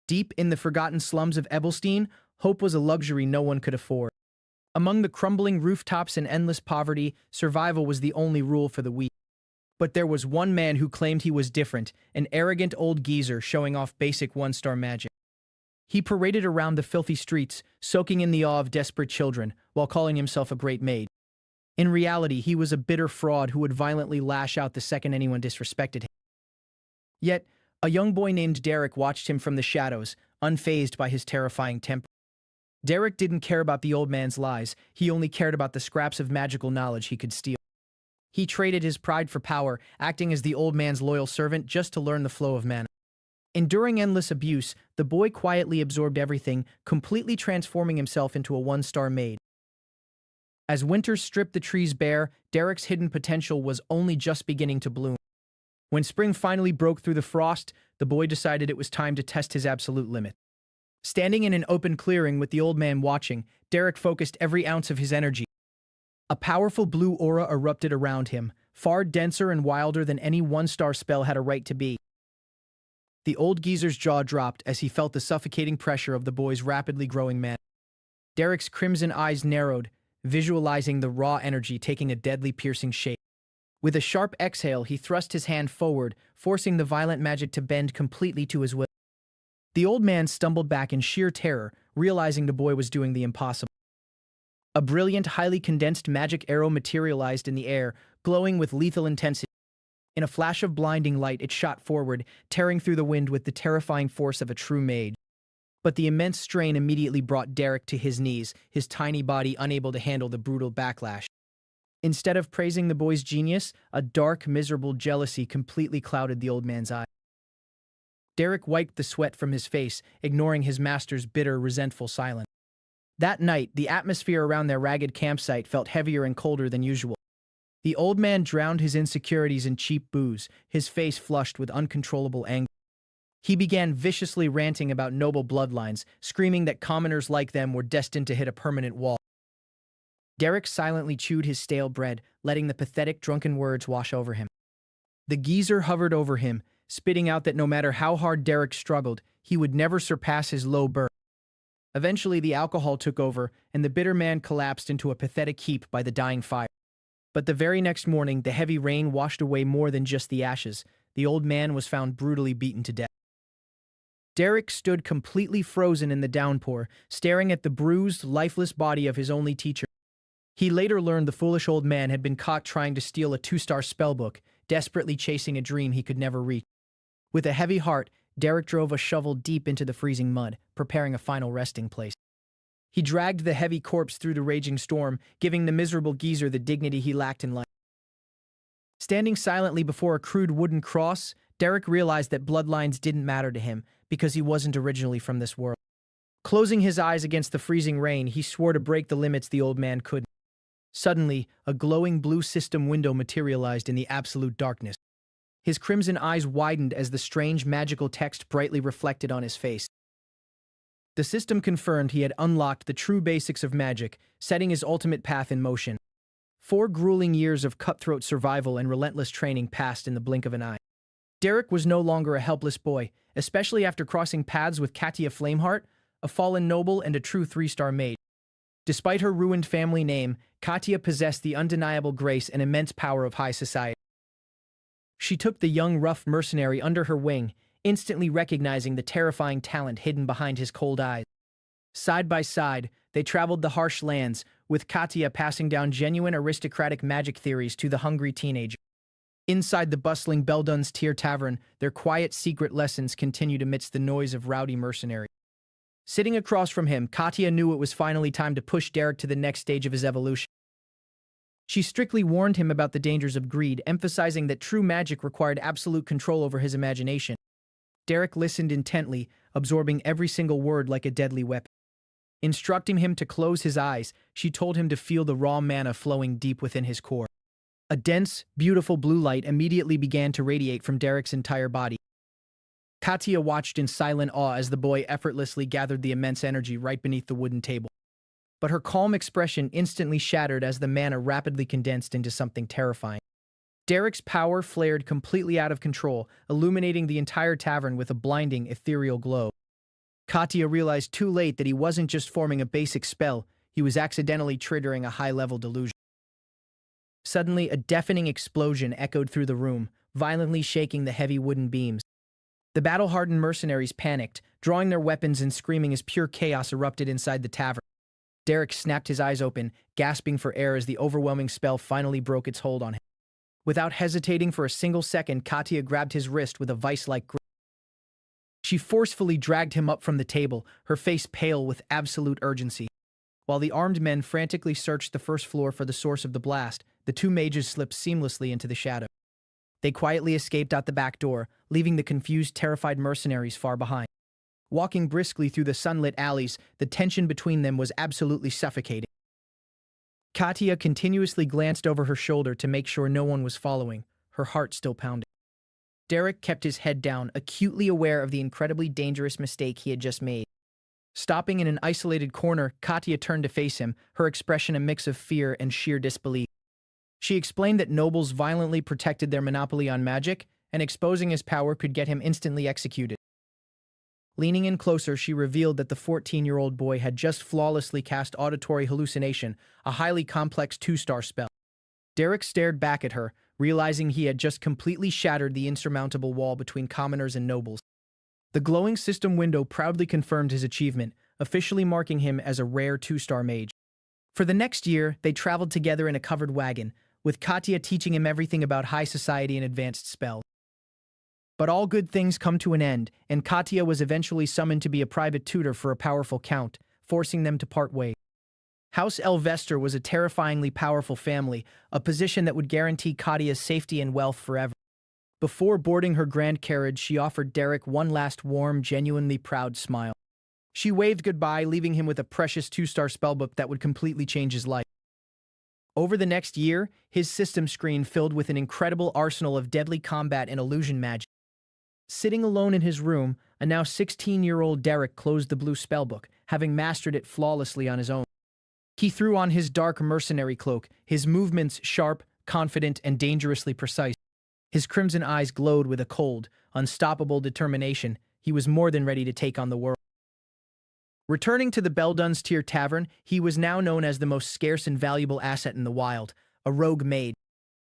Deep in the forgotten slums of Ebelstein, hope was a luxury no one could afford. Among the crumbling rooftops and endless poverty, survival was the only rule for the weak. But there was one man who claimed he was different, an arrogant old geezer showing off basic one-star magic. He paraded around the filthy streets, soaking in the awe of desperate children, while calling himself a great maid. In reality, he was a bitter fraud who would violently lash out the second anyone disrespected him. Yet, a young boy named Derrick watched him from the shadows, unfazed by his terrifying temper. Derrick didn't care about the old man's lies, he only cared about the scraps of magical knowledge he could steal. He traded his pride for power, acting as the old man's loyal servant just to learn the flow of mana. Enduring endless abuse, the boy quietly absorbed everything, completely transforming himself into a one-star maid. As winter stripped the trees bare, Derrick's hidden potential was only just beginning to bloom. When spring finally broke through the frost, the boy decided it was time to test his absolute limit. Standing in an open clearing with the old man watching, Derrick focused every ounce of his energy. A powerful blue aura erupted around him, far denser and wilder than any one-star spell had a right to be. The old geezer's jaw dropped as he felt the suffocating pressure of the boy's rapidly growing mana. Derrick's crimson eyes narrowed, visualizing the raw energy taking a deadly piercing shape. With a sharp exhale, he thrust his hand forward, forcing the violent magic to bend completely to his will. The old man stumbled back in sheer terror, realizing the boy was doing the impossible. A brilliant, highly condensed magic arrow materialized in the air, glowing with lethal intensity. In a flash of blinding light, it shot forward, tearing through the wind with the terrifying force of a true mage. But the immense strain immediately brought Derrick to his knees, his tiny body unable to handle the brutal backlash. Instead of praising the boy's genius, a dark, miserable jealousy completely clouded the old man's eyes. Derrick wiped the sweat from his face, ignoring his master's bitter, resentful silence. That night, the atmosphere around their ragged campsite felt heavier and colder than usual. The old man drowned his insecurities in cheap booze, his face flushed with uncontrollable anger. He began viciously ranting about noble bloodlines, screaming that commoners like them were destined to hit a permanent wall. Derrick silently chewed his stale bread, letting the pathetic, drunken words wash over him. The geezer hovered over him, spitting out that no matter how hard Derrick struggled, he would never surpass his low birth. Eventually, the alcohol took over, and the bitter man collapsed into a pathetic heap by the dying fire. But the very next morning, the heavy rain washed away more than just the ashes. The old man was found brutally beaten to death. Derrick stood completely frozen in the downpour, staring at the bruised, lifeless body of his only teacher. He later learned the foolish old man had been caught trying to steal a 2-star spellbook, desperately chasing a dream he could never reach. With a heavy heart, Derrick drove a shovel deep into the freezing mud, preparing a final resting place. He dragged the heavy corpse through the raging storm, giving the miserable geezer the dignity he lacked in life. Standing silently before a crude wooden cross, Derrick realized that bloodlines didn't matter to him because he wasn't originally from this world. Closing his eyes against the freezing rain, he swore to break the limits the old man couldn't. Suddenly, a glowing blue system window materialized in the absolute darkness. His crimson eyes widened as the strange magical text brightly reflected on his face. The system confirmed he had unlocked the true basics of magic, setting his ultimate path in motion. 4 grueling years of cutthroat survival and relentless training passed in the blink of an eye. Derrick was no longer a helpless boy, especially after crossing paths with Katia Flameheart, a fallen noble and a true 3-star mage. Despite her ruined family name, Katia possessed the undeniable grace and immense power of high society. She took the young, rough mercenary under her wing, instantly recognizing the terrifying talent hidden behind his cold eyes. Side by side, they traveled the harsh lands, with Katia passing down genuine aristocratic magic theories to the hungry teenager. Inside the bustling Beldun's Tier Tavern, their quiet secret lessons continued amidst the noise of rowdy mercenaries. Sitting across from him, Katia knew it was finally time to push Derrick to the next stage of his evolution. She strictly warned him about the dangers of greed, emphasizing that true magic required absolute control over his imagination. Derrick listened intently, absorbing every single word like a deadly weapon. Instructing him to close his eyes, she told him to feel the raw mana flowing deep within his core. A dense, beautiful blue light immediately began to radiate from Derrick's entire body. Katia watched in silent awe as the boy effortlessly gathered the immense energy right beneath the wooden table. But her calm expression instantly shattered as the mana rapidly condensed into something terrifying. Derrick's power flared completely out of control, illuminating the entire tavern with a blinding, ethereal glow. Katya realized too late that he wasn't just forming a basic spell, he was accidentally triggering a high-level delusion. Suddenly, a deafening explosion echoed through the room, violently shaking the heavy wooden beams. The battle-hardened mercenaries panicked, drawing their weapons and screaming as pure chaos erupted inside the tavern. Derrick snapped his eyes open, gasping for air as the overwhelming spell finally broke its hold on him. Without hesitating for a single second, Katya grabbed his wrist with a vice-like grip. She forcefully dragged him up from the table, her face pale with absolute urgency. While the armed men frantically searched the first floor for the source of the blast, the two mages slipped seamlessly into the shadow. They quietly escaped out the back door, leaving the confused, terrified mercenaries far behind. Walking briskly through the sunlit alleys, the tension between them was absolutely suffocating. Katya continuously glanced over her shoulder to make sure no one was following, her heart still pounding. Derrick kept his head down, acutely aware of the incredibly dangerous mistake he had just made. Stopping in an isolated corner, Katya turned to face him, her expression a mix of fear and sheer disbelief. She explained that nobles violently protected their monopoly on magic, and exposing his power could get him instantly executed. Leaning in closer, she revealed that the 14-year-old boy had just flawlessly cast Auditory Hallucination, a highly complex 2-star spell. Derrick stared back at her, realizing he had just completely shattered the insurmountable wall between commoners and nobles. The glowing system window proudly confirmed his achievement, officially marking him as a rare 2-star mage. For the next year, they traveled together in a covered wagon, with Katya teaching him everything about high society and advanced spells. But all good things come to an end, and Katya was eventually summoned to be a private tutor for a powerful count, forcing them to part ways. House Elvester was a terrifyingly powerful family, a position that would guarantee Katya's safety and wealth forever. Before boarding her grand carriage, she offered Derrick one last warm, genuinely proud smile. She waved goodbye, leaving him with a precious 2-star spellbook that would completely change his life. Over the next year, his system screen filled with an incredible arsenal of deadly combat and illusion magic. Sitting alone in his room, a now 16-year-old Derrick closed the blue spellbook, having mastered it flawlessly on his own. He threw on his dark mercenary cloak, his movements sharp, confident, and dangerously precise. His crimson eyes glowed with a cold, unstoppable determination. He was more than ready to take on the world. Returning to the Beldun's Tier Tavern, he was now known as the most scarce and valuable asset in the wild, a rogue mage.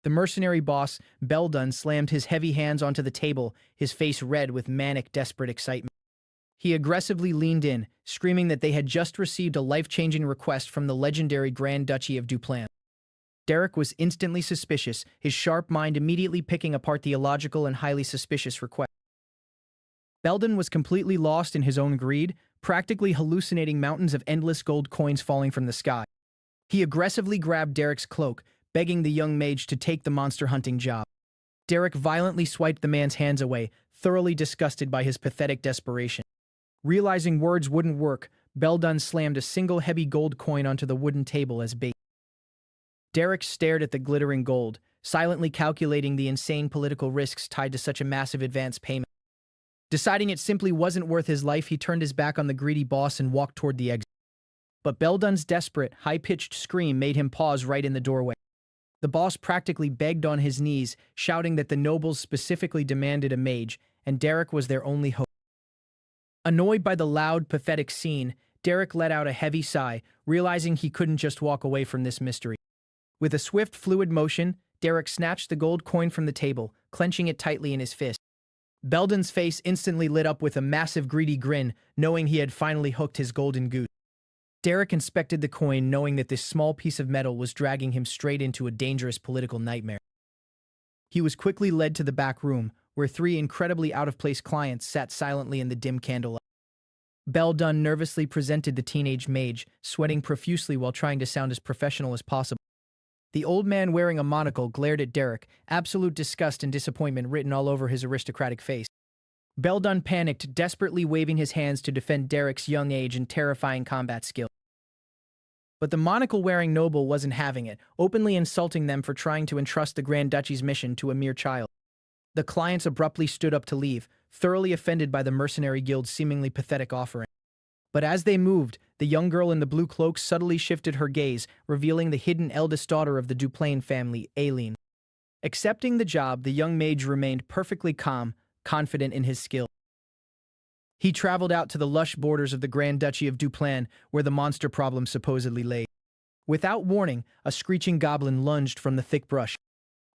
The mercenary boss, Beldun, slammed his heavy hands onto the table, his face red with manic, desperate excitement. He aggressively leaned in, screaming that they had just received a life-changing request from the legendary Grand Duchy of Duplan. Derrick was instantly suspicious, his sharp mind immediately picking apart the illogical and highly suspicious request. Beldun was completely lost in his own greed, practically hallucinating mountains of endless gold coins falling from the sky. He aggressively grabbed Derrick's cloak, begging the young mage to take the monster-hunting job. Derrick violently swiped the man's hands away, thoroughly disgusted by his pathetic desperation. Realizing words wouldn't work, Beldun slammed a single heavy gold coin onto the wooden table as bait. Derrick stared at the glittering gold, silently calculating the insane political risks tied to such a massive advance payment. Deciding it simply wasn't worth his life, he turned his back on the greedy boss and walked toward the exit. But Beldun's desperate, high-pitched scream made him pause right in the doorway. The boss practically begged on his knees, shouting that the nobles specifically demanded a mage, and Derrick was their only hope. Annoyed by the loud, pathetic scene, Derrick let out a heavy sigh, realizing he couldn't just walk away from this mystery. With a swift, fluid motion, Derrick snatched the gold coin from the table, clenching it tightly in his fist. Beldun's face instantly lit up with a massive, greedy grin, knowing he had finally hooked his golden goose. Derrick inspected the coin, knowing that this small piece of metal was dragging him straight into a dangerous political nightmare. He was quickly led to the back room, where 3 incredibly out-of-place clients sat silently in the dim candlelight. Beldun nervously presented the teenage mage, sweating profusely while trying to sound as professional as possible. The old man wearing a monocle glared at Derrick, absolute disgust and disappointment written all over his aristocratic face. Beldun panicked, desperately waving his hands to defend Derrick's young age and terrifying combat skill. But the monocle-wearing noble wasn't having it, openly insulting them for trying to entrust the Grand Duchy's mission to a mere child. The clients abruptly stood up to leave, thoroughly offended by the mercenary guild's seemingly pathetic offering. But as they moved, the young girl in the blue cloak subtly shifted her gaze, revealing the hidden eldest daughter of the Duplain family, Aileen. Accepting the job, the young mage remained perfectly calm, confident in his skill. He traveled out to the lush borders of the Grand Duchy of Duplan, where the monster problem supposedly lay. Without warning, a screeching goblin lunged from the thick brush.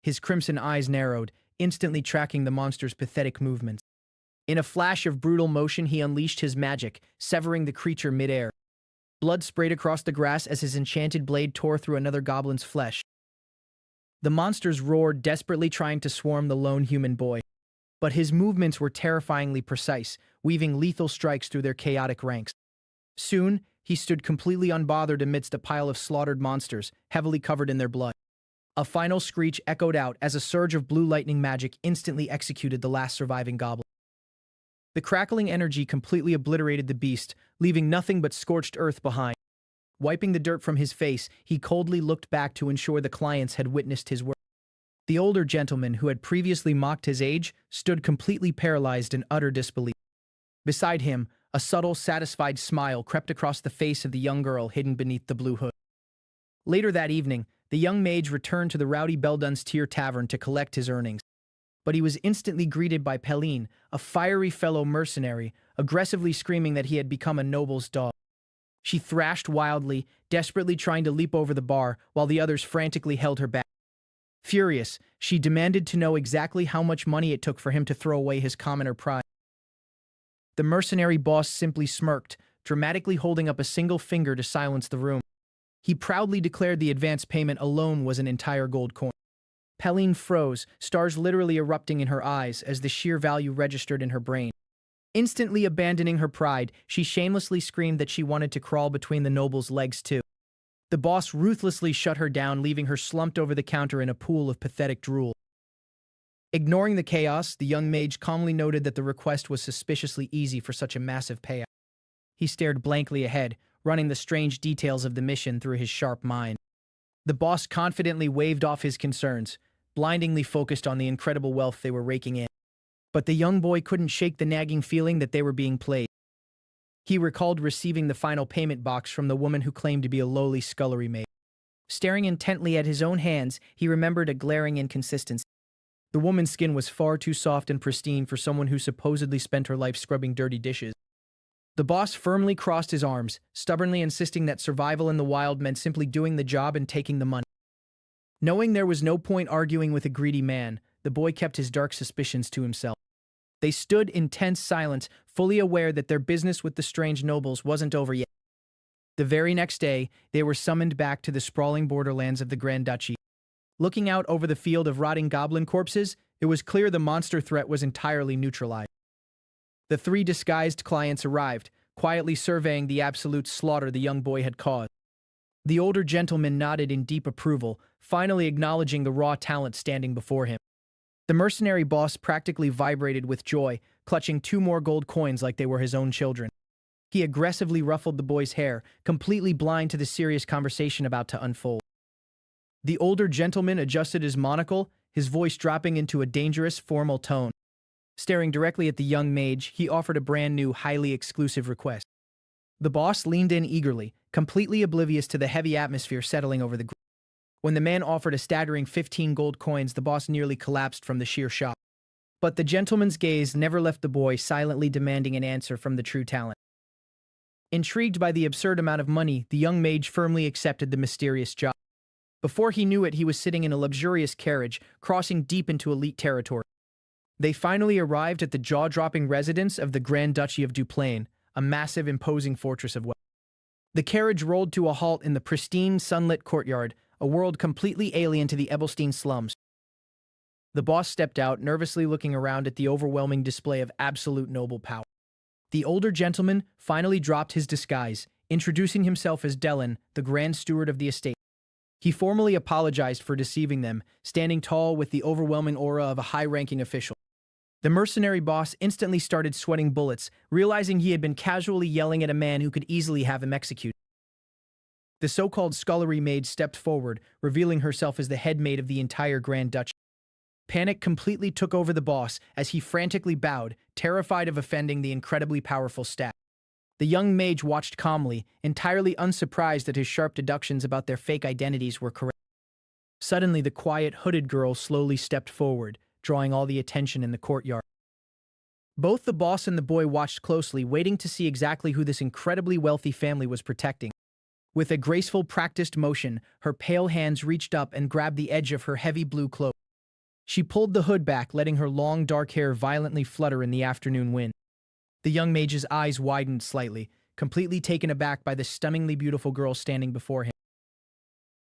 His crimson eyes narrowed, instantly tracking the monster's pathetic movements. In a flash of brutal motion, he unleashed his magic, severing the creature midair. Blood sprayed across the grass as his enchanted blade tore through another goblin's flesh. The monsters roared, desperately trying to swarm the lone human boy. But his movements were terrifyingly precise, weaving lethal strikes through their chaotic ranks. Soon, he stood completely unbothered amidst a pile of slaughtered monsters, heavily covered in their blood. A final screech echoed out as a surge of blue lightning magic instantly executed the last surviving goblin. The crackling energy completely obliterated the beast, leaving nothing but scorched earth behind. Wiping the dirt from his face, he coldly looked back to ensure the clients had witnessed his work. The older gentleman, who had previously mocked his age, stood completely paralyzed in utter disbelief. Beside him, a subtle, satisfied smile crept across the face of the young girl hidden beneath the blue hood. Later that evening, the young mage returned to the rowdy Beldun's Tier Tavern to collect his earnings. But he was instantly greeted by Pelin, a fiery fellow mercenary, aggressively screaming that he had become a noble's dog. She thrashed wildly, desperately trying to leap over the bar, while the others frantically held her back. Furious, she demanded to know exactly how much money it took for him to throw away his commoner pride. The mercenary boss simply smirked, dramatically holding up a single finger to silence the room. He proudly declared the advance payment alone was an entire gold coin. Pelin froze, stars literally erupting in her eyes as the sheer value registered in her brain. Instantly abandoning her pride, she shamelessly screamed that she wanted to crawl between the noble's legs too. The boss ruthlessly shut her down, leaving her slumped over the counter in a pool of pathetic drool. Ignoring the chaos, the young mage calmly noted that the request was suspiciously easy for such a massive payout. He stared blankly ahead, running the strange details of the mission through his sharp mind. The boss confidently waved off his concerns, blindingly focused on the incredible wealth they were raking in. But the young boy couldn't shake the nagging feeling that they were being played. He recalled receiving the final payment box from the woman who claimed to be a lowly scullery maid. Staring intently at his own hands, he remembered a glaring inconsistency. The woman's skin was far too soft and pristine for someone who supposedly spent her life scrubbing dirty dishes. The boss firmly crossed his arms, stubbornly insisting that survival in the wild meant simply doing the job and taking the money. Knowing there was no point arguing with a greedy man, the boy kept his dark suspicions to himself. They stood in tense silence, fully aware that their business with the strange nobles wasn't over yet. The very next day, they were summoned back to the sprawling borderlands of the Grand Duchy. Looking out over the field of rotting goblin corpses, it was clear the monster threat was entirely neutralized. The three disguised clients arrived, quietly surveying the absolute slaughter the young boy had caused. The older gentleman nodded in deep approval, finally acknowledging the raw talent standing before him. The mercenary boss practically vibrated with joy, clutching 2 more gold coins like they were his own children. He aggressively ruffled the boy's hair, completely blind to the serious conversation about to unfold. The older gentleman adjusted his monocle, his voice dropping into a dangerous, formal tone. Staring directly at the young mage, he offered a brand new, highly exclusive request. The boss leaned in eagerly, completely oblivious to the heavy atmosphere settling over the group. When the man offered a staggering 15 gold coins, the boss nearly collapsed from the sheer shock. But the gentleman's gaze never left the boy, silently demanding an answer from the true talent. Intrigued by the absurd amount of money, the young mage firmly accepted the mysterious job. Before he knew it, he was sitting in a luxurious carriage, crossing deep into elite territory. They finally arrived at the jaw-dropping residence of the Grand Duchy of Duplan, a massive, imposing fortress of wealth. The carriage rolled to a halt in the pristine, sunlit courtyard, a world completely alien to the Ebelstein slums. The boss stepped out, nervously looking around at the overwhelming display of absolute noble power. The older gentleman finally dropped his disguise, introducing himself as Delin, the Grand Steward of the estate. He formally apologized for deceiving them, standing tall with the overwhelming aura of a high-ranking official. The mercenary boss instantly started sweating bullets, realizing he had been casually yelling at a man who could easily have him executed. The so-called scullery maid stepped forward, revealing herself as the head maid of the entire Grand Duchy. Panic completely took over the boss as he frantically bowed, terrified of offending the incredibly powerful staff. The young mage watched calmly, entirely unsurprised that his sharp deductions about their fake identities were correct. Suddenly, the quiet, hooded girl slowly stepped forward, drawing all the attention in the courtyard. Both the boss and the boy watched closely, waiting to see exactly who this incredibly wealthy family was protecting. With a graceful, practiced motion, her pale hands reached up and grabbed the edge of her heavy blue cloak. She pulled the hood back, letting her long, dark hair violently flutter in the afternoon wind. The young mage's eyes widened slightly, completely taken aback by the stunningly beautiful girl standing before him.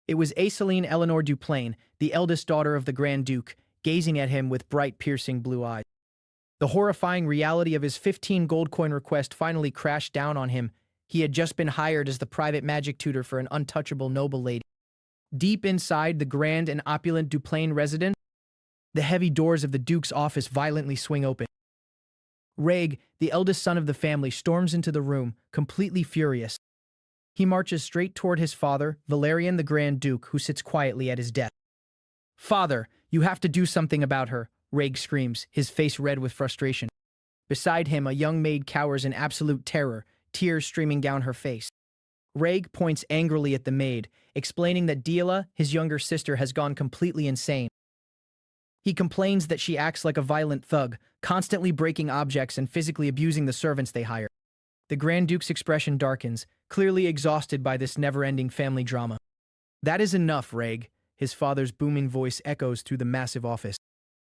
It was Aiseline Eleanor Duplain, the eldest daughter of the Grand Duke, gazing at him with bright, piercing blue eyes. The horrifying reality of his 15 gold coin request finally crashed down on him. He had just been hired as the private magic tutor for an untouchable noble lady. Deep inside the grand and opulent Duplain residence, the heavy doors of the Duke's office violently swing open. Reg, the eldest son of the family, storms into the room, completely furious. He marches straight toward his father, Valerian the Grand Duke, who sits quietly at his desk. "Father, you have to do something about her," Reg screams, his face red with frustration. Beside him, a young maid cowers in absolute terror, tears streaming down her face. Reg points angrily at the maid, explaining that Dieula, his younger sister, has gone completely insane. He complains that she acts like a violent thug, constantly breaking objects and physically abusing the servants they hire. The Grand Duke's expression darkens, clearly exhausted by this never-ending family drama. "That is enough, Reg," his father's booming voice echoes through the massive office.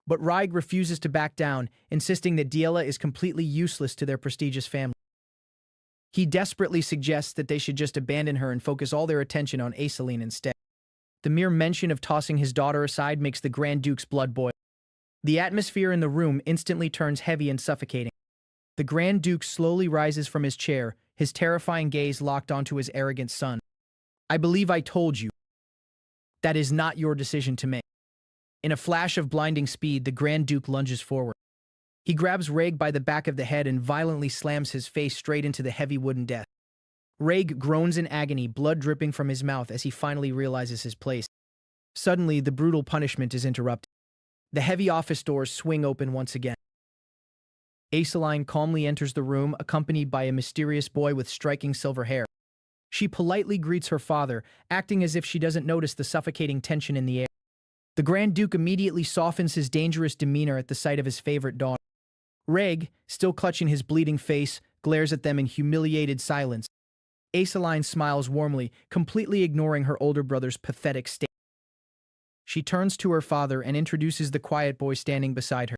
But Reg refuses to back down, insisting that Dieula is completely useless to their prestigious family. He desperately suggests that they should just abandon her and focus all their attention on Aiseline instead. The mere mention of tossing his daughter aside makes the Grand Duke's blood boil. The atmosphere in the room instantly turns heavy and suffocating. The Grand Duke slowly rises from his chair, his terrifying gaze locked onto his arrogant son. "I believe I told you. That is not your decision to make." In a flash of blinding speed, the Grand Duke lunges forward. He grabs Reg by the back of the head and violently slams his face straight into the heavy wooden desk. Reg groans in agony, blood dripping from his mouth as he finally realizes his place. Suddenly, the brutal punishment is interrupted. The heavy office doors swing open once again. Aiseline calmly enters the room, accompanied by a mysterious boy with striking silver hair. She politely greets her father, acting as if she doesn't notice the suffocating tension in the air. The Grand Duke immediately softens his dangerous demeanor at the sight of his favorite daughter. Reg, still clutching his bleeding face, glares at them in humiliated silence. Aiseline smiles warmly, completely ignoring her older brother's pathetic state. She turns to her father and introduces the quiet boy standing beside her.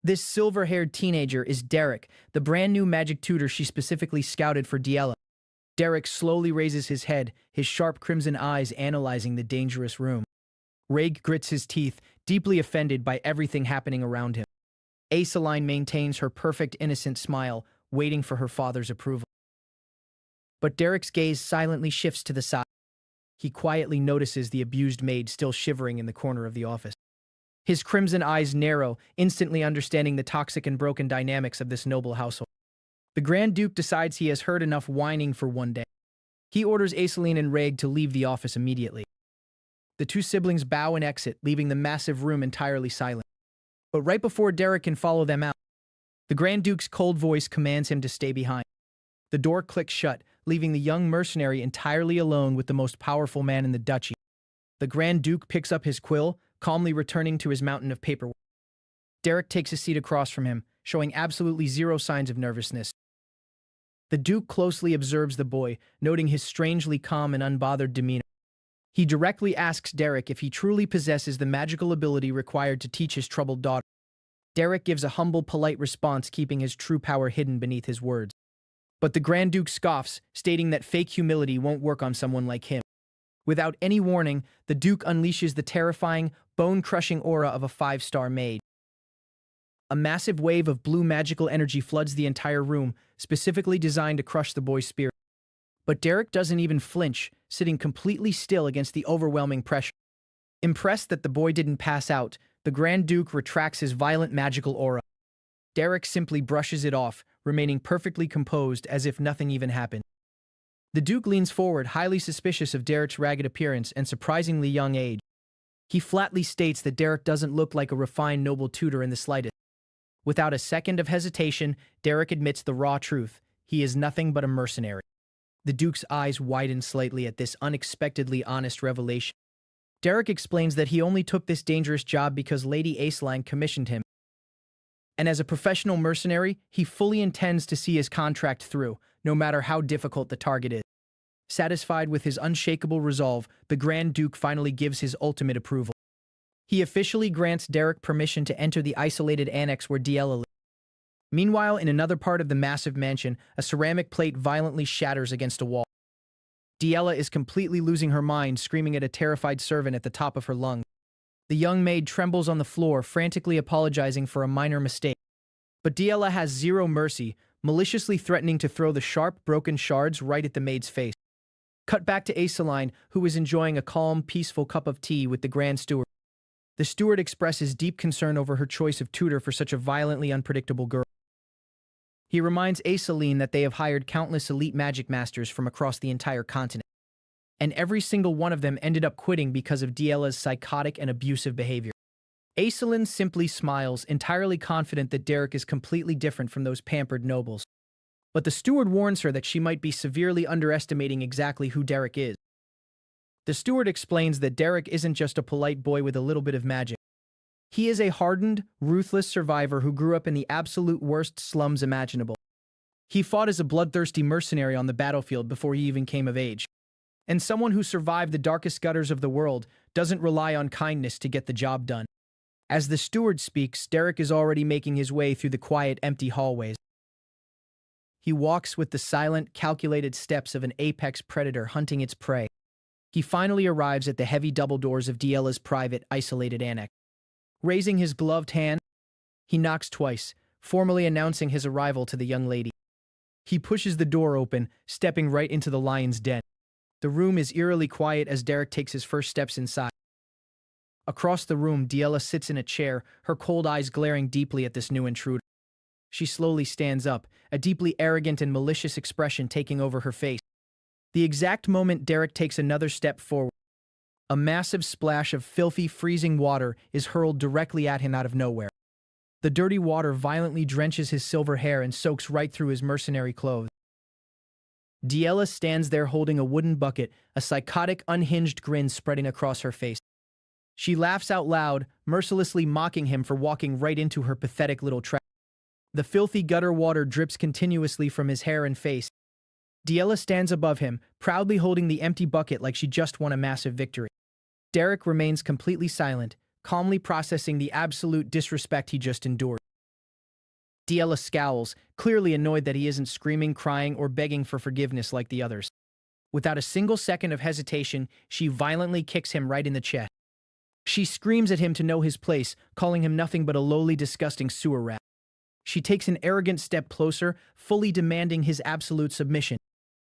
This silver-haired teenager is Derrick, the brand new magic tutor she specifically scouted for Dieula. Derrick slowly raises his head, his sharp crimson eyes analyzing the dangerous room. Reg grits his teeth, deeply offended by everything happening around him. Aiseline maintains her perfect innocent smile, waiting for her father's approval. But Derrick's gaze silently shifts to the side. He quietly notices the abused maid still shivering in the corner of the office. His crimson eyes narrow, instantly understanding the toxic and broken dynamics of this noble household. The Grand Duke decides he has heard enough whining for one day. He orders Aiseline and Reg to leave the office immediately. The two siblings bow and exit, leaving the massive room entirely silent. But right before Derrick can follow them out, the Grand Duke's cold voice commands him to stay behind. The door clicks shut, leaving the young mercenary entirely alone with the most powerful man in the duchy. The Grand Duke picks up his quill, calmly returning to his mountain of paperwork. Derrick takes a seat across from him, showing absolutely zero signs of nervousness. The Duke closely observes the boy, noting his strangely calm and unbothered demeanor. He directly asks Derrick if he truly possesses the magical ability required to teach his troubled daughter. Derrick gives a humble, polite response, keeping his true power hidden beneath his words. But the Grand Duke scoffs, stating that fake humility won't work on someone like him. Without any warning, the Duke unleashes the terrifying, bone-crushing aura of a 5-star mage. A massive wave of blue magical energy floods the entire room, specifically designed to crush the boy's spirit. But Derrick doesn't even flinch, sitting completely still against the overwhelming pressure. Impressed that the boy didn't pass out, the Grand Duke retracts his violent magical aura. Derrick simply brushes it off, remaining perfectly composed as if nothing even happened. The Duke leans forward, highly suspicious of Derrick's ragged appearance and surprisingly young age. He flatly states that Derrick doesn't look like a refined noble tutor in the slightest. Without a second of hesitation, Derrick admits the raw truth. He is nothing but a mercenary. The Duke's eyes widen slightly at this unexpectedly honest revelation. Derrick explains that he only took this dangerous job because Lady Aiseline commissioned him. And as a professional mercenary, he fully intends to see his contract through, no matter how difficult the target is. Satisfied with his unshakable resolve, the Grand Duke finally gives his ultimate approval. He officially grants Derrick permission to enter the isolated annex where Diella lives. Meanwhile, in another part of the massive mansion, a ceramic plate violently shatters against a wall. Diella is completely losing her mind, screaming at a terrified servant at the top of her lungs. The young maid trembles on the floor, frantically apologizing for a minor mistake. But Diella has zero mercy, maliciously threatening to throw the sharp, broken shards right at the maid's face. Cut back to Aeseline, who is enjoying a calm, peaceful cup of tea with the Grand Steward. The steward expresses deep concern over her choice of tutor for such a violently unpredictable girl. He reminds Aeseline that they have hired countless elite magic masters from across the entire continent, and every single one of them ended up quitting because of Diella's psychotic and abusive behavior. Aeseline simply smiles, entirely confident that Derrick is completely different from those pampered nobles. But the steward warns her that she might be severely underestimating exactly who Derrick is. The steward explains that Derrick isn't just a polite boy with a little bit of magic. He is a hardened, ruthless survivor who grew up in the absolute worst slums imaginable. He fought as a bloodthirsty mercenary on the battlefield before he even came of age. And someone who survived the darkest gutters of the world doesn't rely on kindness to get the job done. As the steward speaks, Derrick is already making his way through the quiet, empty hallways. He walks with the silent, calculated steps of an apex predator hunting its prey. He finally arrives at the heavy double doors of Diella's private, isolated annex. Raising his gloved hand, he knocks twice, formally announcing his arrival to the young lady. He pushes the door open, stepping right into the lion's den. The room is eerily quiet as Derrick takes his first steps inside. Across the room, Diella sits in a chair, her cold eyes glaring deeply at this new intruder. She slowly stands up, a deeply arrogant and malicious expression taking over her face. The exact moment Derrick takes another step forward, a massive splash of filthy, freezing water is hurled directly at him out of nowhere. The dirty water violently drenches his silver hair and soaks right through his mercenary clothes. Diella stands there holding a wooden bucket, a psychotic, unhinged grin spreading across her face. She laughs out loud, mercilessly mocking him for walking right into her pathetic little trap. The filthy gutter water drips continuously from his hair and face. Diella stands above him, proudly holding the empty bucket like she just won a massive victory. Derrick remains completely silent, calmly processing the absolute disrespect he just endured. Diella scowls, clearly annoyed that he isn't screaming, crying, or begging for forgiveness like the others. Without a single second of hesitation, she violently kicks him right in the chest. She screams at him to know his place, calling him nothing but a lowly, disgusting sewer rat. She takes an arrogant step closer, fully demanding his absolute submission.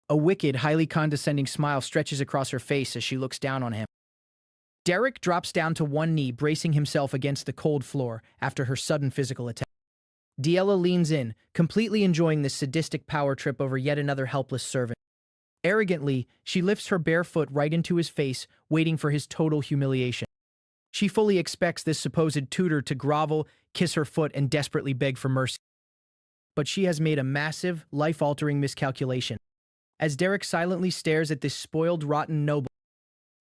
A wicked, highly condescending smile stretches across her face as she looks down on him. Derrick drops down to one knee, bracing himself against the cold floor after her sudden physical attack. Diella leans in, completely enjoying this sadistic power trip over yet another helpless servant. Arrogantly, she lifts her bare foot right into his face, waiting for his total humiliation. She fully expects this supposed tutor to grovel, kiss her foot, and desperately beg for mercy. But she has made a massive, life-altering miscalculation. As Derrick silently stares at this spoiled, rotten noble,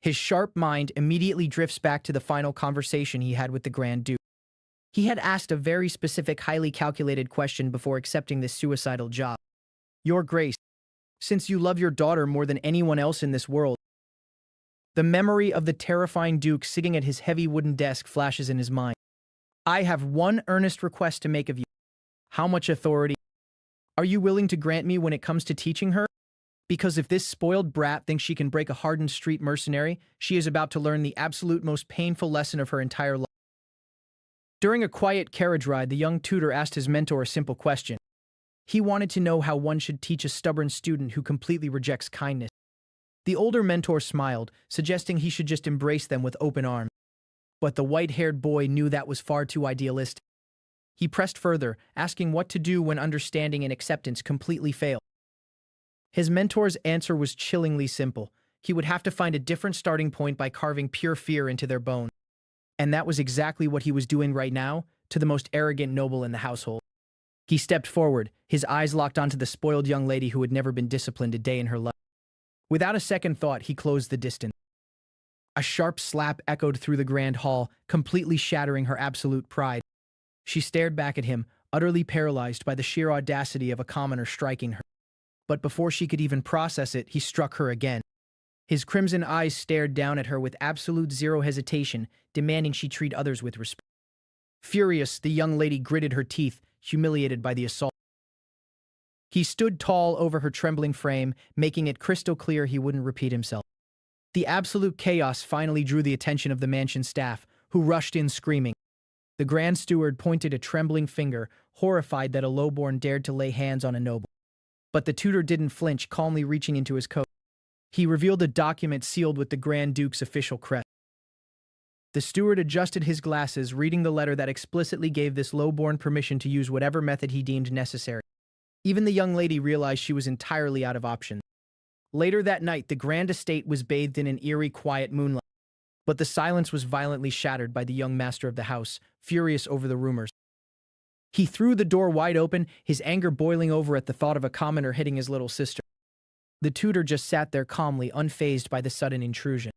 his sharp mind immediately drifts back to the final conversation he had with the Grand Duke. He had asked a very specific, highly calculated question before accepting this suicidal job. "Your Grace, since you love your daughter more than anyone else in this world." The memory of the terrifying Duke sitting at his heavy wooden desk flashes in his mind. "I have one earnest request to make of you. How much authority are you willing to grant me when it comes to teaching her? Because if this spoiled brat thinks she can break a hardened street mercenary, she is about to learn the absolute most painful lesson of her entire life." During a quiet carriage ride, the young tutor asked his mentor a simple question. He wanted to know how one should teach a stubborn student who completely rejects kindness. The older mentor smiled, suggesting he should just embrace them with open arms. But the white-haired boy knew that was far too idealistic. He pressed further, asking what to do when understanding and acceptance completely fail. His mentor's answer was chillingly simple. He would have to find a different starting point by carving pure fear into their bones. And that was exactly what he was doing right now to the most arrogant noble in the household. He stepped forward, his eyes locked onto the spoiled young lady who had never been disciplined a day in her life. Without a second thought, he closed the distance. A sharp slap echoed through the grand hall, completely shattering her absolute pride. She stared back at him, utterly paralyzed by the sheer audacity of a commoner striking her. But before she could even process it, he struck her again. His crimson eyes stared down at her with absolute zero hesitation, demanding she treat others with respect. Furious, the young lady gritted her teeth, humiliated by the assault. He stood tall over her trembling frame, making it crystal clear he wouldn't repeat himself. The absolute chaos finally drew the attention of the mansion staff, who rushed in screaming. The Grand Steward pointed a trembling finger, horrified that a lowborn dared to lay hands on a noble. But the tutor didn't flinch, calmly reaching into his coat. He revealed a document sealed with the Grand Duke's official crest. The steward adjusted his glasses, reading the letter that explicitly gave this lowborn permission to use whatever method he deemed necessary. Even the young lady realized she was entirely out of options. Later that night, the grand estate was bathed in an eerie, quiet moonlight. But the silence was violently shattered by the young master of the house, furious over the rumors. He threw the door wide open, his anger boiling over at the thought of a commoner hitting his little sister. The tutor just sat there calmly, unfazed by the sudden intrusion.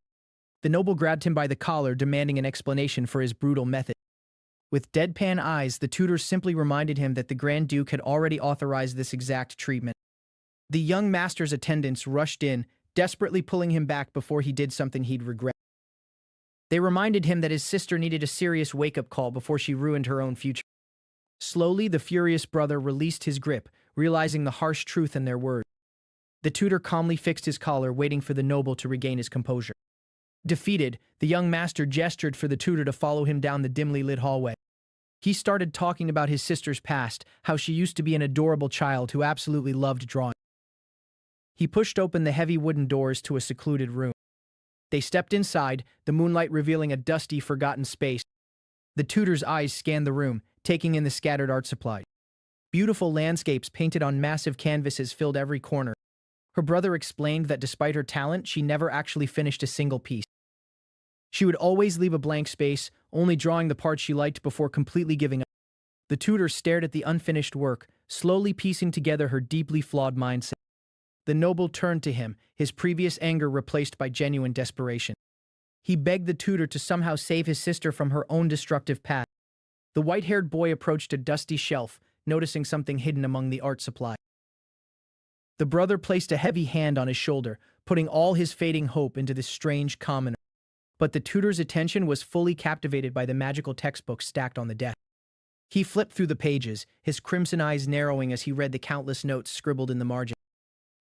The noble grabbed him by the collar, demanding an explanation for his brutal method. With deadpan eyes, the tutor simply reminded him that the Grand Duke had already authorized this exact treatment. The young master's attendants rushed in, desperately pulling him back before he did something he'd regret. They reminded him that his sister needed a serious wake-up call before she ruined her own future. Slowly, the furious brother released his grip, realizing the harsh truth in their words. The tutor calmly fixed his collar, waiting for the noble to regain his composure. Defeated, the young master gestured for the tutor to follow him down the dimly lit hallway. He started talking about his sister's past, how she used to be an adorable child who absolutely loved drawing. He pushed open the heavy wooden doors to a secluded room. They stepped inside, the moonlight revealing a dusty, forgotten space. The tutor's eyes scanned the room, taking in the scattered art supplies. Beautiful landscapes painted on massive canvases filled every corner. Her brother explained that despite her talent, she never actually finished a single piece. She would always leave a blank space, only drawing the parts she liked before completely giving up. The tutor stared at the unfinished work, slowly piecing together her deeply flawed mindset. The noble turned to him, his previous anger replaced by genuine desperation. He begged the tutor to somehow save his sister from her own destructive path. The white-haired boy approached a dusty shelf, noticing something hidden among the art supply. The brother placed a heavy hand on his shoulder, putting all his fading hope into this strange commoner. But the tutor's attention was fully captivated by the magical textbook stacked on the desk. He flipped through the pages, his crimson eyes narrowing as he read the countless notes scribbled in the margin.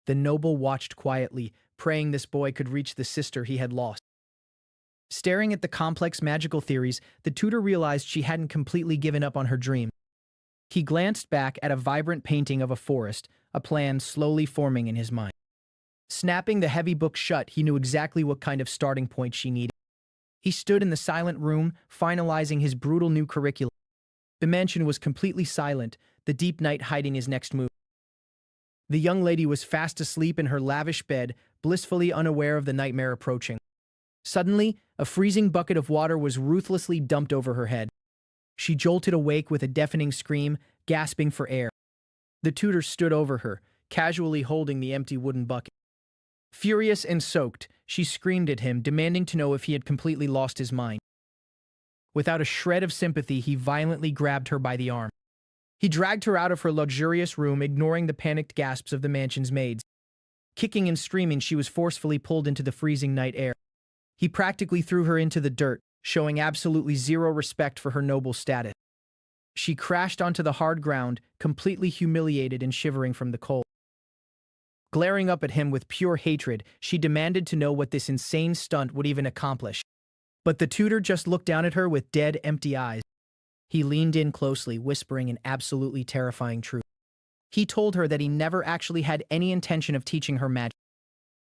The noble watched quietly, praying this boy could reach the sister he had lost. Staring at the complex magical theories, the tutor realized she hadn't completely given up on her dream. He glanced back at a vibrant painting of a forest, a plan slowly forming in his mind. Snapping the heavy book shut, he knew exactly what kind of starting point she needed. He stood in the silent room, finalizing his brutal new curriculum. The mansion was completely silent, the deep night hiding his next move. The young lady was fast asleep in her lavish bed, blissfully unaware of the nightmare approaching. Suddenly, a freezing bucket of water was ruthlessly dumped over her head. She jolted awake with a deafening scream, gasping for air. The tutor stood over her, casually holding the empty wooden bucket. Furious and soaked, she screamed at him, demanding to know if he had completely lost his mind. Without a shred of sympathy, he violently grabbed her by the arm. He dragged her out of her luxurious room, ignoring the panicked gasps of the mansion's maids. Kicking and screaming, she was forcefully pulled into the freezing night air. He practically threw her into the dirt, showing absolutely zero respect for her noble status. She crashed onto the hard ground, completely humiliated and shivering from the cold. Glaring up at him with pure hatred, she demanded to know what this insane stunt would even accomplish. But the tutor just looked down at her with dead, empty eyes. He leaned in closely, whispering an absolutely terrifying truth. He told her that he never actually had any intention of teaching her magic.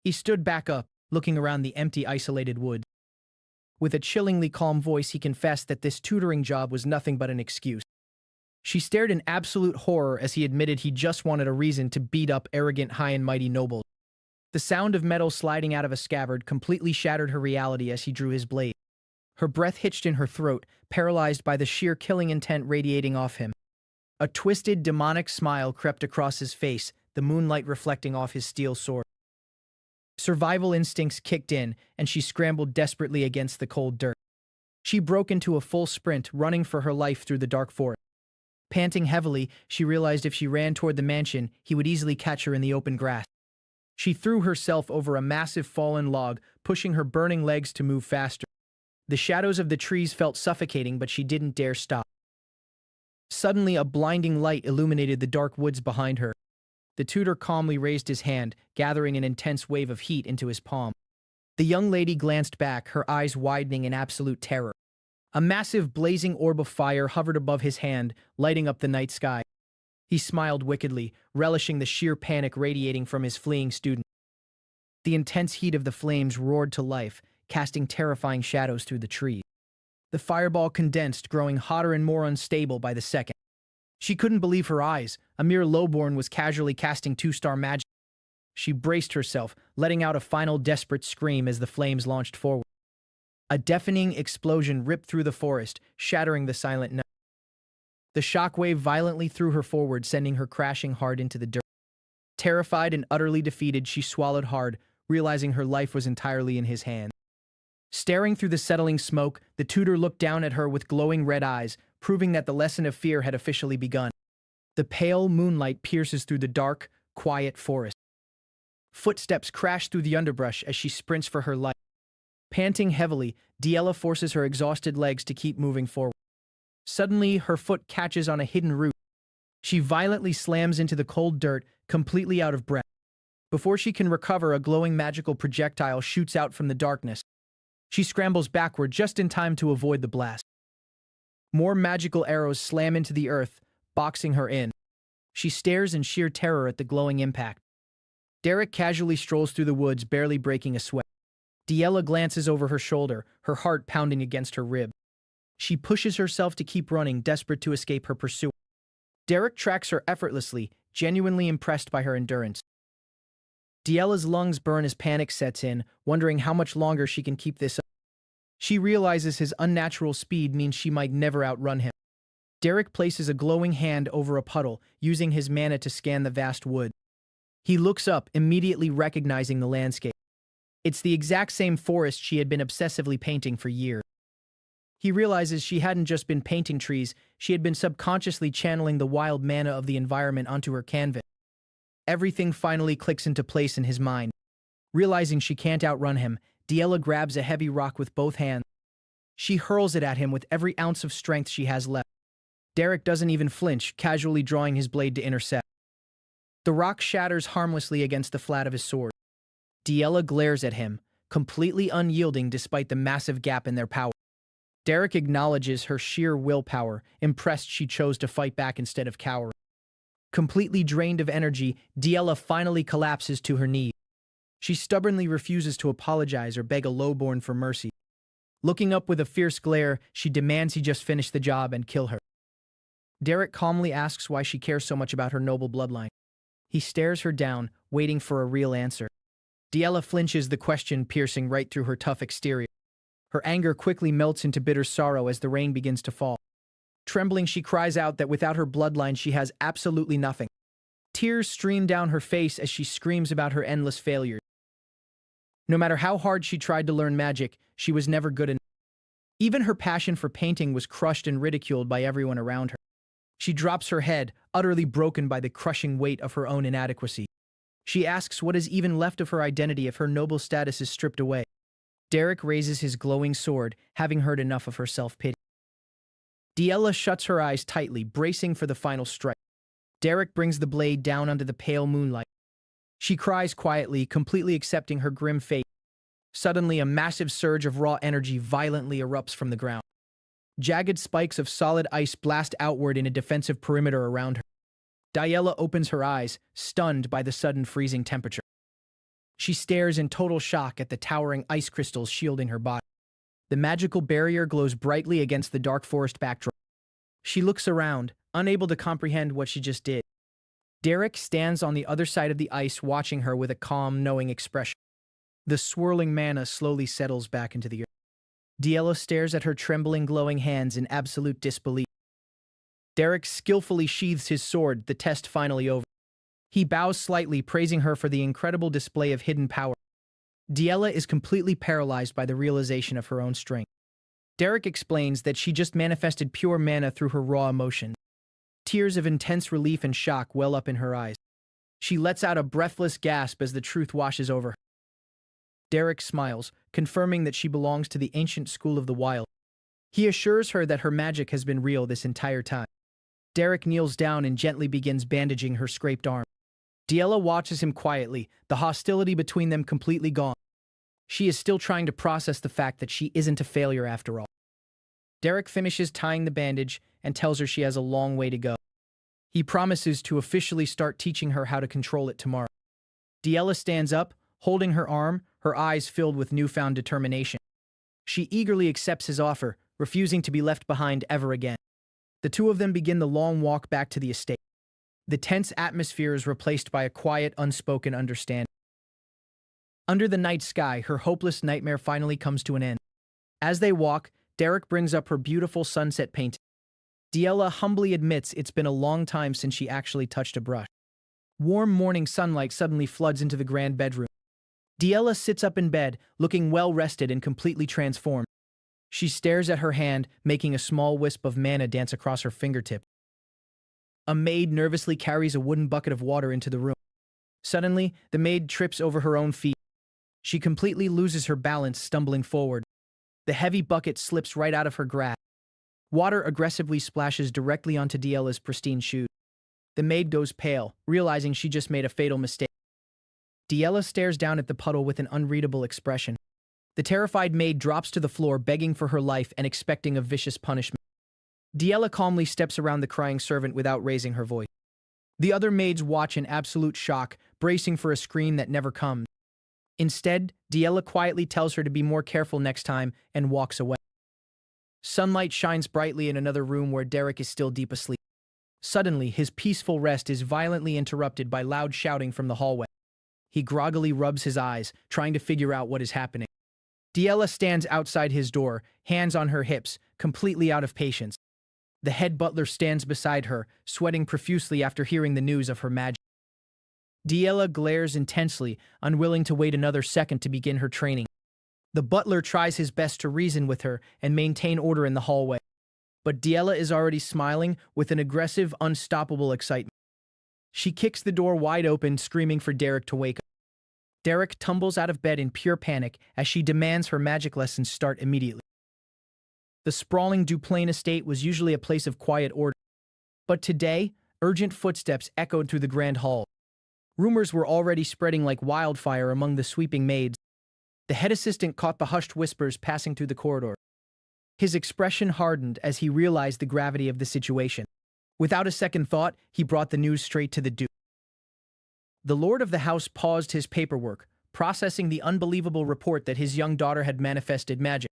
He stood back up, looking around the empty, isolated woods. With a chillingly calm voice, he confessed that this tutoring job was nothing but an excuse. She stared in absolute horror as he admitted he just wanted a reason to beat up arrogant, high and mighty nobles. The sound of metal sliding out of a scabbard completely shattered her reality as he drew his blade. Her breath hitched in her throat, paralyzed by the sheer killing intent radiating off him. A twisted, demonic smile crept across his face, the moonlight reflecting off his steel sword. Survival instincts kicked in, and she scrambled desperately against the cold dirt. She broke into a full sprint, running for her life through the dark forest. Panting heavily, she realized if she ran toward the mansion, he would easily catch her in the open grass. She threw herself over a massive fallen log, pushing her burning legs to move faster. The shadows of the trees felt suffocating, but she didn't dare stop. Suddenly, a blinding light illuminated the dark woods behind her. The tutor calmly raised his hand, gathering an intense wave of heat into his palm. The young lady glanced back, her eyes widening in absolute terror. A massive blazing orb of fire hovered above his hand, lighting up the night sky. He smiled wickedly, relishing the sheer panic radiating from his fleeing student. The intense heat of the flames roared to life, casting terrifying shadows through the trees. The fireball condensed, growing hotter and more unstable by the second. She couldn't believe her eyes. A mere lowborn was casually casting two-star magic. She braced herself, letting out a final desperate scream as the flames launched forward. A deafening explosion ripped through the forest, shattering the silent night. The shockwave violently threw her forward, sending her crashing hard into the dirt. Terrified and utterly defeated, she swallowed hard, realizing her life was entirely in his hands. Staring through the settling smoke, the tutor looked down at her with glowing red eyes, proving that the lesson of fear had officially begun. The pale moonlight pierces through the dark, quiet forest. Footsteps crash through the underbrush as she sprints for her life. Panting heavily, Diella forces her exhausted legs to keep moving forward. Suddenly, her foot catches on a hidden root. She violently slams into the cold dirt, completely out of breath. Before she can recover, a glowing magical projectile shoots out from the darkness. She scrambles backward just in time to avoid the blast. More magical arrows slam into the earth, boxing her in. She stares in sheer terror at the glowing impact. Derrick casually strolls through the woods, barely breaking a sweat. Diella glances over her shoulder, her heart pounding against her rib. She pushes herself to keep running, desperate to escape her pursuer. Derrick tracks her effortlessly, genuinely impressed by her endurance. Diella's lungs burn as panic sets in, wondering how much longer she can keep this up. She realizes his unnatural speed means she might never outrun him. Derrick places a glowing hand over a puddle, using his mana to scan the vast wood. He looks up, immediately recognizing the landscape. It's the exact same forest she had been obsessively painting for years. He realizes she hadn't just been painting trees, she had been subconsciously channeling the wild mana of the environment onto her canvas. Everything finally clicks into place in his mind. Realizing she can't outrun him, Diella grabs a heavy rock with both hands. She hurls it at him with every ounce of strength she has left. Derrick doesn't even flinch, casually drawing his blade to intercept. The rock shatters harmlessly against the flat of his sword. Diella glares at him, completely unyielding despite the massive gap in their power. Derrick acknowledges her sheer willpower, impressed she chose to fight back instead of cowering. Completely drained of energy, Diella finally collapses to her knees. She stubbornly refuses to apologize or beg a lowborn for mercy. Looking up with a fierce glare, she demands he just finish the job and kill her. Derrick calmly asks why she cares so much about her noble bloodline. He stares her down, waiting for a real answer. Diella flinches, the question piercing right through her tough exterior. Her anger quickly melts into bitter sorrow as the rain begins to fall. Trembling, she cries out that without her bloodline she has absolutely nothing. Tears stream down her face as she screams about her endless failures. No matter how hard she tried to learn magic, she was never good enough. Even her passion for painting was crushed and ridiculed by everyone around her. She drops her head, utterly broken by the crushing weight of her own inadequacy. She asks what is even left of her identity if her noble status is stripped away. Derrick raises his glowing sword, having heard enough of her self-pity. Diella shuts her eyes tightly, bracing for the final strike. Derrick brings the blade down under the pale moonlight. She cries quietly, completely accepting her grim fate. Suddenly, a massive surge of raw energy violently erupts from the ground. Jagged spikes of solid ice blast outward in a defensive perimeter around her. Diella opens her eyes, stunned by the sudden freezing temperature. She stares in total shock at the towering ice crystals shielding her body. The magical barrier glows brightly against the dark forest backdrop. She looks around, unable to comprehend what she just did. Derrick stands on the other side of the ice, watching her with a calm, knowing expression. The swirling mana slowly settles back into the earth. Diella stares at her trembling, glowing hands in absolute disbelief. Derrick skillfully sheathes his sword, the test finally over. He bows slightly, praising her for the incredible display of hidden power. Diella is completely paralyzed by the realization of her own strength. Derrick explains that she just manifested pure mana through her raw emotions. Tears of intense relief and shock well up in her eyes. She lets out a breathless gasp as the truth washes over her. Derrick smiles, confirming that she belongs to the ancient school of the wild. He assures her that her magic has been real this entire time. Derrick kneels down and gently begins bandaging her scraped arm. Diella watches him quietly, the hostility between them completely gone. She is still trying to process the fact that she isn't a failure after all. Derrick finishes tying the bandage and tells her she has a long way to go. He promises to officially start teaching her how to control it tomorrow. Diella stands up, holding her arm, her eyes filled with newfound determination. She eagerly accepts his offer, refusing to be left behind ever again. The two of them begin the long walk back to the estate. The tense atmosphere is replaced by a quiet, unspoken understanding. Under the night sky, her hopeless nightmare finally comes to an end. As they walk, Derrick brings up her beautiful sunset painting. Diella humbly admits it's been a long time since she actually touched a brush. Warm morning sunlight suddenly floods into the grand bedroom. Diella sits up in bed, looking well-rested and completely transformed. She stares at her hand, making a small wisp of mana dance across her fingertip. A maid nervously carries a wooden bucket of water into the room. Suddenly, the maid trips over her own feet. She completely loses her balance, stumbling forward. The heavy bucket slips right out of her grasp. Water aggressively splashes directly onto Diella's pristine shoes. The maid goes pale, realizing she just made a fatal mistake. Diella stares down at the puddle with an unreadable expression. The terrified maid drops to the floor, begging for her life and expecting a vicious punishment. Diella calmly steps around the crying servant without raising her voice. The other maids watch in absolute shock, bracing for a scream that never comes. Instead, Diella quietly tells her to be more careful next time and walks away. Sunlight shines brightly in another room where Derrick is still deep asleep. Suddenly, his peaceful rest is violently interrupted by loud shouting from the hallway. He groggily rubs his eyes, trying to figure out what is happening. Diella stands outside his door, hands on her hips, completely out of patience. The head butler stands beside her, sweating profusely after hearing the news of her magic. Diella glares intensely, unwilling to wait another second to begin her training. The butler tries his best to reason with her and maintain order in the hallway. But Diella is already smiling with an aggressive, unstoppable excitement. She kicks the door wide open, screaming for Derrick to wake up. Derrick tumbles out of bed in pure panic as she demands her magic lessons start immediately. The sprawling Duplain estate was usually a place of quiet order. But today, urgent footsteps echoed through the grand hall. Rumors were already spreading like wildfire among the sweeping maids. The head assistant caught the hushed whispers passing through the corridor. His expression hardened as he realized the gravity of the situation. Without a second thought, he brought the news straight to the Duke. The lord of the house paused his paperwork, processing the unbelievable report that his young daughter had manifested magic.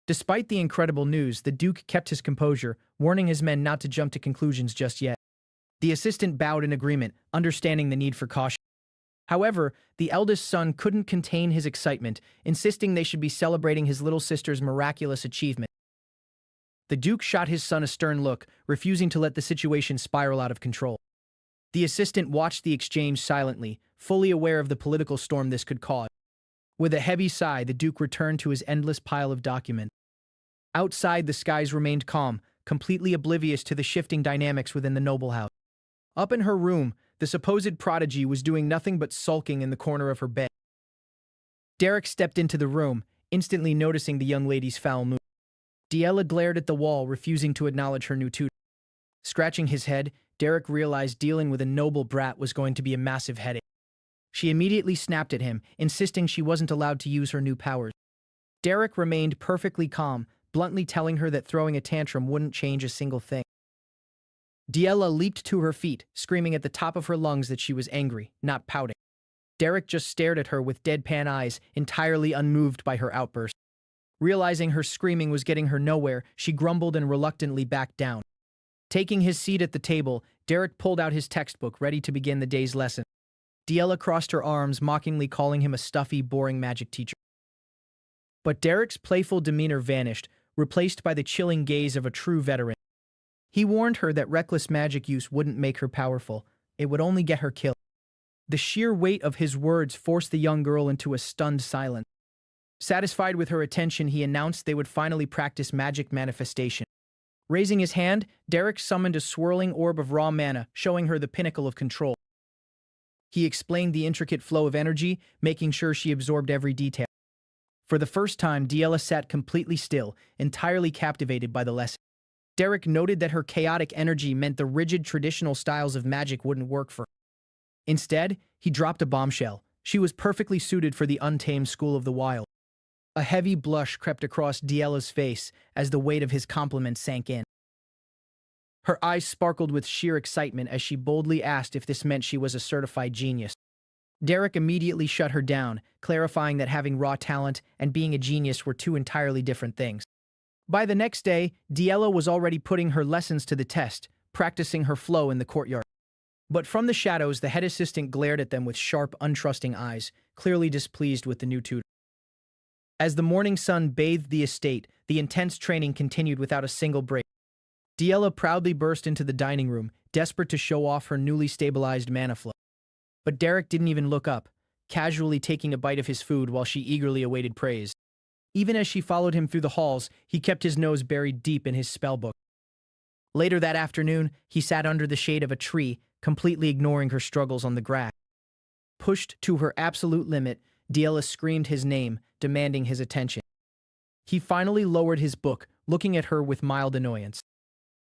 Despite the incredible news, the Duke kept his composure, warning his men not to jump to conclusions just yet. The assistant bowed in agreement, understanding the need for caution. However, the eldest son couldn't contain his excitement, insisting they should be celebrating his little sister's miraculous achievement. The Duke shot his son a stern look, refusing to let the situation spiral out of control. The assistant watched the exchange silently, fully aware of the political storm this could cause. With a heavy sigh, the Duke returned to his endless pile of documents. Outside, the skies remained calm, completely oblivious to the shifting dynamics within the noble house. Up in her room, the supposed prodigy was doing nothing but sulking in the corner of her bed. Derrick stepped into the room, instantly noticing the young lady's foul mood. Diella glared at the wall, refusing to acknowledge her new tutor. Scratching his head, Derrick realized dealing with a noble brat was going to be a massive headache. She immediately snapped at him, insisting she wasn't allowed to use her new powers. Derrick remained perfectly calm, bluntly telling her that throwing a tantrum wouldn't change a single thing. Diella leaped to her feet, screaming at the top of her lungs that she was angry, not pouting. Derrick just stared at her with deadpan eyes, entirely unmoved by her outburst. Realizing her screaming was getting her nowhere, she grumbled and reluctantly backed down. Taking his seat at the table, Derrick pulled out his textbook, ready to begin the day's lesson. Diella crossed her arms, mockingly calling him a stuffy, boring magic teacher. But Derrick's playful demeanor vanished, replaced by the chilling gaze of a true veteran. He warned her that reckless magic use wouldn't make her powerful, it would only get her killed. The sheer weight of his words forced the young girl into a stunned silence. Satisfied with her attention, he announced they would finally practice magic manifestation. Raising his hand, Derrick summoned a swirling orb of raw mana, showing her the pinnacle of control. He explained the intricate flow of energy, making sure she absorbed every detail. For the first time, Diela sat completely still, entirely captivated by the lesson. Derrick noted that her chaotic energy meant the rigid traditional styles of magic wouldn't work for her. Instead, he dropped a bombshell. She was perfectly suited for the untamed school of the wild. A heavy blush crept across Diela's face as the weight of his compliment sank in. Her eyes sparkled with sheer excitement as she boldly asked if this meant she was a certified genius. Derrick immediately shut her down, clarifying that having raw talent and being a genius were two entirely different things. By the next day, Diela was already putting her lessons to the test, practicing her flow in the courtyard. But from the shadows, the head assistant glared at them with sharp, untrusting eyes, clearly displeased with the new tutor. As the morning sun bathed the estate, the intense training continued without a single break. Diela proudly burst into the dining room, desperate to show off her newly stabilized mana flow. But Derrick didn't even look up, casually taking a bite of his food while she eagerly awaited praise. Even as she followed him through the halls, he kept his nose buried deep in his spellbook. Later that afternoon, he sat under the shade of a tree, completely ignoring her struggles on the grass. Pushed to her absolute limit, Diela screamed his name, demanding his attention. He finally lowered his book, looking at her with mild annoyance.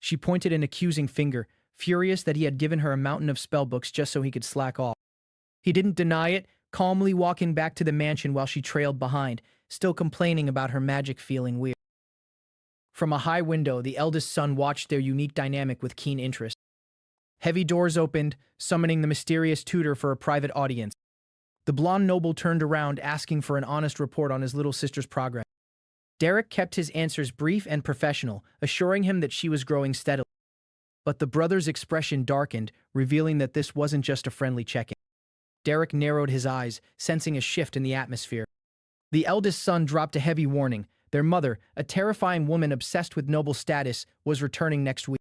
She pointed an accusing finger, furious that he had given her a mountain of spellbooks just so he could slack off. He didn't deny it, calmly walking back to the mansion while she trailed behind, still complaining about her magic feeling weird. From a high window, the eldest son watched their unique dynamic with keen interest. Heavy doors opened, summoning the mysterious tutor for a private audience. The blonde noble turned around, asking for an honest report on his little sister's progress. Derrick kept his answers brief and professional, assuring him that she was growing steadily. But the brother's expression darkened, revealing that this wasn't just a friendly check-in. Derrick narrowed his eyes, sensing a shift in the atmosphere. The eldest son dropped a heavy warning. Their mother, a terrifying woman obsessed with noble status, was returning next week.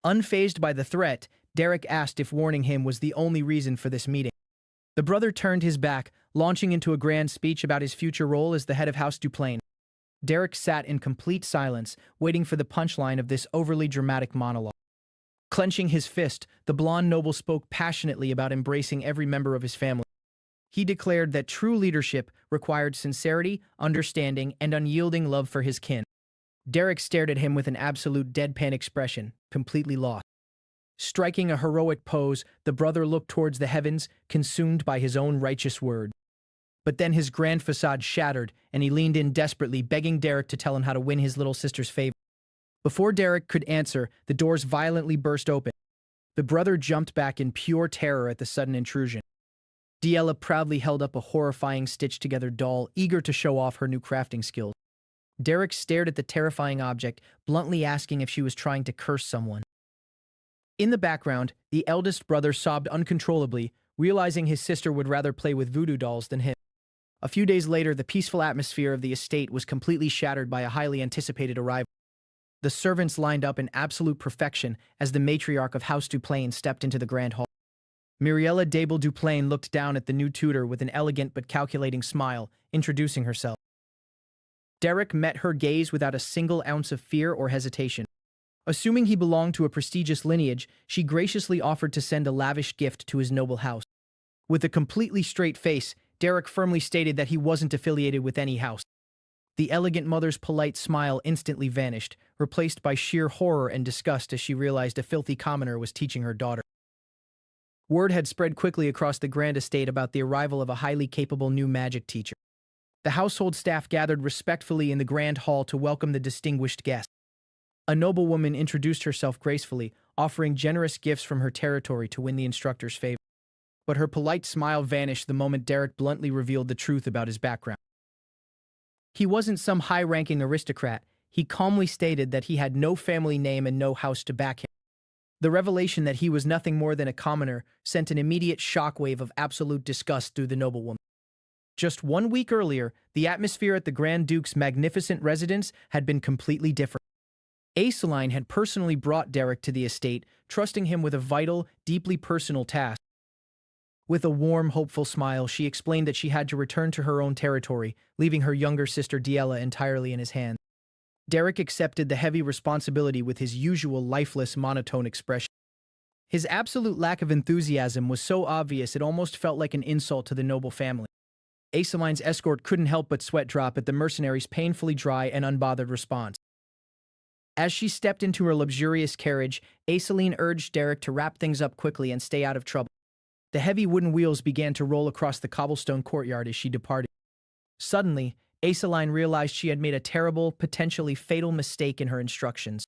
Unfazed by the threat, Derrick asked if warning him was the only reason for this meeting. The brother turned his back, launching into a grand speech about his future role as the head of House Duplain. Derrick sat in complete silence, waiting for the punchline of this overly dramatic monologue. Clenching his fist, the blonde noble spoke passionately about embracing every member of his family. He declared that true leadership required sincerity, understanding, and unyielding love for his kin. Derrick stared at him with an absolute deadpan expression, completely lost. Striking a heroic pose, the brother looked towards the heavens, consumed by his own righteous word. But then his grand facade shattered, and he leaned in desperately, begging Derrick to tell him how to win his little sister's favor. Before Derrick could answer, the doors violently burst open. The brother jumped back in pure terror at the sudden intrusion. Diela proudly held up a horrifying stitched-together doll, eager to show off her new crafting skills. Derrick stared at the terrifying object, bluntly asking if she was trying to curse someone. In the background, the eldest brother sobbed uncontrollably, realizing his sister would rather play with voodoo dolls than him. A few days later, the peaceful atmosphere of the estate was completely shattered by a highly anticipated arrival. The servants lined up in absolute perfection as the matriarch of House Duplain stepped into the grand hall. Muriella Dable Duplain looked down at the new tutor with an elegant but calculating smile, introducing herself. Derrick met her gaze without a single ounce of fear or hesitation. Assuming he belonged to a prestigious lineage, she graciously offered to send a lavish gift to his noble house. With a completely straight face, Derrick firmly stated that he wasn't affiliated with any house. The elegant mother's polite smile instantly vanished, replaced by sheer horror and disgust as she realized a filthy commoner was teaching her daughter. Word had spread quickly across the grand estate about the arrival of a highly capable new magic teacher. The household staff gathered respectfully in the grand hall to welcome the distinguished guest. A noblewoman introduced herself gracefully, offering generous gifts from her territory to win the instructor's favor. But her polite smile vanished the moment Derrick bluntly revealed the truth about his background. He wasn't some high-ranking aristocrat. He calmly stated that he had no family name and no house to back him. The revelation that he was nothing more than a commoner sent an immediate shockwave of absolute disgust through the noblewoman. Just 1 week earlier, the atmosphere at the Grand Duke's magnificent residence had been completely different. Aiseline had personally brought Derrick to the estate, trusting him with a vital, deeply personal task. With a warm, hopeful smile, she explained that she had to return to her own territory, leaving her younger sister Diela entirely in his hands. Derrick accepted the heavy responsibility with his usual lifeless, monotone expression. His absolute lack of enthusiasm was so obvious it almost felt like an insult to the noble family. Aiseline's escort couldn't help but sweat drop at the mercenary's painfully dry and unbothered response. As she stepped into her luxurious carriage, Aiseline urged Derrick to wrap things up quickly and stay out of trouble. The heavy wooden wheels began to roll across the cobblestone courtyard as she departed. Suddenly, Aiseline realized she had made a terrible, potentially fatal mistake in her instructions.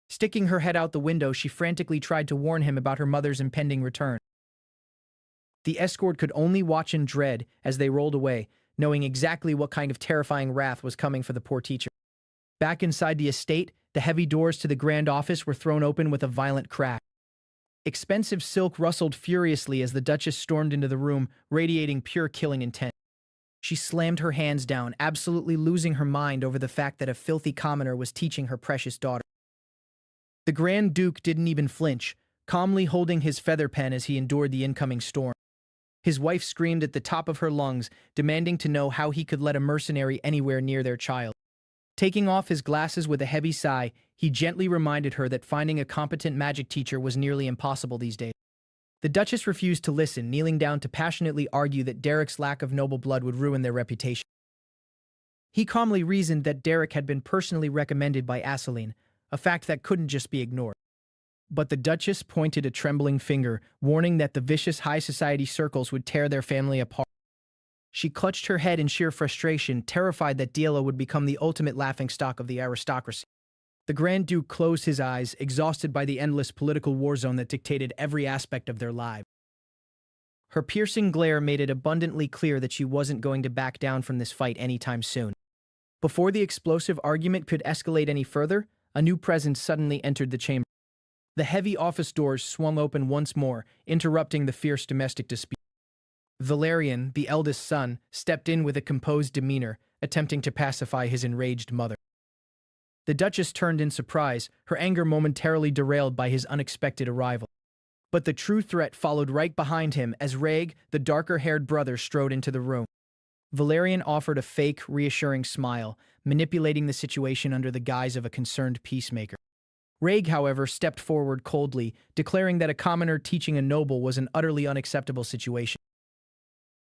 Sticking her head out the window, she frantically tried to warn him about her mother's impending return. The escort could only watch in dread as they rolled away, knowing exactly what kind of terrifying wrath was coming for the poor teacher. Back inside the estate, the heavy doors to the grand office were thrown open with a violent crack. Expensive silk rustled furiously as the Duchess stormed into the room, radiating pure killing intent. She slammed her hands down, absolutely losing her mind over the fact that a filthy commoner was teaching her precious daughter. The Grand Duke didn't even flinch, calmly holding his feather pen as he endured the incoming storm. His wife screamed at the top of her lungs, demanding to know how he could let a mercenary anywhere near their child. Taking off his glasses with a heavy sigh, he gently reminded her that finding a competent magic teacher was nearly impossible these days. The Duchess refused to listen, kneeling down to passionately argue that Derrick's lack of noble blood would ruin their reputation. He calmly reasoned that Derrick had been personally recommended by Aiseline, a fact that couldn't just be ignored. But the Duchess pointed a trembling finger, warning that the vicious high society circles would tear their family apart. She clutched her head in sheer frustration, terrified that Diela would become the ultimate laughingstock of the aristocracy. The Grand Duke closed his eyes, exhausted by the endless political war zone that dictated every aspect of their lives. Her piercing glare made it abundantly clear that she wasn't going to back down from this fight anytime soon. Before the explosive argument could escalate any further, a new presence suddenly entered the chamber. The heavy office doors swung open once more, interrupting the fierce domestic dispute. Valerian, the eldest son, stepped in with a composed demeanor, attempting to pacify his enraged mother. The Duchess turned in surprise, her anger momentarily derailed by his unexpected arrival. But the true threat followed right behind him as Rhaeg, the darker-haired brother, strode into the room. Valerian offered a fake, reassuring smile, manipulating the situation under the guise of a concerned peacemaker. Rhaeg, however, stepped forward coldly, declaring that a commoner teaching a noble was an utterly unacceptable situation.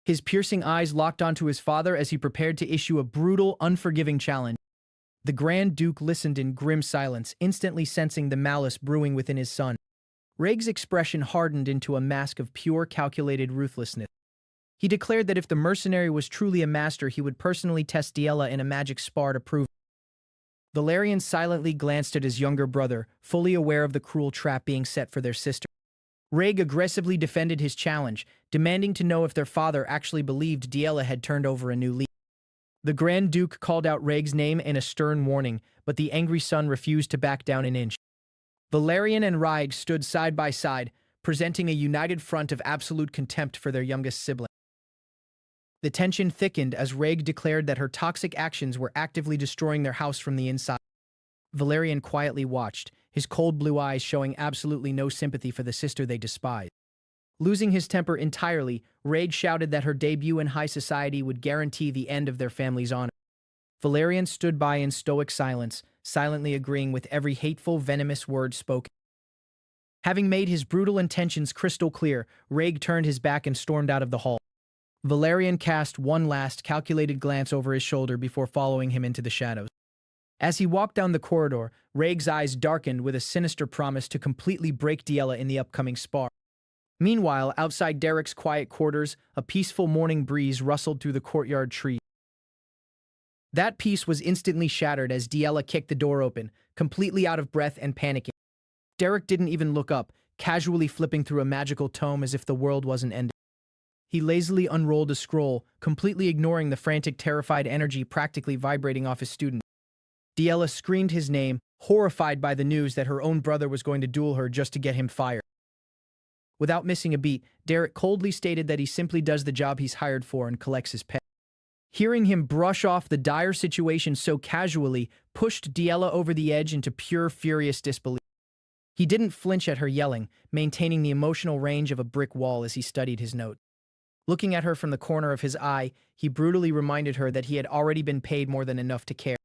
His piercing eyes locked onto his father as he prepared to issue a brutal, unforgiving challenge. The Grand Duke listened in grim silence, instantly sensing the malice brewing within his son. Rhaeg's expression hardened into a mask of pure, calculated ruthlessness. He declared that if the mercenary was truly a master, he would personally test Diela in a magic spar to prove. Valerian silently glanced at his younger brother, fully aware of the cruel trap being set for their sister. Rhaeg aggressively defended his challenge, demanding to know if their father actually believed Diela had turned over a new leaf. The Grand Duke called out Rhaeg's name in a stern warning, but the angry son refused to back down an inch. Valerian and Rhaeg stood side by side, presenting a united front of absolute contempt for their youngest sibling. The tension thickened as Rhaeg declared that her toxic actions were actively destroying their house from the inside. Valerian quietly watched, his cold blue eyes showing absolutely no sympathy for the sister they despised. Losing his temper entirely, Rhaeg shouted that her debut in high society would guarantee the end of their family's honor. Valerian stood by in stoic silence, silently agreeing with every hateful, venomous word spoken. Having made his brutal intentions crystal clear, Rhaeg turned his back and stormed out of the hall. Valerian cast one last, calculated glance over his shoulder before following him into the shadows. As he walked down the corridor, Rhaeg's eyes darkened with a sinister promise to completely break Diela in the upcoming spar. Meanwhile, outside Derrick's quiet quarters, a peaceful morning breeze rustled through the courtyard trees. That peace was instantly shattered as Diela kicked the door open, completely out of breath and panicking. Derrick didn't even look up, casually flipping through a magical tome as if the world wasn't ending. He lazily unrolled a scroll, completely ignoring the frantic, terrified energy practically vibrating off his student. Diela screamed his name, horrified by the news that her own brother was going to duel her just to get him fired. Without missing a beat, Derrick coldly stated that he simply does the job he's hired for and collects his pay. Hearing him brush off the dire situation so casually pushed Diela over the edge into pure, furious disbelief. He didn't flinch at her yelling, maintaining the emotional range of a brick wall as he studied his notes. Looking at her from the corner of his eye, he brutally reminded her that he had already been paid more than enough to care.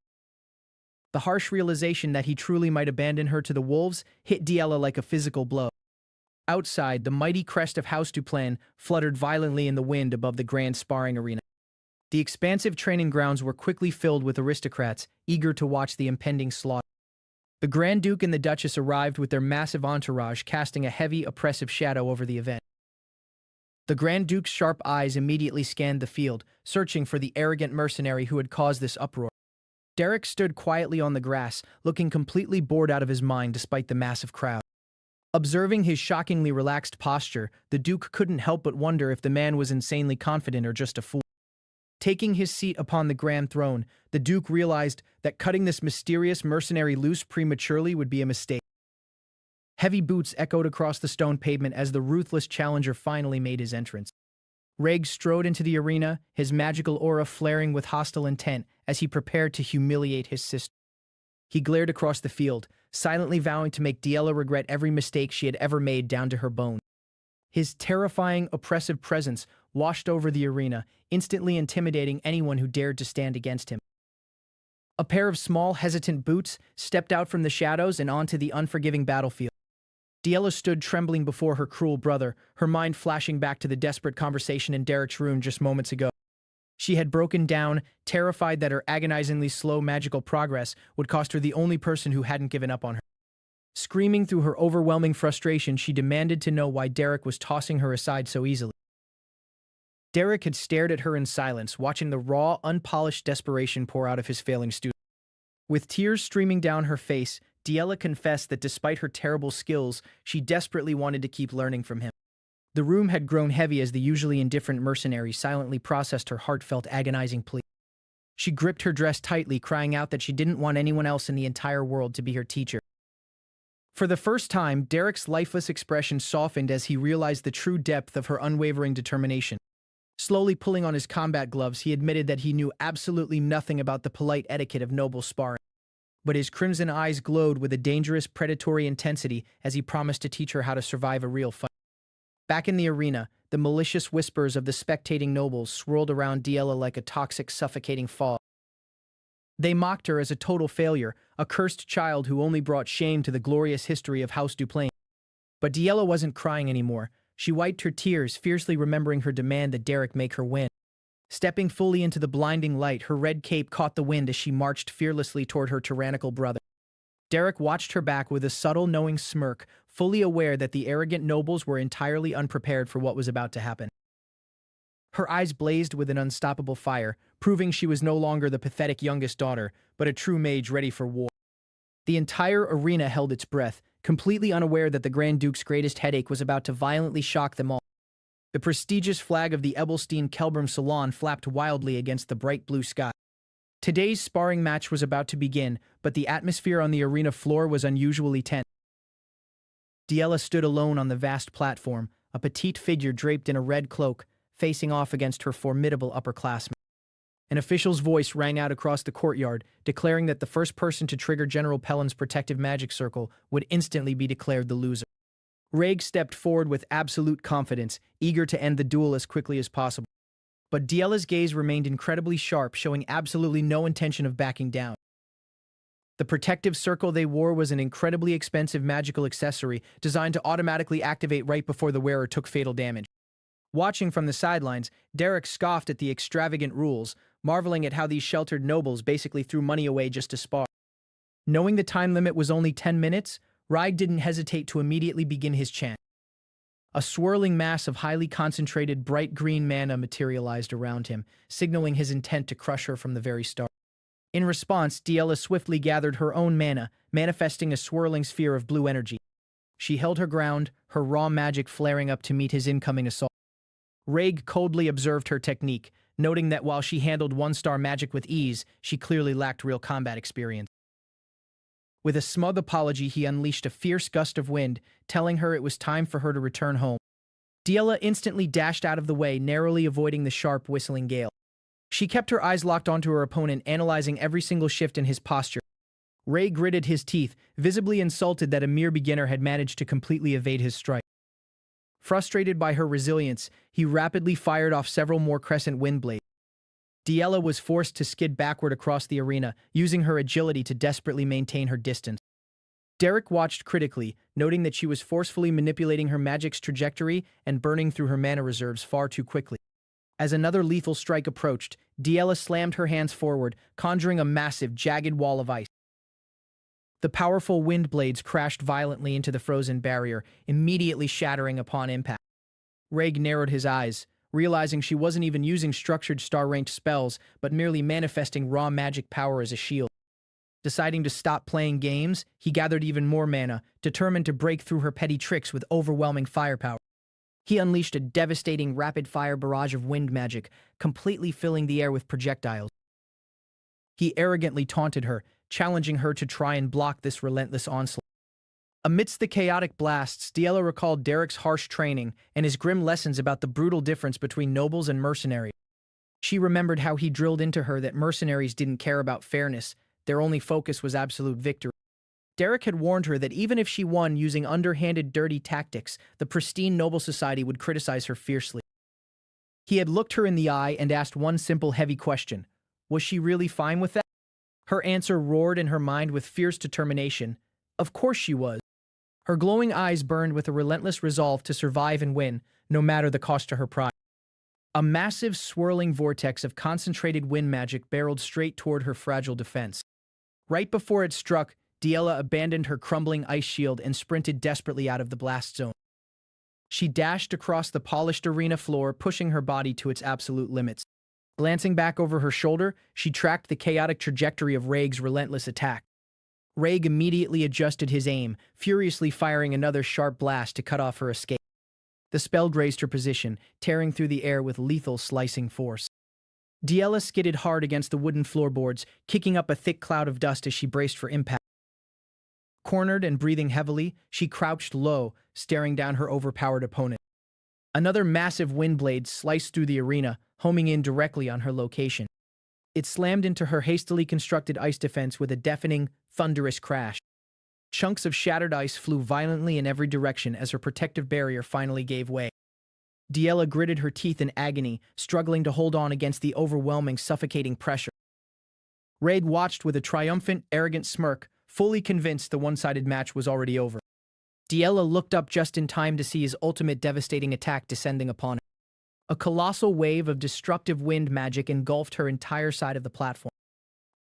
The harsh realization that he truly might abandon her to the wolves hit Diella like a physical blow. Outside, the mighty crest of House Duplan fluttered violently in the wind above the grand sparring arena. The expansive training grounds were quickly filled with aristocrats, eager to watch the impending slaughter. The Grand Duke and the Duchess arrived with their massive entourage, casting a heavy, oppressive shadow over the event. The Grand Duke's sharp eyes immediately scanned the field, searching for the arrogant mercenary who had caused this uproar. Derrick stood quietly on the grass, looking completely bored out of his mind despite the massive crowd. Observing his shockingly relaxed posture, the Duke couldn't help but wonder if the man was insanely confident or just a fool. Taking his seat upon the grand throne, the Duke realized that cutting this mysterious mercenary loose prematurely would be a mistake. Heavy boots echoed across the stone pavement as the ruthless challenger finally made his entrance. Reg strode into the arena, his magical aura flaring with hostile intent as he prepared to humiliate his sister. He glared across the field, silently vowing to make Diella regret every mistake she had ever made down to her bone. His terrifying, oppressive presence washed over the arena, instantly intimidating anyone who dared to stand against him. A pair of small, hesitant boots stepped out from the shadows and onto the unforgiving battlefield. Diella stood trembling before her cruel brother, her mind flashing back to the desperate conversation in Derrick's room just moments ago. She had broken down, terrified that her agonizingly slow magical progress would cost her the only person who hadn't given up on her. Screaming through her overwhelming frustration, she demanded to know why Derrick was tossing her aside so easily. Derrick had stared at her in silence, watching the raw, unpolished desperation pour out of his failing student. With tears streaming down her face, Diella confessed that despite her terrible skills, she desperately wanted to keep learning from him. The room had grown heavy as the usually indifferent mercenary silently processed her heartfelt, agonizing plea. She gripped her dress tightly, crying out that she didn't want anyone else in the entire world to be her teacher. For the first time, Derrick's lifeless expression softened as he realized the true depth of her unwavering determination. Slowly pulling on his combat gloves, he admitted that he knew absolutely nothing about the polite etiquette of noble sparring. But his crimson eyes glowed with a dangerous, predatory intensity as he promised to teach her how to survive a real fight. Back in the arena, the malicious whispers of the spectating nobles swirled around Diella like a toxic, suffocating fog. They mocked her as a total failure, a cursed child who only brought shame to the glorious history of House Duplan. But Diella wasn't crying anymore. She wiped her tears, fiercely remembering her demand that Derrick make her win. Stepping fully into the blinding light, her red cape caught the wind as she marched fearlessly toward her tyrannical brother. Derrick watched her back with a subtle, knowing smirk, fully aware that the arrogant nobles were entirely unprepared for what was about to happen. Her eyes blazed with an unstoppable fire, proving she was no longer the pathetic youngest daughter, but a true mage ready for war. The entire arena held its breath, completely unaware that the Grand Duke's greatest headache was about to violently shock them all. The prestigious flag of the Ebelstein-Kelbrum Salon flapped wildly against the bright blue sky. Today's sparring match was about to begin, but the atmosphere on the arena floor was unusually tense. Diella stood alone on the vast platform, a petite figure draped in a red cloak, facing off against her formidable upperclassmen. An official's voice rang out across the courtyard, declaring that the first person to trigger General Pellin's protective magic circle would instantly be declared the loser. Reg stepped forward with absolute confidence, eager to end the duel as quickly as possible. But Diella's gaze remained incredibly sharp, showing absolutely no intention of backing down. The protective circle they wore was an incredibly expensive magical accessory designed to automatically activate right before the wearer took fatal damage. Watching from the sidelines, Derrick scoffed at the extravagant rules, marveling at how these sheltered nobles basically threw money away just to spar. Knowing the time limit was only 10 minutes, Ride didn't hesitate to immediately begin his chant. A swirling mass of highly concentrated bright green mana materialized around him, signaling his intent to crush her from the very start. In response, Diella swiftly gathered her own mana, manifesting a swirling sphere of blue energy. She held her ground, her raw magic flaring up to meet his incoming assault. Reg coldly observed her technique, noting that while she handled one-star magic with ease, she clearly lacked real combat experience. With a smug apology, he unleashed a fierce gust of wind, telling her it was time for her to return home. Diella instantly dashed out of the way, narrowly avoiding the sharp, whistling gale. She kept her eyes locked onto her opponent, analyzing every single shift in his posture. Ray gritted his teeth, visibly insulted that a mere beginner had managed to completely evade his strike. Frustrated by her resilience, he rapidly fired off several more crescent wind blades. Diella was forced to skid backward across the arena, using her agility to desperately maintain her distance. Derrick watched critically, noting that she was forcefully manipulating her magic's trajectory and burning through her mana reserves far too quickly. As another lethal strike approached, Diella slammed her hands forward, conjuring a massive, jagged wall of ice. The powerful wind blades crashed violently into the frozen barrier, immediately shattering upon impact. Reg narrowed his eyes, realizing she wasn't even using structured star-ranked spells, but merely manifesting raw magic power as a shield. Deciding to stop playing games, he gathered even more mana, determined to break through her petty tricks with overwhelming firepower. He unleashed a devastating rapid-fire barrage of wind magic, completely filling the air with projectiles. He arrogantly taunted her, challenging her to try and block this relentless onslaught. Amidst the chaotic blasts, Diella recalled Derrick's harsh training and his grim lessons about the brutal difference between nobles and mercenaries. She remembered how he drilled into her that mercenaries didn't care about fairness, their only focus was absolute victory. Derrick had warned her that even if she won using underhanded, dirty tactics, the pristine noble society would criticize her fiercely. He had looked her in the eye and asked one simple, heavy question. Was she really fine with that? Her answer roared in her mind with fierce determination. Of course she was. Her glowing eyes burned with a relentless resolve to survive and win, no matter the cost to her pride. A massive, swirling vortex of concentrated wind magic barreled straight toward her fragile defense. Right before it struck, Diella abandoned her crumbling ice shield and sprinted desperately out of the blast zone. She dashed across the polished arena floor, pushing her body to its absolute limits. Glancing back over her shoulder, she tracked the chaotic trajectory of Reg's relentless attack. Reg immediately adjusted his aim, furiously firing another sharp blast to cut off her escape. The spell grazed her position, tearing through the air with lethal slicing force. Diella skidded hard against the wooden floorboards, kicking up a thick cloud of dust as she braced for impact. Cornered and breathing heavily, she crouched low, staring down her overpowered opponent. Another massive wind blade sliced through the arena, homing in directly on her location. It slammed into her hastily constructed ice defense with a deafening, thunderous crash. Chunks of shattered ice flew violently in every direction as her protective barrier finally gave way. Diella gritted her teeth in agony, struggling to hold on against the overwhelming, suffocating pressure. Reg watched with a triumphant, arrogant smirk, fully convinced the one-sided match was already over. Diella looked up just in time to see his ultimate devastating attack descending upon her. A colossal wave of destructive wind magic engulfed her entire side of the platform.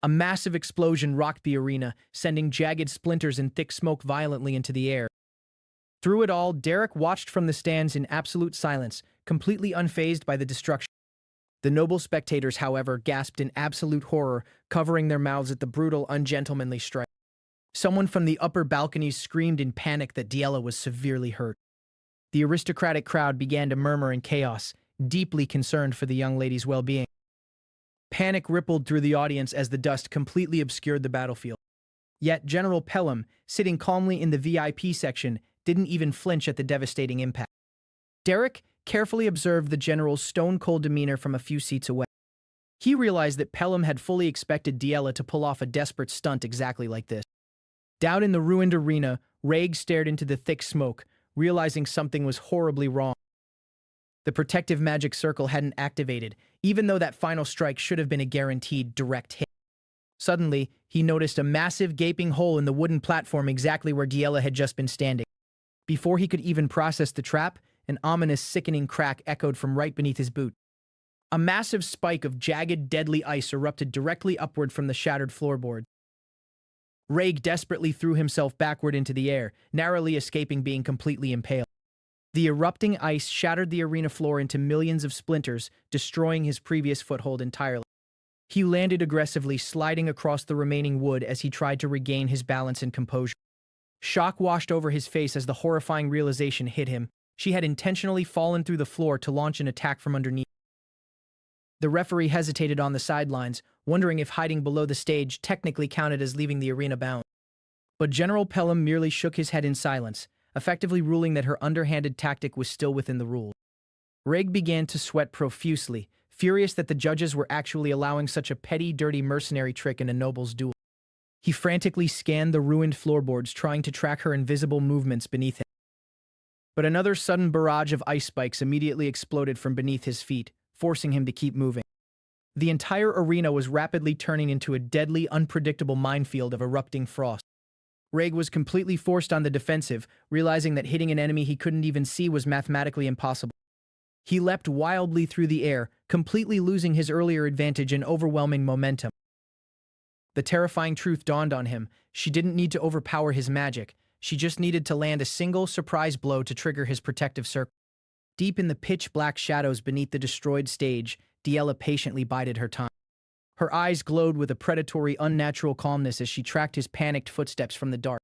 A massive explosion rocked the arena, sending jagged splinters and thick smoke violently into the air. Through it all, Derrick watched from the stands in absolute silence, completely unfazed by the destruction. The noble spectators, however, gasped in absolute horror, covering their mouths at the brutal, ungentlemanly strike. Someone from the upper balconies screamed in panic that Diella was severely hurt. The aristocratic crowd began to murmur in chaos, deeply concerned for the young lady's well-being. Panic rippled through the audience as the dust completely obscured the battlefield. Yet General Pelham, sitting calmly in the VIP section, didn't even flinch at the devastating impact. Derrick carefully observed the general's stone-cold demeanor from a few seats away. He realized that Pelham had fully expected Diella to pull off a desperate stunt exactly like this. Down in the ruined arena, Reg stared into the thick smoke, realizing something was horribly wrong. The protective magic circle hadn't activated, even though that final strike should have been a guaranteed direct hit. Suddenly, he noticed a massive gaping hole in the wooden platform exactly where Diella had just been standing. Before he could even process the trap, an ominous, sickening crack echoed from right beneath his boot. A massive spike of jagged, deadly ice erupted directly upward from the shattered floorboard. Reg desperately threw himself backward into the air, narrowly escaping being completely impaled. The erupting ice shattered the arena floor into millions of splinters, destroying his previous foothold entirely. He landed aggressively, sliding across the remaining wood as he tried to regain his balance and composure. Shock washed over his face as the horrifying realization hit him. She had intentionally fallen through the floor to launch an attack from underneath. The referee hesitated on the sidelines, wondering if hiding below the stage technically counted as leaving the arena bound. But General Pelham merely shook his head in silence, effectively ruling that her underhanded tactic was still within the rules. Reg began to sweat profusely, furious that the judges were actually allowing such a petty, dirty mercenary trick in a noble's duel. He frantically scanned the ruined floorboards, trying to track her invisible movements beneath him. But another sudden barrage of ice spikes immediately exploded from beneath his feet, forcing him to keep moving. The entire arena was rapidly turning into a deadly, unpredictable minefield of erupting frost. Reg was completely forced on the defensive, realizing that hitting an enemy he couldn't even see was mathematically impossible. He leapt wildly through the air, completely losing his earlier advantage in overwhelming momentum. The terrifying truth dawned on him. She didn't need to overpower his magic. She just needed to land a single surprise blow to trigger his protective circle. Deep in the pitch-black shadows beneath the destroyed stage, Diella patiently bided her time. Her eyes glowed with a predatory, unnatural calmness as she tracked his panicked footsteps from the dark.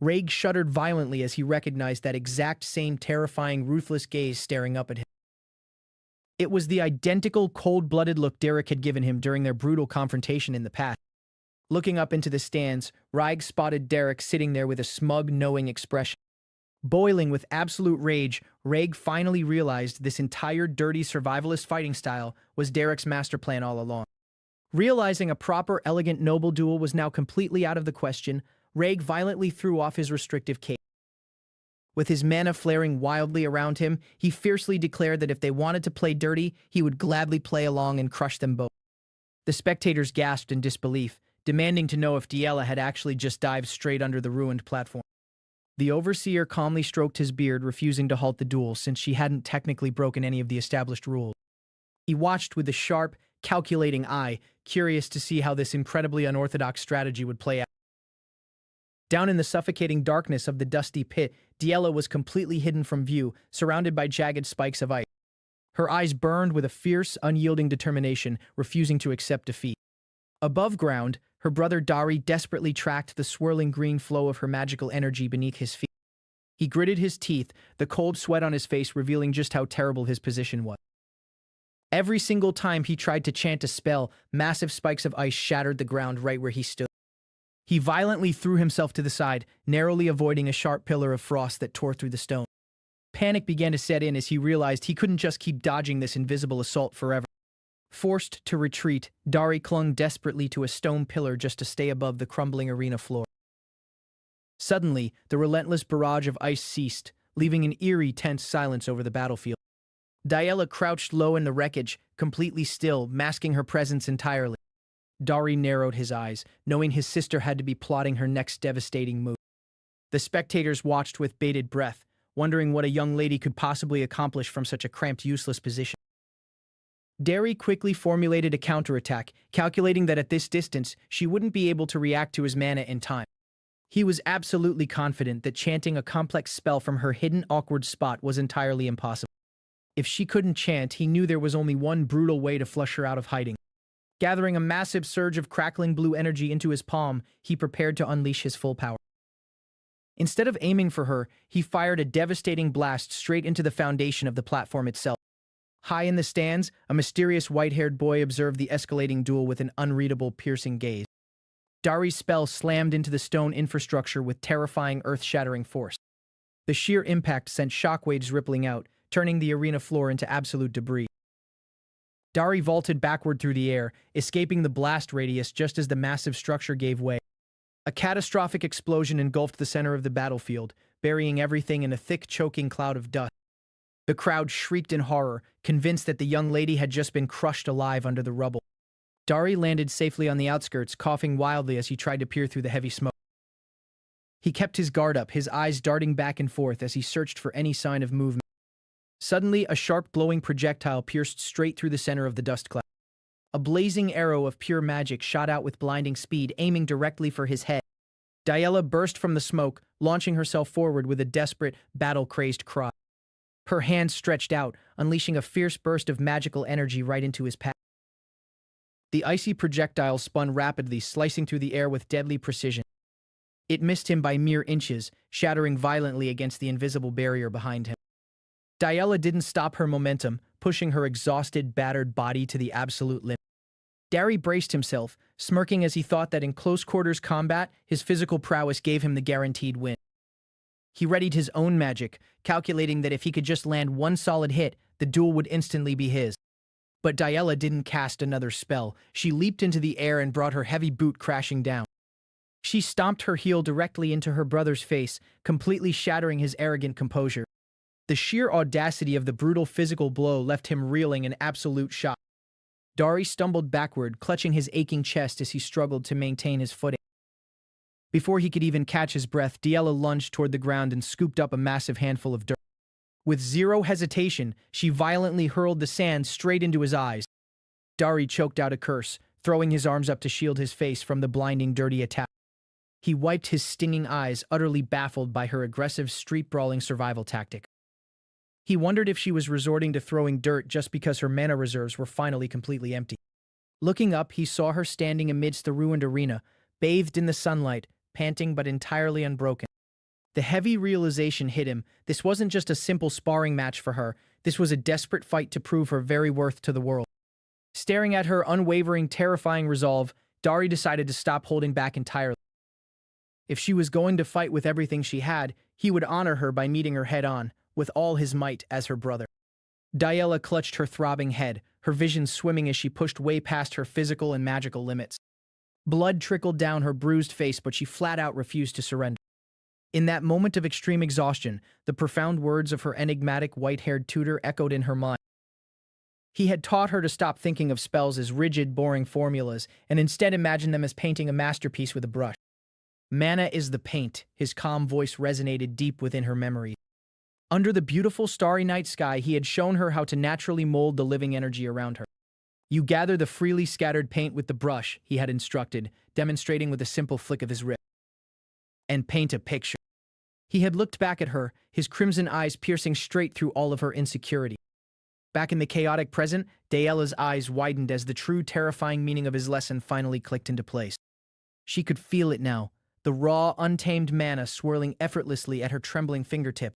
Reg shuddered violently as he recognized that exact same terrifying, ruthless gaze staring up at him. It was the identical, cold-blooded look Derrick had given him during their brutal confrontation in the past. Looking up into the stands, Reg spotted Derrick sitting there with a smug, knowing expression. Boiling with absolute rage, Reg finally realized this entire dirty survivalist fighting style was Derrick's master plan all along. Realizing a proper, elegant, noble duel was now completely out of the question, Reg violently threw off his restrictive cape. With his mana flaring wildly around him, he fiercely declared that if they wanted to play dirty, he would gladly play along and crush them both. The spectators gasped in disbelief, demanding to know if Diella had actually just dived straight under the ruined platform. The overseer calmly stroked his beard, refusing to halt the duel since she hadn't technically broken any of the established rules. He watched with a sharp, calculating eye, curious to see how this incredibly unorthodox strategy would play out. Down in the suffocating darkness of the dusty pit, Diella was completely hidden from view, surrounded by jagged spikes of ice. Her eyes burned with a fierce, unyielding determination, refusing to accept defeat. Above ground, her brother Dari desperately tracked the swirling green flow of her magical energy beneath his feet. He gritted his teeth, the cold sweat on his face revealing just how terrible his position was. Every single time he tried to chant a spell, massive spikes of ice shattered the ground right where he stood. He violently threw himself to the side, narrowly avoiding a sharp pillar of frost that tore through the stone. Panic began to set in as he realized he couldn't just keep dodging this invisible assault forever. Forced to retreat, Dari clung desperately to a stone pillar just to stay above the crumbling arena floor. Suddenly, the relentless barrage of ice ceased, leaving an eerie, tense silence over the battlefield. Diella crouched low in the wreckage, completely still, masking her presence entirely. Dari narrowed his eyes, knowing his sister had to be plotting her next devastating move. The spectators watched with bated breath, wondering what a young lady could possibly accomplish from such a cramped, useless position. Derrick quickly formulated a counterattack, calculating that at this distance, she wouldn't be able to react to his mana in time. He was absolutely confident that chanting a complex spell from her hidden, awkward spot was entirely impossible. If she couldn't chant, he knew there was only one brutal way to flush her out of hiding. Gathering a massive surge of crackling blue energy into his palm, he prepared to unleash his full power. Instead of aiming for her, he fired a devastating blast straight into the foundation of the platform itself. High in the stands, a mysterious white-haired boy observed the escalating duel with an unreadable, piercing gaze. Dari's spell slammed into the stone infrastructure with terrifying, earth-shattering force. The sheer impact sent shockwaves rippling out, turning the arena floor into absolute debris. Dari vaulted backward through the air, escaping the blast radius just as the massive structure gave way. A catastrophic explosion engulfed the center of the battlefield, burying everything in a thick, choking cloud of dust. The crowd shrieked in horror, convinced that the young lady had just been crushed alive under the rubble. Dari landed safely on the outskirts, coughing wildly as he tried to peer through the heavy smoke. He kept his guard up, his eyes darting back and forth as he searched for any sign of movement. Suddenly, a sharp, glowing projectile pierced straight through the center of the dust cloud. A blazing arrow of pure magic shot out with blinding speed, aiming directly for his head. Diella burst from the smoke, launching herself forward with a desperate, battle-crazed cry. Her hands stretched out, unleashing a fierce burst of magical energy right into his path. The icy projectile spun rapidly, slicing through the air with deadly precision. It missed him by mere inches, shattering violently against the invisible barrier behind him. Diella didn't stop her momentum, pushing her exhausted, battered body to the absolute limit. Dari braced himself, smirking as he thought that in close-quarters combat, his physical prowess gave him the guaranteed win. He readied his own magic, calculating that if he could just land one solid hit, the duel would instantly be his. But Diella didn't cast another spell. She leaped into the air and brought her heavy boot crashing down. She stomped her heel directly into her brother's face, completely shattering his arrogant composure. The sheer audacity of the brutal physical blow left him reeling in absolute shock. Dari stumbled backward, clutching his aching chest as he struggled to maintain his footing. Before he could even catch his breath, Diella lunged toward the ground and scooped up a massive handful of dirt. With zero hesitation, she violently hurled the sand straight into his eyes. Dari choked out a curse, throwing his arms up to shield his face from the blinding, dirty attack. He wiped his stinging eyes, utterly baffled by her aggressive, street-brawling survival tactic. He wondered if she was resorting to throwing dirt just because her mana reserves were finally completely empty. Looking up, he saw her standing amidst the ruined arena, bathed in the sunlight, panting but entirely unbroken. The heavy realization hit him. This wasn't just a simple sparring match for her. This was a desperate fight to prove her very worth to the world. Staring at her unwavering, terrifying resolve, Dari decided to stop holding back entirely. If she was going to fight with everything she had, he would honor her by meeting her head-on, with all his might as her brother. Diella clutched her throbbing head, her vision swimming as she pushed way past her physical and magical limits. Blood trickled down her bruised face, but she flat-out refused to surrender. In that moment of extreme exhaustion, the profound words of her enigmatic white-haired tutor echoed in her mind. He had taught her to stop thinking of spells as rigid, boring formulas, and instead imagine them as painting a masterpiece with a brush. Mana is the paint, his calm voice resonated deep within her memory. Under the beautiful starry night sky, he had shown her how to naturally mold the living energy around her. You gather the freely scattered paint with the brush, he had instructed, demonstrating with a simple flick of his wrist. And paint a picture. He had looked back at her, his crimson eyes piercing straight through all of her insecurity. Back in the chaotic present, Diella's eyes widened as the true terrifying meaning of his lesson finally clicked into place. She could feel it now, the raw, untamed mana swirling effortlessly at her trembling fingertip.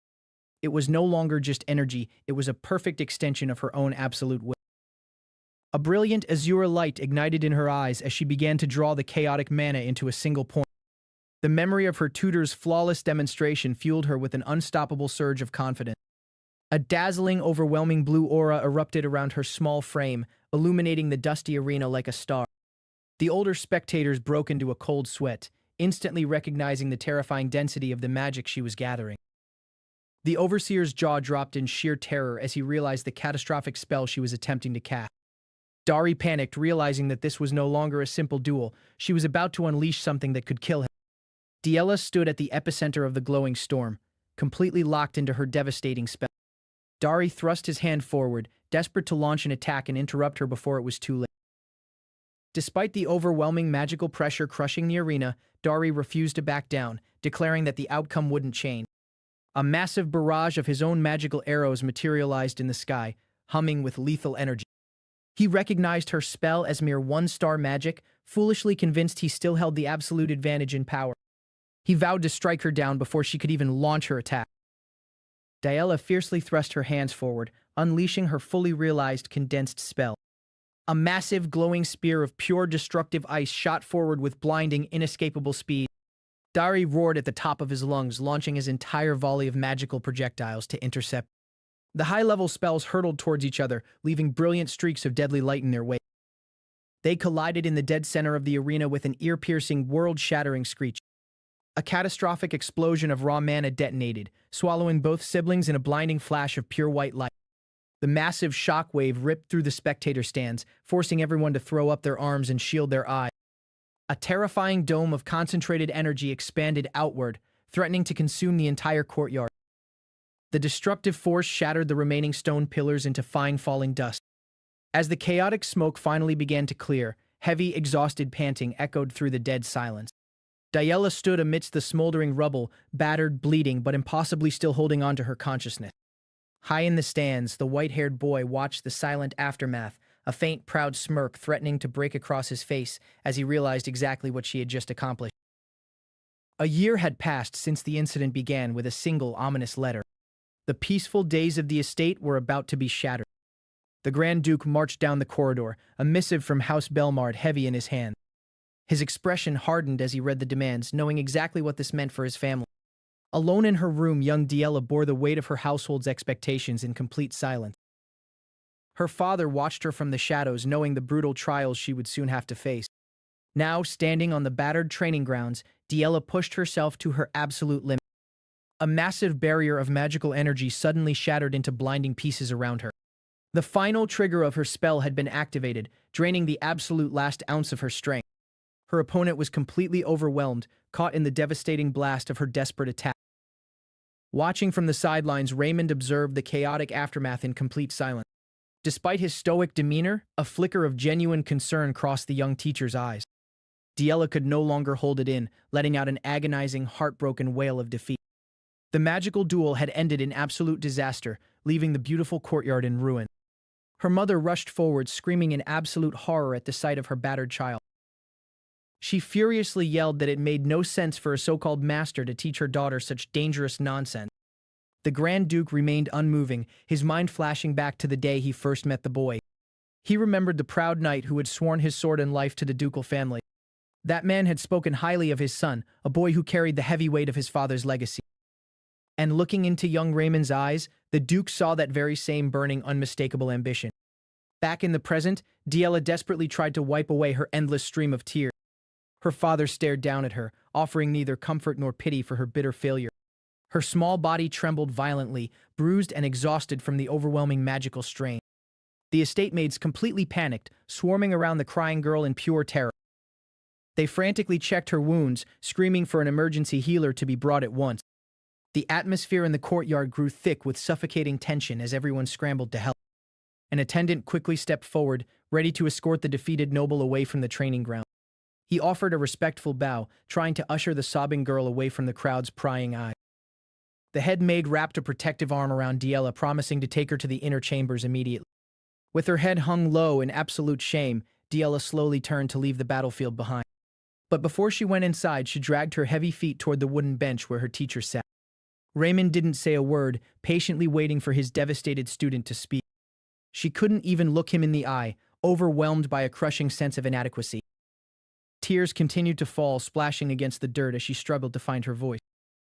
It was no longer just energy, it was a perfect extension of her own absolute will. A brilliant azure light ignited in her eyes as she began to draw the chaotic mana into a single point. The memory of her tutor's flawless demonstration fueled her with an unstoppable surge of confidence. A dazzling, overwhelming blue aura erupted around her small frame, illuminating the dusty arena like a star. The older spectators broke into a cold sweat, instantly recognizing the terrifying density of the magic she was gathering. The overseer's jaw dropped in sheer terror as he realized the catastrophic spell she was attempting to cast. Dari panicked, realizing that this was no longer a simple duel. She was about to unleash something that could kill him. Diella stood at the epicenter of the glowing storm, completely locked into her devastating spell. Dari thrust his hand forward, desperate to launch an attack and interrupt her before it was too late. Despite the overwhelming magical pressure crushing the arena, Dari refused to back down, declaring that the outcome wouldn't change. A massive barrage of his own magical arrows materialized in the sky, humming with lethal energy. He recognized her spell as mere one-star magic, foolishly convinced he still held the absolute advantage in power. He vowed to strike her down before she could even launch her attack. Diella fiercely thrust her hands forward, unleashing her fully realized condensed spell. A massive glowing spear of pure destructive ice shot forward with blinding, inescapable speed. Dari roared at the top of his lungs, launching his entire volley of magical projectiles to intercept. The high-level spells hurtled towards each other, leaving brilliant streaks of deadly light in their wake. They collided in the dead center of the arena with an ear-piercing, world-shattering screech. A catastrophic explosion of raw mana detonated, swallowing both siblings in a blinding flash of pure white light. The massive shockwave ripped through the spectator stands, forcing everyone to throw up their arms and shield their eyes. A terrifying dome of concentrated energy expanded outward, threatening to consume the entire courtyard. The destructive force shattered the remaining stone pillars into fine falling dust. As the chaotic smoke finally began to clear, heavy, exhausted panting echoed through the dead silence. Diella stood amidst the smoldering rubble, battered, bleeding, but impossibly still holding on to her consciousness. High in the stands, the white-haired boy watched the silent aftermath, a faint, proud smirk threatening to break across his face as he realized exactly what she had just accomplished. A year had passed since the incident began with a single ominous letter. The peaceful days of the estate were about to be shattered. The Grand Duke marched down the corridor, a missive from House Belmard heavy in his hand. His expression hardened as he read the demands, knowing exactly what this meant for his family. Alone in her room, young Diella bore the weight of her household's expectations in complete silence. Her father watched her from the shadows, knowing the brutal trials she would soon have to face. Now, standing on the battered training grounds, Diella pushed herself to her absolute limit. A massive barrier of magical energy suddenly shattered into blinding pieces around her. The final trigger of her spell had been activated, draining the absolute last ounce of her strength. Her opponent was completely overwhelmed, caught in the devastating blast of her desperate attack. Watching from the sidelines, Raymond observed the chaotic aftermath in complete silence. Despite his stoic demeanor, a flicker of genuine concern crossed the young teacher's eyes. Diella could no longer hold it in, letting out an agonizing, heartbroken wail of defeat. The magical duel had ended in absolute disaster, leaving the beautiful courtyard in ruin. Her mother rushed forward, screaming in absolute horror at the sight of her battered child. She furiously yelled that it made no sense for a so-called master to teach her daughter such dangerous nonsense. The Grand Duke remained unmoving, his mind flashing back to the day he first met the boy. He remembered the proud knight who had sworn his sword and life to the ducal family. That man had spoken highly of his son, a boy who carried the heavy weight of his father's legacy. And looking into young Raymond's eyes, the Duke saw that very same burning, unmistakable ambition. Back in the present, Diella desperately tried to wipe away her endless stream of tears. Her father stared down at her, offering neither comfort nor pity for her bitter failure. Her small body trembled violently, bruised and exhausted from the overwhelming magical strain. The estate maids completely panicked, swarming around the crying girl in pure terror. They frantically checked her wounds, screaming for an emergency healer to be brought at once. The atmosphere in the courtyard grew thick with suffocating tension as everyone scrambled to help. An attendant quickly stepped forward, ready to escort the defeated noble away from the training ground. He offered a respectful bow, trying to usher the sobbing girl away from the crowd's prying eyes. The head maid wrapped a protective arm around Diella, promising to take her to the inner chambers immediately. With her head hung low in absolute shame, Diella slowly turned to leave the battlefield behind. But before she went inside, she dragged her heavy feet toward the wooden bench where her teacher sat. Raymond didn't say a word, patiently waiting for his devastated student to speak. She couldn't even look him in the eye, overwhelmed by a crushing sense of inadequacy. Tears continued to fall, splashing against the dirt as she struggled to find her voice.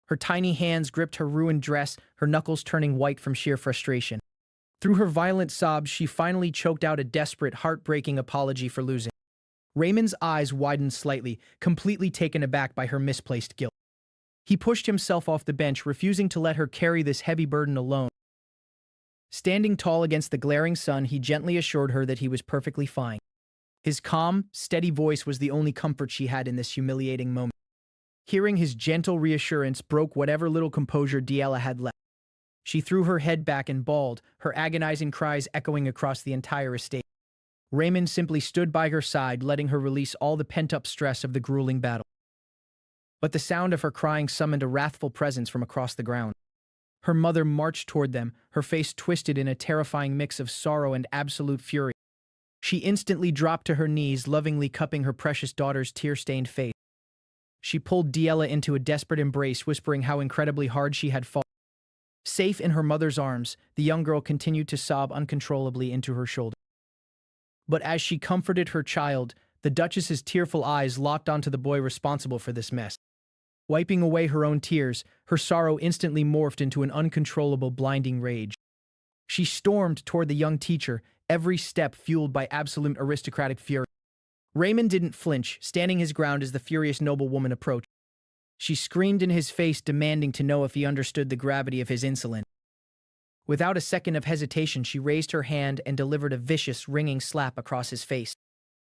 Her tiny hands gripped her ruined dress, her knuckles turning white from sheer frustration. Through her violent sobs, she finally choked out a desperate, heartbreaking apology for losing. Raymond's eyes widened slightly, completely taken aback by her misplaced guilt. He pushed himself off the bench, refusing to let her carry this heavy burden alone. Standing tall against the glaring sun, he gently assured her that he was perfectly fine. His calm, steady voice was the only comfort she had in this humiliating moment. Hearing his gentle reassurance broke whatever little composure Diella had left. She threw her head back and bawled, her agonizing cries echoing across the entire estate. Raymond simply stood by her side, letting her release all the pent-up stress of the grueling battle. But the sound of her crying summoned a wrathful presence from across the ground. Her mother marched toward them, her face twisted in a terrifying mix of sorrow and absolute fury. She instantly dropped to her knees, lovingly cupping her precious daughter's tear-stained face. She pulled Diella into a desperate embrace, whispering how incredibly hard she had fought. Safe in her mother's arms, the young girl continued to sob uncontrollably into her shoulder. But as she comforted her child, the Duchess's tearful eyes locked onto the boy responsible for this mess. Wiping away her own tears, her sorrow instantly morphed into an uncontrollable, blinding rage. She stormed toward the young teacher, every step fueled by absolute aristocratic fury. Raymond didn't flinch, standing his ground as the furious noblewoman approached. She screamed in his face, demanding to know if he understood the gravity of his insolence. Without a second of hesitation, she raised her hand and delivered a vicious, ringing slap across his face.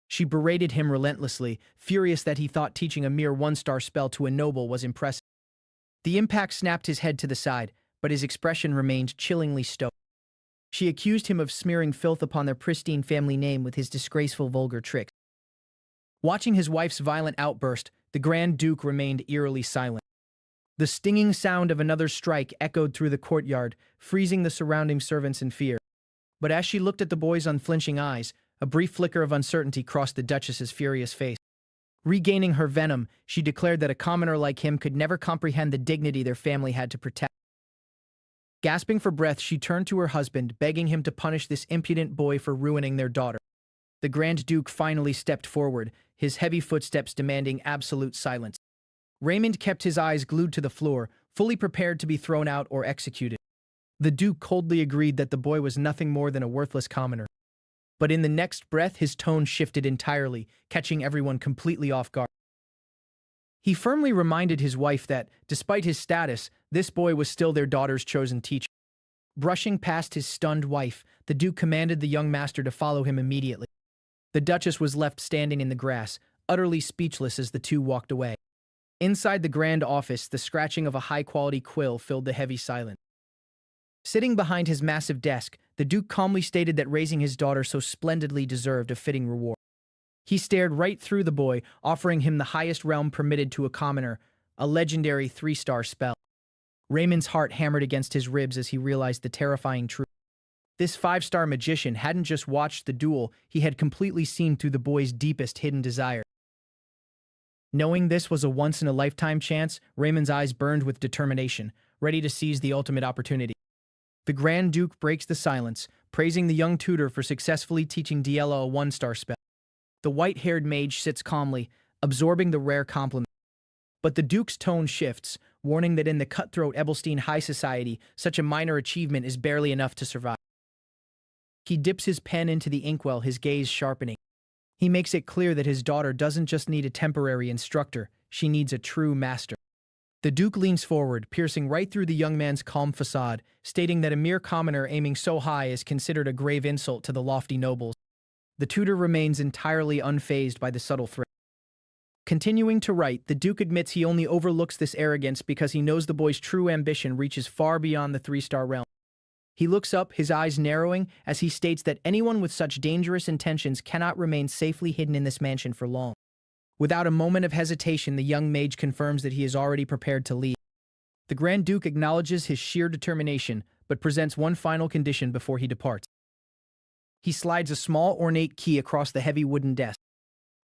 She berated him relentlessly, furious that he thought teaching a mere one-star spell to a noble was impressive. The impact snapped his head to the side, but his expression remained chillingly stoic. She accused him of smearing filth upon their pristine family name with his disgraceful vulgar tricks. Watching his wife's violent outburst, the Grand Duke remained eerily silent. The stinging sound of another strike echoed through the courtyard, freezing the surrounding servants in fear. But as she looked at the boy's unflinching eyes, a brief flicker of uncertainty crossed the Duchess's furious face. Regaining her venom, she declared that a commoner like him could never comprehend the dignity their family had to protect. Gasping for breath, she turned to her husband, begging him to punish this impudent boy for ruining their daughter. The Grand Duke finally stepped forward, his heavy footsteps demanding absolute silence. Raymond kept his eyes glued to the floor, fully prepared to be thrown out or executed. The Duke coldly agreed that the boy was nothing more than a worthless commoner. But in the next breath, his tone shifted entirely, catching everyone completely off guard. He firmly reminded his wife that, despite his status, this boy was still their daughter's chosen teacher. Brushing past his stunned wife, the Duke commanded the young master to follow him immediately. The Duchess was left standing in the grass, utterly speechless as the two walked away. Inside the grand office, the scratching of a high-quality quill filled the heavy silence. Sitting behind his massive desk, the Duke calmly stated that raising his daughter so splendidly deserved a fitting reward. He stared right through the boy, offering him the highest realm permitted to a commoner, a legendary 3-star spell. Raymond's heart hammered against his ribs as he realized the terrifying truth. This 5-star magician hadn't just watched the duel, he had completely seen through the boy's deepest hidden desire. Knowing this was a once-in-a-lifetime chance, Raymond's eyes burned with determination, ready to seize the ultimate opportunity. The Grand Duke breaks the silence, praising the young tutor for successfully teaching Diella a 1-star spell. The white-haired mage sits calmly, absorbing the rare compliment. But the Duke's tone shifts, warning that in the cutthroat Ebelstein high society, such a minor achievement is barely enough to survive. He dips his pen into the inkwell, his gaze sharpening. He makes it clear that his daughter doesn't just need a temporary instructor, she needs a true master. The Duke leans forward, piercing right through the young man's calm facade, stating that a mere commoner aiming so high is considered a grave insult to the lofty nobles. The tutor remains entirely unfazed by the subtle threat. Continuing to write, the Duke admits he only overlooks this arrogance because he knows the boy's true ambition reaches far beyond the 3-star realm. He looks up, his eyes narrowing, as he states that anyone with such dangerous intentions cannot remain safely hidden in this mansion for long. Without a moment of hesitation, the young mage confirms that he is already prepared to leave. The Grand Duke acknowledges his sheer determination, but presents one final condition before he departs. He slides a small, ornate key across the heavy wooden desk.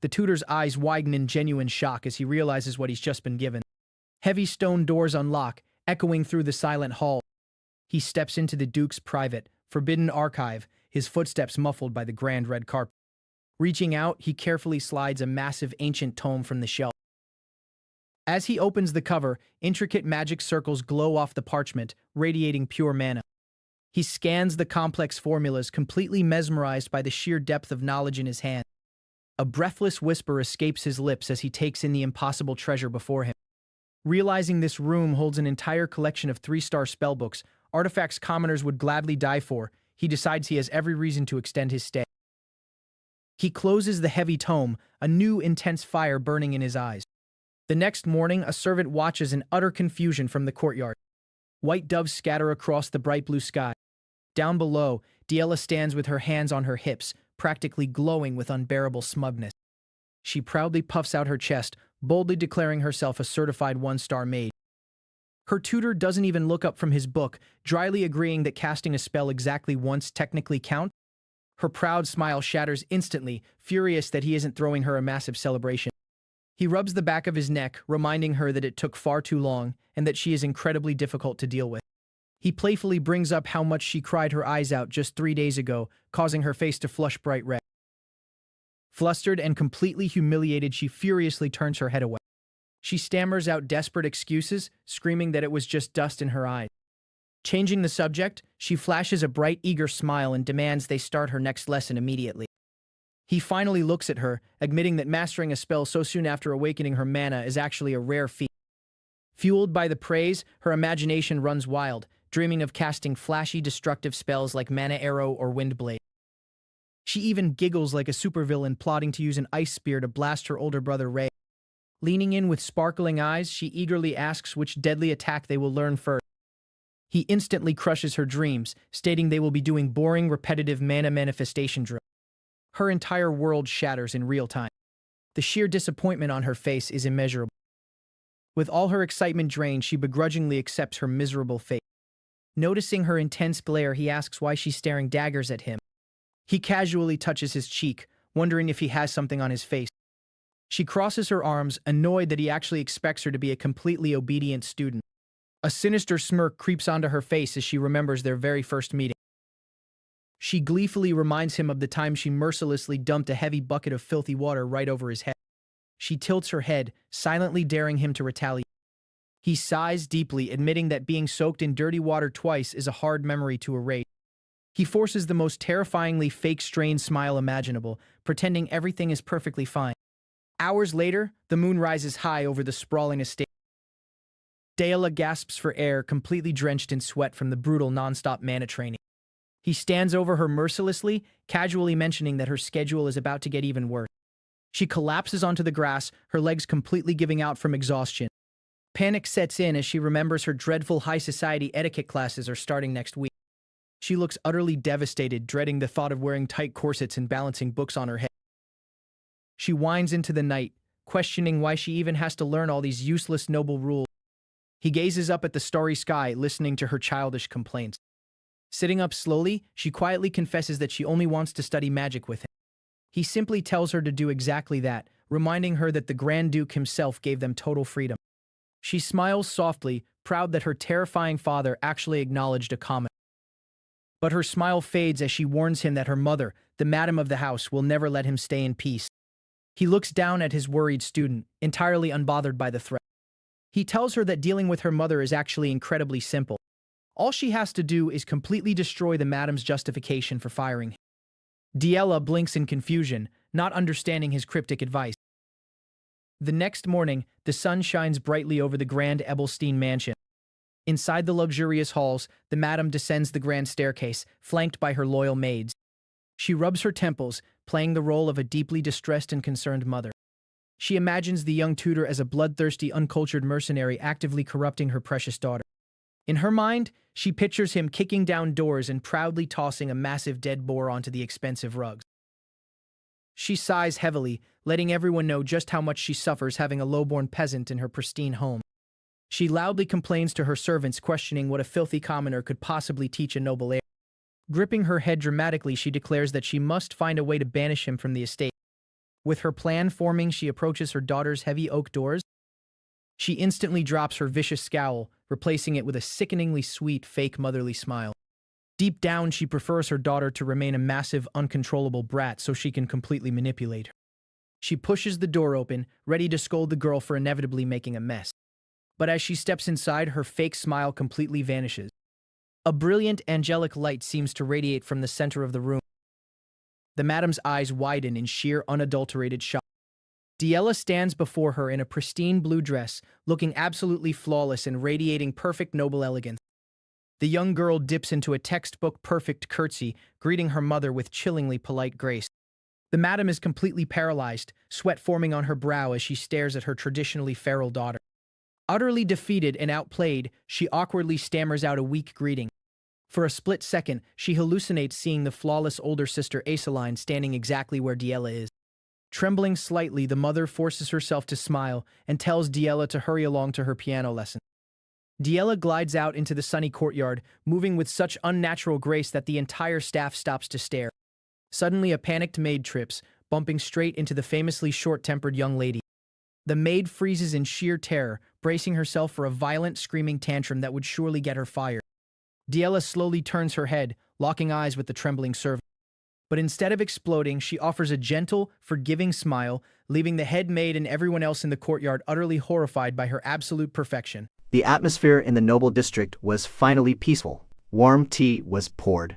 The tutor's eyes widen in genuine shock as he realizes what he's just been given. Heavy stone doors unlock, echoing through the silent hall. He steps into the Duke's private, forbidden archive, his footsteps muffled by the grand red carpet. Reaching out, he carefully slides a massive ancient tome from the shelf. As he opens the cover, intricate magic circles glow off the parchment, radiating pure mana. He scans the complex formulas, completely mesmerized by the sheer depth of knowledge in his hand. A breathless whisper escapes his lips as he takes in the impossible treasure before him. Realizing this room holds an entire collection of 3-star spellbooks, artifacts commoners would gladly die for, he decides he has every reason to extend his stay. He closes the heavy tome, a new intense fire burning in his eyes. The next morning, a servant watches in utter confusion from the courtyard. White doves scatter across the bright blue sky. Down below, Diella stands with her hands on her hips, practically glowing with unbearable smugness. She proudly puffs out her chest, boldly declaring herself a certified 1-star mage. Her tutor doesn't even look up from his book, dryly agreeing that casting a spell exactly once technically counts. Her proud smile shatters instantly, furious that he isn't throwing her a massive celebration. He rubs the back of his neck, reminding her that it took far too long and that she is incredibly difficult to deal with. He playfully brings up how much she cried her eyes out just 3 days ago, causing her face to flush bright red. Flustered and completely humiliated, she furiously turns her head away. She stammers out desperate excuses, screaming that it was just dust in her eyes. Changing the subject, she flashes a bright, eager smile and demands they start her next lesson immediately. He finally looks at her, admitting that mastering a spell so soon after awakening her mana is actually a rare feat. Fueled by the praise, her imagination runs wild, dreaming of casting flashy, destructive spells like Mana Arrow or Wind Blade. She even giggles like a supervillain plotting to use an ice spear to blast her older brother Ray. Leaning in with sparkling eyes, she eagerly asks which deadly attack they will learn first. He instantly crushes her dreams, stating they will be doing boring, repetitive mana manifestation drills. Her entire world shatters in real time. The sheer disappointment on her face is immeasurable. With all her excitement drained, she begrudgingly accepts her miserable fate. Noticing her intense glare, he asks why she's staring daggers at him. He casually touches his cheek, wondering if he has something on his face. She crosses her arms, annoyed that he actually expects her to be a completely obedient student. A sinister smirk creeps onto her face as she remembers their very first meeting. She gleefully reminds him of the time she mercilessly dumped a heavy bucket of filthy water right over his head. She tilts her head, silently daring him to retaliate. He sighs deeply, admitting that being soaked in dirty water twice is a hard memory to erase. He forces the most terrifyingly fake, strained smile imaginable, pretending everything is perfectly fine. Hours later, the moon rises high over the sprawling estate. Diella gasps for air, completely drenched in sweat from the brutal non-stop mana training. He stands over her mercilessly, casually mentioning that her schedule is about to get even worse. She collapses onto the grass, her legs completely giving out from exhaustion. Panic sets in as she remembers her dreadful high society etiquette classes are starting next week. She looks utterly devastated, dreading the thought of wearing tight corsets and balancing books on her head. She whines into the night, questioning why she even has to learn all these useless noble rules. He gazes up at the starry sky, listening to her childish complaints. Sitting up slowly, she quietly confesses that she only wants to study magic with him. He simply tells her to do exactly that, reminding her that the Grand Duke himself gave them total freedom. She smiles softly, proud that her terrifying father actually acknowledged a comment. But her smile fades as she warns him that her mother, the madam of the house, will never let him stay in peace. He looks down at his worried student, entirely unbothered by the threat. He tells her that dealing with her mother is actually incredibly simple. All she has to do is completely destroy the madam's justification for firing him. Diella blinks in confusion, not understanding his cryptic advice. The next morning, the sun shines brightly over the Grand Ebelstein mansion. Inside the luxurious halls, the madam descends the grand staircase, flanked by her loyal maids. She rubs her temples, playing the role of a deeply distressed and concerned mother. She imagines the young tutor as a bloodthirsty, uncultured mercenary actively corrupting her precious daughter. In her mind, she pictures him kicking down doors and proudly tossing a massive dead boar onto the expensive rugs. She sighs heavily, letting everyone know just how much she suffers having a low-born peasant in her pristine home. She loudly complains to her servants, questioning what a filthy commoner could possibly teach a noble heir. Gripping her head dramatically, she declares that she must find a way to banish him from the estate. With her plan forming, she approaches her daughter's heavy oak doors. She instantly drops her vicious scowl, replacing it with a sickeningly sweet, fake motherly smile. Deep down, she prefers her daughter to remain a massive, uncontrollable brat so she can completely manipulate her. She pushes the door open, ready to scold the girl for inevitably making a mess. But as she steps inside, her fake smile completely vanishes. A brilliant, angelic light seems to radiate from the center of the room. The madam's eyes widen in sheer, unadulterated shock. Diella stands before her in a pristine blue dress, looking absolutely flawless and radiating perfect noble elegance. The young girl dips into a textbook-perfect curtsy, greeting her mother with chillingly polite grace. The madam is completely paralyzed, sweat forming on her brow as she stares at her traditionally feral daughter. Utterly defeated and outplayed, she awkwardly stammers out a weak greeting. For a split second, she hallucinates seeing the flawless older sister Aceline standing exactly where Diella is. Trembling slightly, the mother forces herself to smile and tells Diella to hurry along to her piano lesson. Diella glides out into the sunny courtyard, moving with such unnatural grace that the entire staff stops to stare. Suddenly, a panicked maid trips, bumping straight into the famously short-tempered young lady. The maid freezes in sheer terror, bracing herself for a violent, screaming tantrum that would surely get her fired. Diella slowly turns her head, locking eyes with the trembling servant. But instead of exploding, she offers a gentle, forgiving smile, leaving the head maid and everyone else in the courtyard utterly horrified by her absolute perfection. The atmosphere in the noble district was finally peaceful. Warm tea was poured,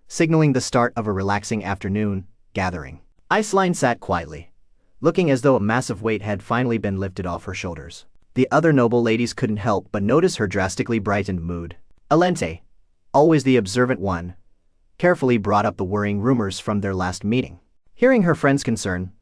signaling the start of a relaxing afternoon gathering. Iceline sat quietly, looking as though a massive weight had finally been lifted off her shoulders. The other noble ladies couldn't help but notice her drastically brightened mood. Alente, always the observant one, carefully brought up the worrying rumors from their last meeting. Hearing her friend's concern,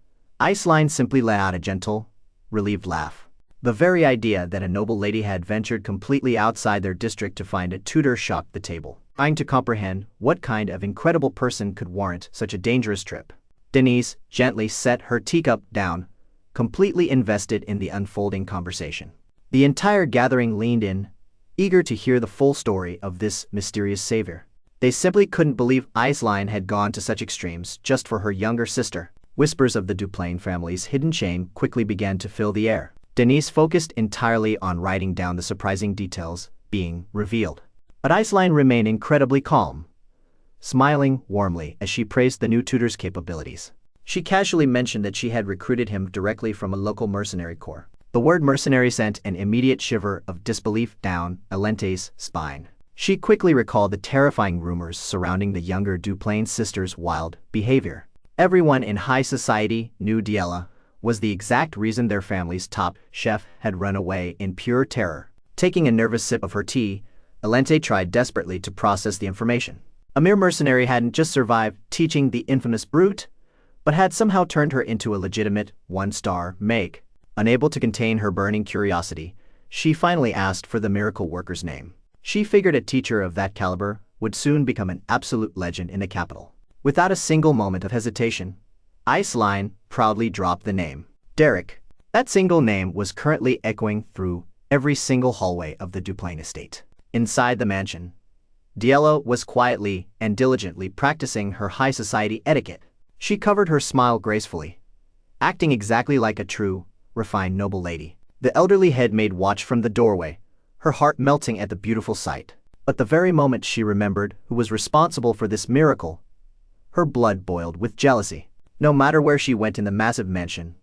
Iceline simply let out a gentle, relieved laugh. The very idea that a noble lady had ventured completely outside their district to find a tutor shocked the table. Trying to comprehend what kind of incredible person could warrant such a dangerous trip, Denise gently set her teacup down, completely invested in the unfolding conversation. The entire gathering leaned in, eager to hear the full story of this mysterious savior. They simply couldn't believe Iceline had gone to such extremes just for her younger sister. Whispers of the Duplain family's hidden shame quickly began to fill the air. Denise focused entirely on writing down the surprising details being revealed. But Iceline remained incredibly calm, smiling warmly as she praised the new tutor's capabilities. She casually mentioned that she had recruited him directly from a local mercenary corps. The word mercenary sent an immediate shiver of disbelief down Alente's spine. She quickly recalled the terrifying rumors surrounding the younger Duplain sisters' wild behavior. Everyone in high society knew Diella was the exact reason their family's top chef had run away in pure terror. Taking a nervous sip of her tea, Alente tried desperately to process the information. A mere mercenary hadn't just survived teaching the infamous brute, but had somehow turned her into a legitimate one-star Meg. Unable to contain her burning curiosity, she finally asked for the miracle worker's name. She figured a teacher of that caliber would soon become an absolute legend in the capital. Without a single moment of hesitation, Iceline proudly dropped the name. Derrick. That single name was currently echoing through every single hallway of the Duplain estate. Inside the mansion, Diella was quietly and diligently practicing her high society etiquette. She covered her smile gracefully, acting exactly like a true, refined noble lady. The elderly head maid watched from the doorway, her heart melting at the beautiful sight. But the very moment she remembered who was responsible for this miracle, her blood boiled with jealousy. No matter where she went in the massive mansion,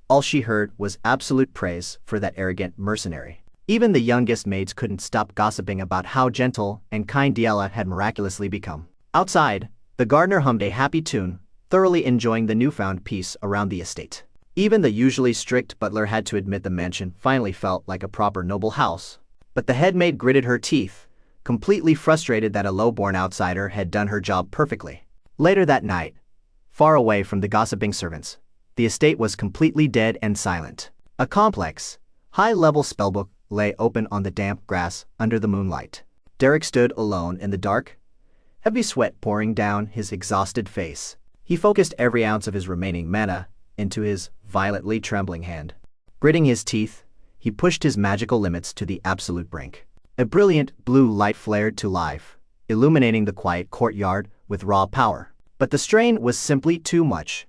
all she heard was absolute praise for that arrogant mercenary. Even the youngest maids couldn't stop gossiping about how gentle and kind Diella had miraculously become. Outside, the gardener hummed a happy tune, thoroughly enjoying the newfound peace around the estate. Even the usually strict butler had to admit the mansion finally felt like a proper noble house. But the head maid gritted her teeth, completely frustrated that a low-born outsider had done her job perfectly. Later that night, far away from the gossiping servants, the estate was completely dead and silent. A complex, high-level spellbook lay open on the damp grass under the moonlight. Derrick stood alone in the dark, heavy sweat pouring down his exhausted face. He focused every ounce of his remaining mana into his violently trembling hand. Gritting his teeth, he pushed his magical limits to the absolute brink. A brilliant blue light flared to life, illuminating the quiet courtyard with raw power. But the strain was simply too much,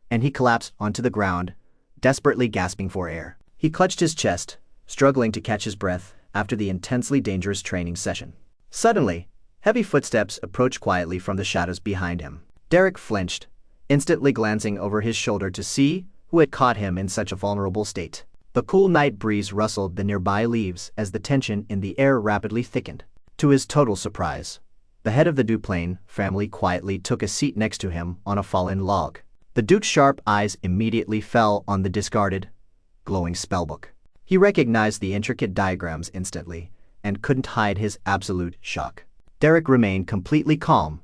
and he collapsed onto the ground, desperately gasping for air. He clutched his chest, struggling to catch his breath after the intensely dangerous training session. Suddenly, heavy footsteps approached quietly from the shadows behind him. Derrick flinched, instantly glancing over his shoulder to see who had caught him in such a vulnerable state. The cool night breeze rustled the nearby leaves as the tension in the air rapidly thickened. To his total surprise, the head of the Duplain family quietly took a seat next to him on a fallen log. The Duke's sharp eyes immediately fell on the discarded, glowing spellbook. He recognized the intricate diagrams instantly and couldn't hide his absolute shock. Derrick remained completely calm,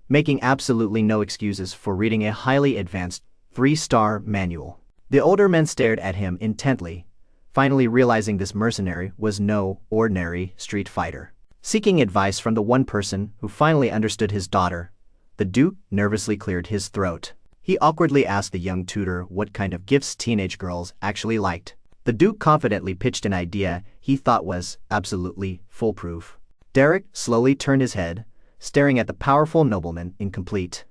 making absolutely no excuses for reading a highly advanced 3-star manual. The older men stared at him intently, finally realizing this mercenary was no ordinary street fighter. Seeking advice from the one person who finally understood his daughter, the Duke nervously cleared his throat. He awkwardly asked the young tutor what kind of gifts teenage girls actually liked. The Duke confidently pitched an idea he thought was absolutely foolproof. Derrick slowly turned his head, staring at the powerful nobleman in complete,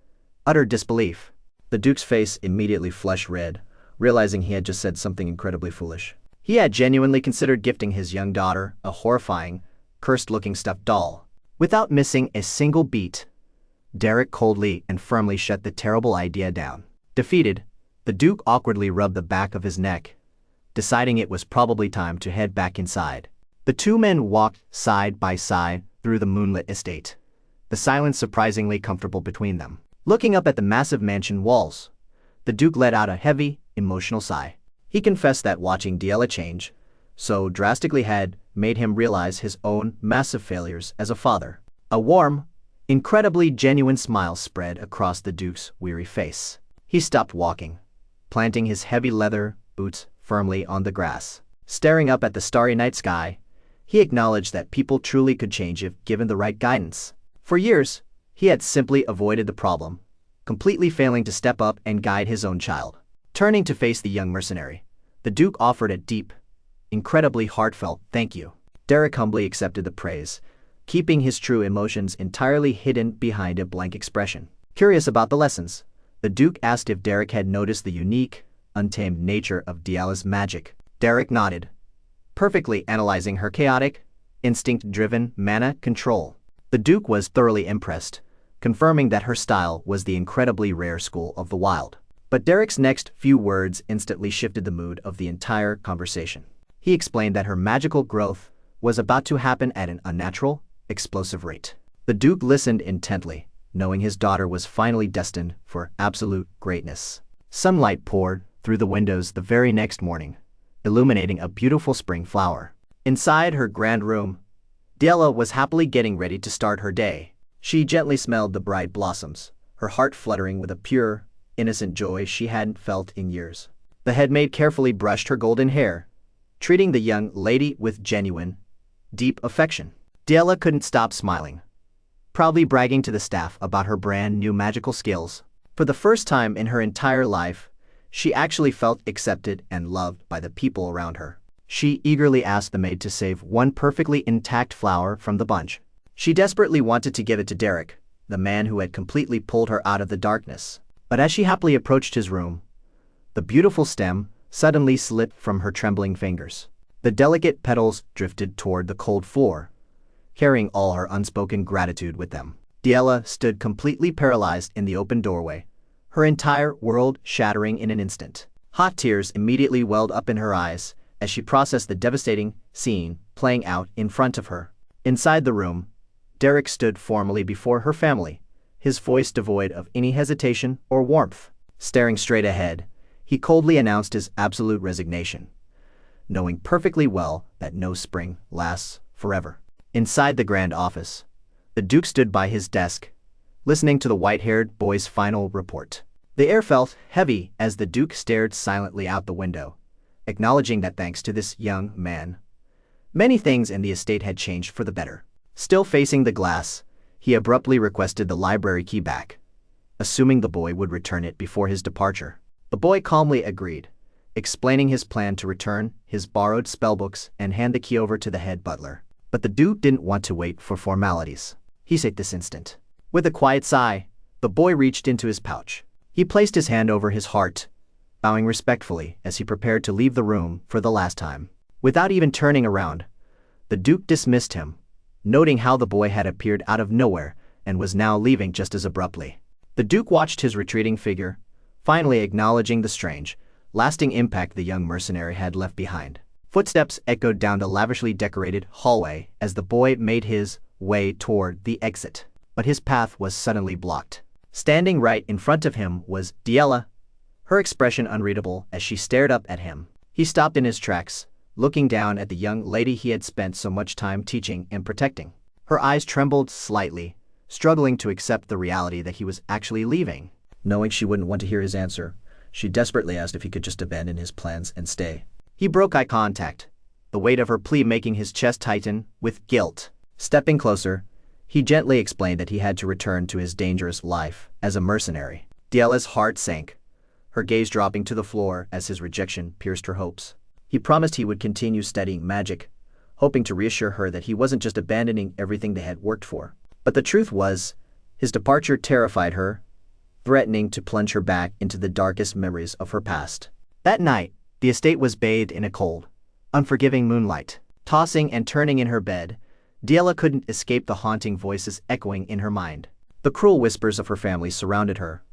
utter disbelief. The Duke's face immediately flushed red, realizing he had just said something incredibly foolish. He had genuinely considered gifting his young daughter a horrifying, cursed-looking stuffed doll. Without missing a single beat, Derrick coldly and firmly shut the terrible idea down. Defeated, the Duke awkwardly rubbed the back of his neck, deciding it was probably time to head back inside. The two men walked side by side through the moonlit estate, the silence surprisingly comfortable between them. Looking up at the massive mansion walls, the Duke let out a heavy, emotional sigh. He confessed that watching Diella change so drastically had made him realize his own massive failures as a father. A warm, incredibly genuine smile spread across the Duke's weary face. He stopped walking, planting his heavy leather boots firmly on the grass. Staring up at the starry night sky, he acknowledged that people truly could change if given the right guidance. For years, he had simply avoided the problem, completely failing to step up and guide his own child. Turning to face the young mercenary, the Duke offered a deep, incredibly heartfelt thank you. Derrick humbly accepted the praise, keeping his true emotions entirely hidden behind a blank expression. Curious about the lessons, the Duke asked if Derrick had noticed the unique, untamed nature of Diella's magic. Derrick nodded, perfectly analyzing her chaotic, instinct-driven mana control. The Duke was thoroughly impressed, confirming that her style was the incredibly rare school of the wild. But Derrick's next few words instantly shifted the mood of the entire conversation. He explained that her magical growth was about to happen at an unnatural, explosive rate. The Duke listened intently, knowing his daughter was finally destined for absolute greatness. Sunlight poured through the windows the very next morning, illuminating a beautiful spring flower. Inside her grand room, Diella was happily getting ready to start her day. She gently smelled the bright blossoms, her heart fluttering with a pure, innocent joy she hadn't felt in years. The head maid carefully brushed her golden hair, treating the young lady with genuine, deep affection. Diella couldn't stop smiling, proudly bragging to the staff about her brand new magical skills. For the first time in her entire life, she actually felt accepted and loved by the people around her. She eagerly asked the maid to save one perfectly intact flower from the bunch. She desperately wanted to give it to Derrick, the man who had completely pulled her out of the darkness. But as she happily approached his room, the beautiful stem suddenly slipped from her trembling fingers. The delicate petals drifted toward the cold floor, carrying all her unspoken gratitude with them. Diella stood completely paralyzed in the open doorway, her entire world shattering in an instant. Hot tears immediately welled up in her eyes as she processed the devastating scene playing out in front of her. Inside the room, Derrick stood formally before her family, his voice devoid of any hesitation or warmth. Staring straight ahead, he coldly announced his absolute resignation, knowing perfectly well that no spring lasts forever. Inside the grand office, the Duke stood by his desk, listening to the white-haired boy's final report. The air felt heavy as the Duke stared silently out the window, acknowledging that thanks to this young man, many things in the estate had changed for the better. Still facing the glass, he abruptly requested the library key back, assuming the boy would return it before his departure. The boy calmly agreed, explaining his plan to return his borrowed spellbooks and hand the key over to the head butler. But the Duke didn't want to wait for formalities. He said this instant. With a quiet sigh, the boy reached into his pouch. He placed his hand over his heart, bowing respectfully as he prepared to leave the room for the last time. Without even turning around, the Duke dismissed him, noting how the boy had appeared out of nowhere and was now leaving just as abruptly. The Duke watched his retreating figure, finally acknowledging the strange, lasting impact the young mercenary had left behind. Footsteps echoed down the lavishly decorated hallway as the boy made his way toward the exit. But his path was suddenly blocked. Standing right in front of him was Diella, her expression unreadable as she stared up at him. He stopped in his tracks, looking down at the young lady he had spent so much time teaching and protecting. Her eyes trembled slightly, struggling to accept the reality that he was actually leaving. Knowing she wouldn't want to hear his answer, she desperately asked if he could just abandon his plans and stay. He broke eye contact, the weight of her plea making his chest tighten with guilt. Stepping closer, he gently explained that he had to return to his dangerous life as a mercenary. Diella's heart sank, her gaze dropping to the floor as his rejection pierced her hopes. He promised he would continue studying magic, hoping to reassure her that he wasn't just abandoning everything they had worked for. But the truth was, his departure terrified her, threatening to plunge her back into the darkest memories of her past. That night, the estate was bathed in a cold, unforgiving moonlight. Tossing and turning in her bed, Diella couldn't escape the haunting voices echoing in her mind. The cruel whispers of her family surrounded her,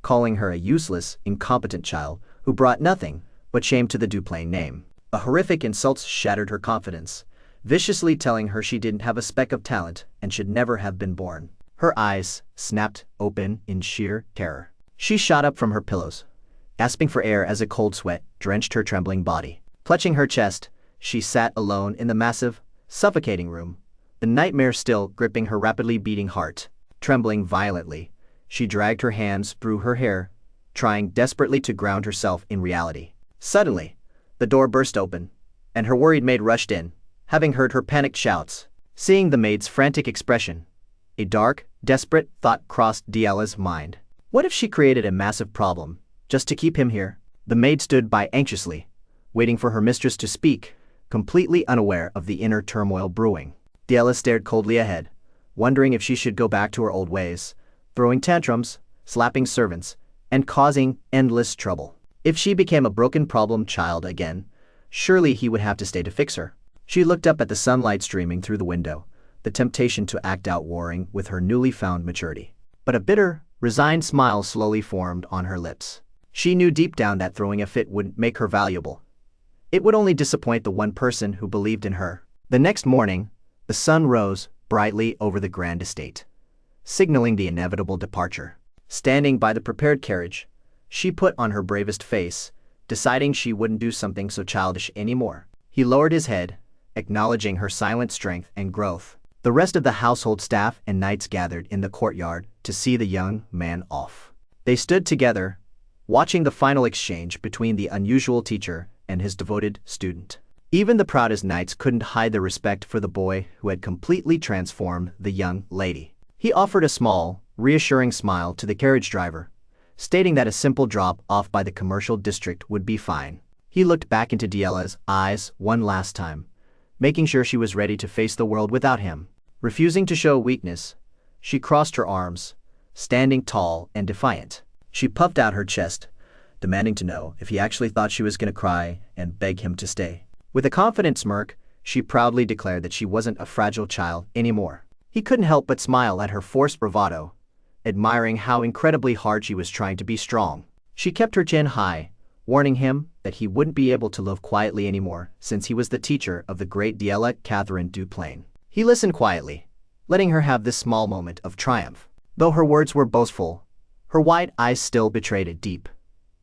calling her a useless, incompetent child who brought nothing but shame to the Duplain name. A horrific insults shattered her confidence, viciously telling her she didn't have a speck of talent and should never have been born. Her eyes snapped open in sheer terror. She shot up from her pillows, gasping for air as a cold sweat drenched her trembling body. Clutching her chest, she sat alone in the massive, suffocating room, the nightmare still gripping her rapidly beating heart. Trembling violently, she dragged her hands through her hair, trying desperately to ground herself in reality. Suddenly, the door burst open, and her worried maid rushed in, having heard her panicked shouts. Seeing the maid's frantic expression, a dark, desperate thought crossed Diella's mind. What if she created a massive problem, just to keep him here? The maid stood by anxiously, waiting for her mistress to speak, completely unaware of the inner turmoil brewing. Diella stared coldly ahead, wondering if she should go back to her old ways, throwing tantrums, slapping servants, and causing endless trouble. If she became a broken problem child again, surely he would have to stay to fix her. She looked up at the sunlight streaming through the window, the temptation to act out warring with her newly found maturity. But a bitter, resigned smile slowly formed on her lips. She knew deep down that throwing a fit wouldn't make her valuable. It would only disappoint the one person who believed in her. The next morning, the sun rose brightly over the grand estate, signaling the inevitable departure. Standing by the prepared carriage, she put on her bravest face, deciding she wouldn't do something so childish anymore. He lowered his head, acknowledging her silent strength and growth. The rest of the household staff and knights gathered in the courtyard to see the young man off. They stood together, watching the final exchange between the unusual teacher and his devoted student. Even the proudest knights couldn't hide their respect for the boy who had completely transformed the young lady. He offered a small, reassuring smile to the carriage driver, stating that a simple drop off by the commercial district would be fine. He looked back into Diela's eyes one last time, making sure she was ready to face the world without him. Refusing to show weakness, she crossed her arms, standing tall and defiant. She puffed out her chest, demanding to know if he actually thought she was going to cry and beg him to stay. With a confident smirk, she proudly declared that she wasn't a fragile child anymore. He couldn't help but smile at her forced bravado, admiring how incredibly hard she was trying to be strong. She kept her chin high, warning him that he wouldn't be able to live quietly anymore since he was the teacher of the great Diela Catherine Duplain. He listened quietly, letting her have this small moment of triumph. Though her words were boastful, her wide eyes still betrayed a deep,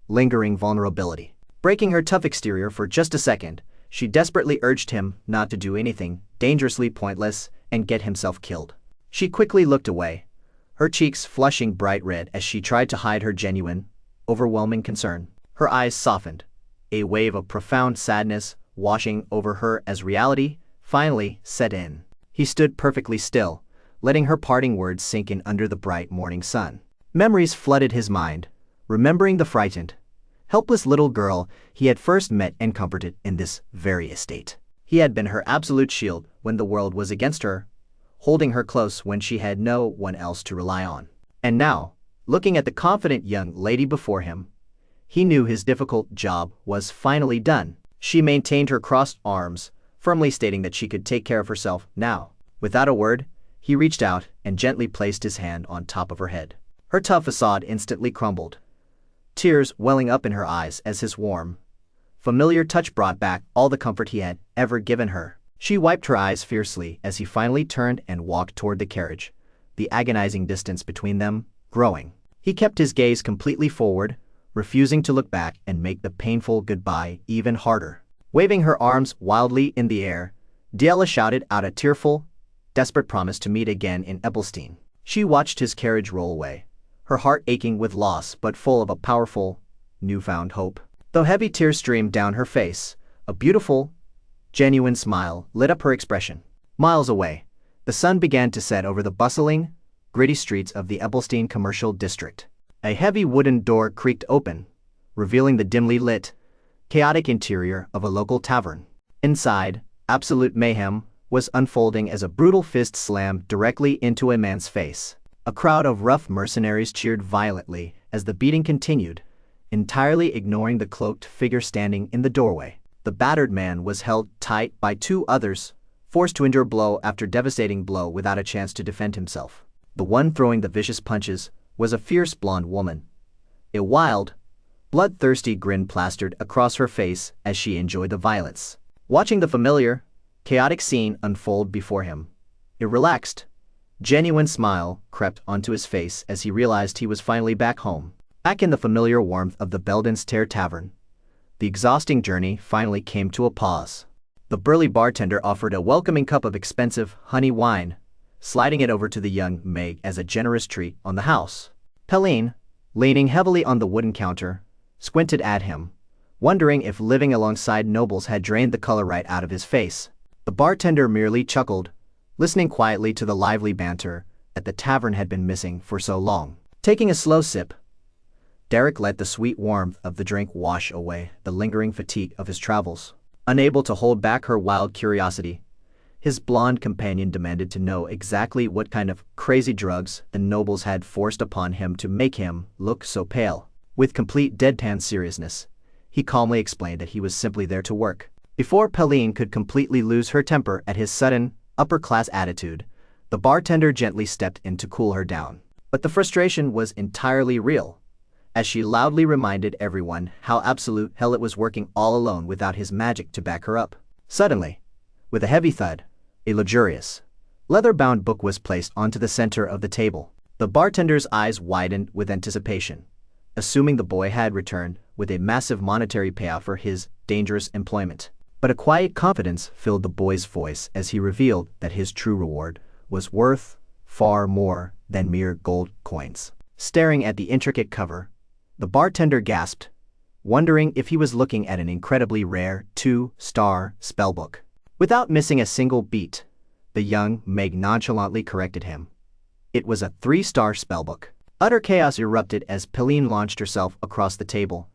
lingering vulnerability. Breaking her tough exterior for just a second, she desperately urged him not to do anything dangerously pointless and get himself killed. She quickly looked away, her cheeks flushing bright red as she tried to hide her genuine, overwhelming concern. Her eyes softened, a wave of profound sadness washing over her as reality finally set in. He stood perfectly still, letting her parting words sink in under the bright morning sun. Memories flooded his mind, remembering the frightened, helpless little girl he had first met and comforted in this very estate. He had been her absolute shield when the world was against her, holding her close when she had no one else to rely on. And now, looking at the confident young lady before him, he knew his difficult job was finally done. She maintained her crossed arms, firmly stating that she could take care of herself now. Without a word, he reached out and gently placed his hand on top of her head. Her tough facade instantly crumbled, tears welling up in her eyes as his warm, familiar touch brought back all the comfort he had ever given her. She wiped her eyes fiercely as he finally turned and walked toward the carriage, the agonizing distance between them growing. He kept his gaze completely forward, refusing to look back and make the painful goodbye even harder. Waving her arms wildly in the air, Diela shouted out a tearful, desperate promise to meet again in Ebelstein. She watched his carriage roll away, her heart aching with loss but full of a powerful, newfound hope. Though heavy tears streamed down her face, a beautiful, genuine smile lit up her expression. Miles away, the sun began to set over the bustling, gritty streets of the Ebelstein commercial district. A heavy wooden door creaked open, revealing the dimly lit, chaotic interior of a local tavern. Inside, absolute mayhem was unfolding as a brutal fist slammed directly into a man's face. A crowd of rough mercenaries cheered violently as the beating continued, entirely ignoring the cloaked figure standing in the doorway. The battered man was held tight by two others, forced to endure blow after devastating blow without a chance to defend himself. The one throwing the vicious punches was a fierce blonde woman. A wild, bloodthirsty grin plastered across her face as she enjoyed the violence. Watching the familiar, chaotic scene unfold before him, a relaxed, genuine smile crept onto his face as he realized he was finally back home. Back in the familiar warmth of the Belden's Tear Tavern, the exhausting journey finally came to a pause. The burly bartender offered a welcoming cup of expensive honey wine, sliding it over to the young Meg as a generous treat on the house. Pauline, leaning heavily on the wooden counter, squinted at him, wondering if living alongside nobles had drained the color right out of his face. The bartender merely chuckled, listening quietly to the lively banter that the tavern had been missing for so long. Taking a slow sip, Derrick let the sweet warmth of the drink wash away the lingering fatigue of his travels. Unable to hold back her wild curiosity, his blonde companion demanded to know exactly what kind of crazy drugs the nobles had forced upon him to make him look so pale. With complete deadpan seriousness, he calmly explained that he was simply there to work. Before Pauline could completely lose her temper at his sudden, upper-class attitude, the bartender gently stepped in to cool her down. But the frustration was entirely real, as she loudly reminded everyone how absolute hell it was working all alone without his magic to back her up. Suddenly, with a heavy thud, a luxurious, leather-bound book was placed onto the center of the table. The bartender's eyes widened with anticipation, assuming the boy had returned with a massive monetary payout for his dangerous employment. But a quiet confidence filled the boy's voice as he revealed that his true reward was worth far more than mere gold coins. Staring at the intricate cover, the bartender gasped, wondering if he was looking at an incredibly rare 2-star spellbook. Without missing a single beat, the young Meg nonchalantly corrected him. It was a 3-star spellbook. Utter chaos erupted as Pauline launched herself across the table,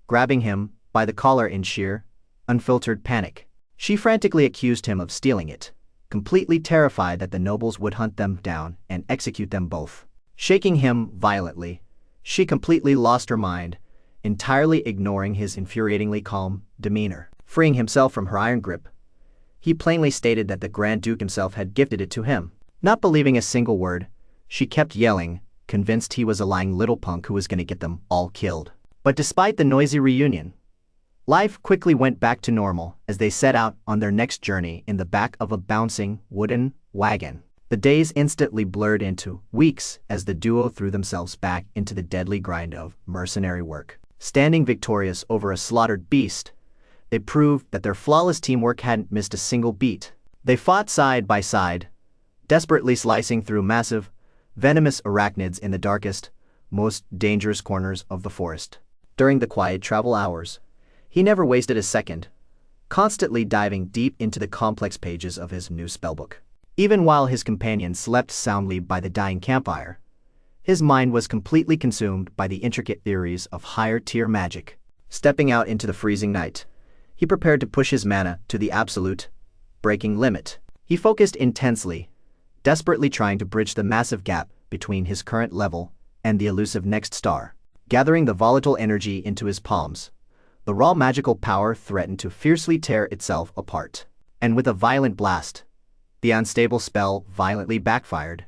grabbing him by the collar in sheer, unfiltered panic. She frantically accused him of stealing it, completely terrified that the nobles would hunt them down and execute them both. Shaking him violently, she completely lost her mind, entirely ignoring his infuriatingly calm demeanor. Freeing himself from her iron grip, he plainly stated that the Grand Duke himself had gifted it to him. Not believing a single word, she kept yelling, convinced he was a lying little punk who was going to get them all killed. But despite the noisy reunion, life quickly went back to normal as they set out on their next journey in the back of a bouncing wooden wagon. The days instantly blurred into weeks as the duo threw themselves back into the deadly grind of mercenary work. Standing victorious over a slaughtered beast, they proved that their flawless teamwork hadn't missed a single beat. They fought side by side, desperately slicing through massive, venomous arachnids in the darkest, most dangerous corners of the forest. During the quiet travel hours, he never wasted a second, constantly diving deep into the complex pages of his new spellbook. Even while his companion slept soundly by the dying campfire, his mind was completely consumed by the intricate theories of higher-tier magic. Stepping out into the freezing night, he prepared to push his mana to the absolute, breaking limit. He focused intensely, desperately trying to bridge the massive gap between his current level and the elusive next star. Gathering the volatile energy into his palms, the raw magical power threatened to fiercely tear itself apart. And with a violent blast, the unstable spell violently backfired,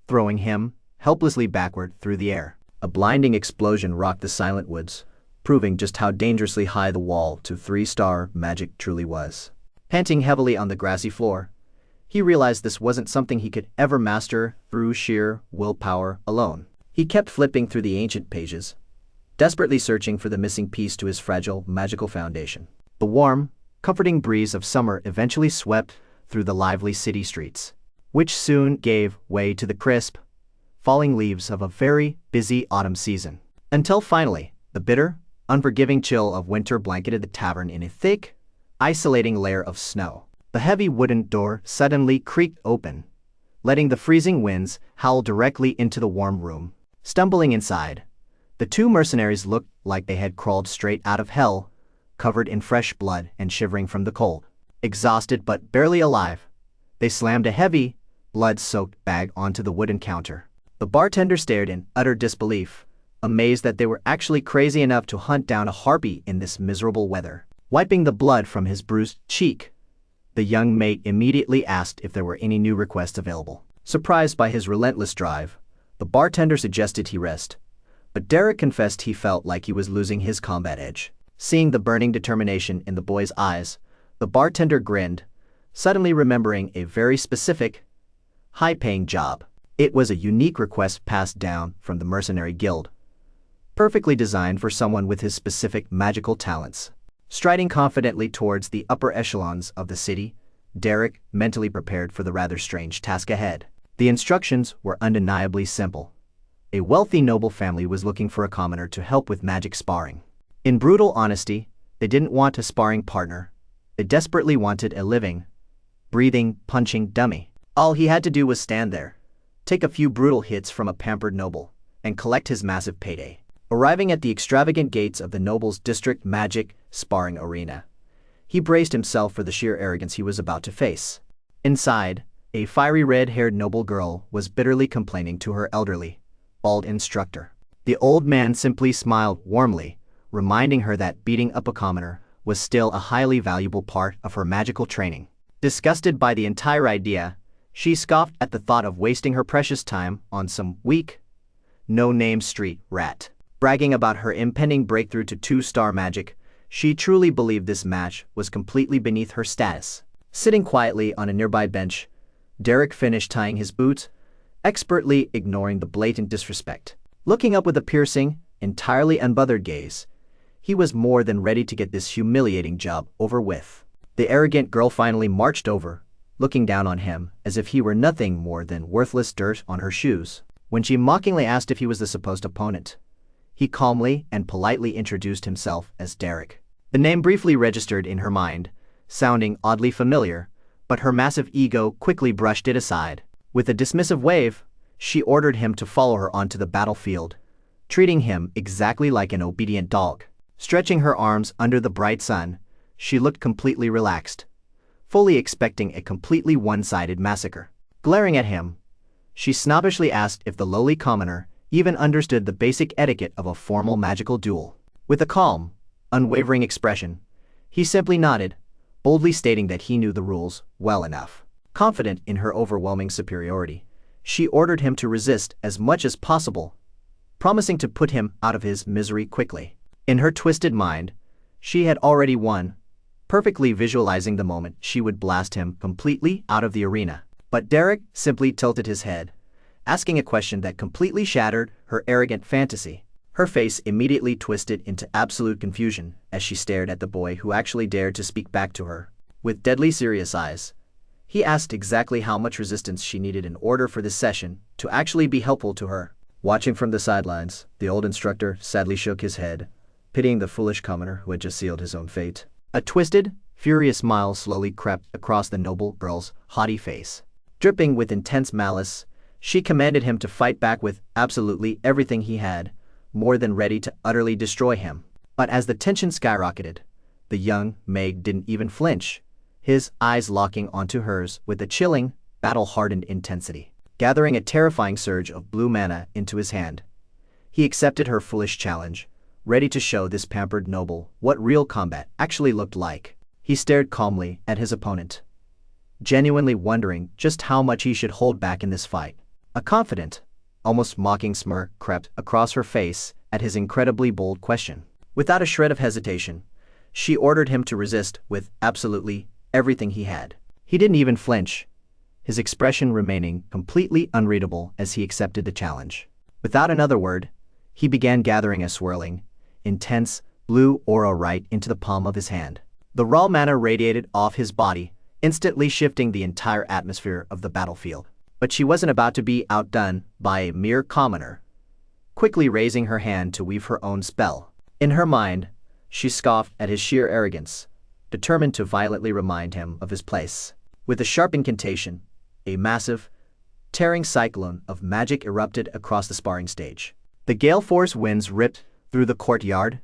throwing him helplessly backward through the air. A blinding explosion rocked the silent woods, proving just how dangerously high the wall to 3-star magic truly was. Panting heavily on the grassy floor, he realized this wasn't something he could ever master through sheer willpower alone. He kept flipping through the ancient pages, desperately searching for the missing piece to his fragile magical foundation. The warm, comforting breeze of summer eventually swept through the lively city streets, which soon gave way to the crisp, falling leaves of a very busy autumn season. Until finally, the bitter, unforgiving chill of winter blanketed the tavern in a thick, isolating layer of snow. The heavy wooden door suddenly creaked open, letting the freezing winds howl directly into the warm room. Stumbling inside, the two mercenaries looked like they had crawled straight out of hell, covered in fresh blood and shivering from the cold. Exhausted but barely alive, they slammed a heavy, blood-soaked bag onto the wooden counter. The bartender stared in utter disbelief, amazed that they were actually crazy enough to hunt down a harpy in this miserable weather. Wiping the blood from his bruised cheek, the young mate immediately asked if there were any new requests available. Surprised by his relentless drive, the bartender suggested he rest, but Derrick confessed he felt like he was losing his combat edge. Seeing the burning determination in the boy's eyes, the bartender grinned, suddenly remembering a very specific, high-paying job. It was a unique request passed down from the Mercenary Guild, perfectly designed for someone with his specific magical talents. Striding confidently towards the upper echelons of the city, Derrick mentally prepared for the rather strange task ahead. The instructions were undeniably simple. A wealthy noble family was looking for a commoner to help with magic sparring. In brutal honesty, they didn't want a sparring partner. They desperately wanted a living, breathing, punching dummy. All he had to do was stand there, take a few brutal hits from a pampered noble, and collect his massive payday. Arriving at the extravagant gates of the noble's district magic sparring arena, he braced himself for the sheer arrogance he was about to face. Inside, a fiery red-haired noble girl was bitterly complaining to her elderly, bald instructor. The old man simply smiled warmly, reminding her that beating up a commoner was still a highly valuable part of her magical training. Disgusted by the entire idea, she scoffed at the thought of wasting her precious time on some weak, no-name street rat. Bragging about her impending breakthrough to 2-star magic, she truly believed this match was completely beneath her status. Sitting quietly on a nearby bench, Derrick finished tying his boots, expertly ignoring the blatant disrespect. Looking up with a piercing, entirely unbothered gaze, he was more than ready to get this humiliating job over with. The arrogant girl finally marched over, looking down on him as if he were nothing more than worthless dirt on her shoes. When she mockingly asked if he was the supposed opponent, he calmly and politely introduced himself as Derrick. The name briefly registered in her mind, sounding oddly familiar, but her massive ego quickly brushed it aside. With a dismissive wave, she ordered him to follow her onto the battlefield, treating him exactly like an obedient dog. Stretching her arms under the bright sun, she looked completely relaxed, fully expecting a completely one-sided massacre. Glaring at him, she snobbishly asked if the lowly commoner even understood the basic etiquette of a formal magical duel. With a calm, unwavering expression, he simply nodded, boldly stating that he knew the rules well enough. Confident in her overwhelming superiority, she ordered him to resist as much as possible, promising to put him out of his misery quickly. In her twisted mind, she had already won, perfectly visualizing the moment she would blast him completely out of the arena. But Derrick simply tilted his head, asking a question that completely shattered her arrogant fantasy. Her face immediately twisted into absolute confusion as she stared at the boy who actually dared to speak back to her. With deadly serious eyes, he asked exactly how much resistance she needed in order for this session to actually be helpful to her. Watching from the sidelines, the old instructor sadly shook his head, pitying the foolish commoner who had just sealed his own fate. A twisted, furious smile slowly crept across the noble girl's haughty face. Dripping with intense malice, she commanded him to fight back with absolutely everything he had, more than ready to utterly destroy him. But as the tension skyrocketed, the young Meg didn't even flinch, his eyes locking onto hers with a chilling, battle-hardened intensity. Gathering a terrifying surge of blue mana into his hand, he accepted her foolish challenge, ready to show this pampered noble what real combat actually looked like. He stared calmly at his opponent, genuinely wondering just how much he should hold back in this fight. A confident, almost mocking smirk crept across her face at his incredibly bold question. Without a shred of hesitation, she ordered him to resist with absolutely everything he had. He didn't even flinch, his expression remaining completely unreadable as he accepted the challenge. Without another word, he began gathering a swirling, intense, blue aura right into the palm of his hand. The raw mana radiated off his body, instantly shifting the entire atmosphere of the battlefield. But she wasn't about to be outdone by a mere commoner, quickly raising her hand to weave her own spell. In her mind, she scoffed at his sheer arrogance, determined to violently remind him of his place. With a sharp incantation, a massive, tearing cyclone of magic erupted across the sparring stage. The gale force winds ripped through the courtyard,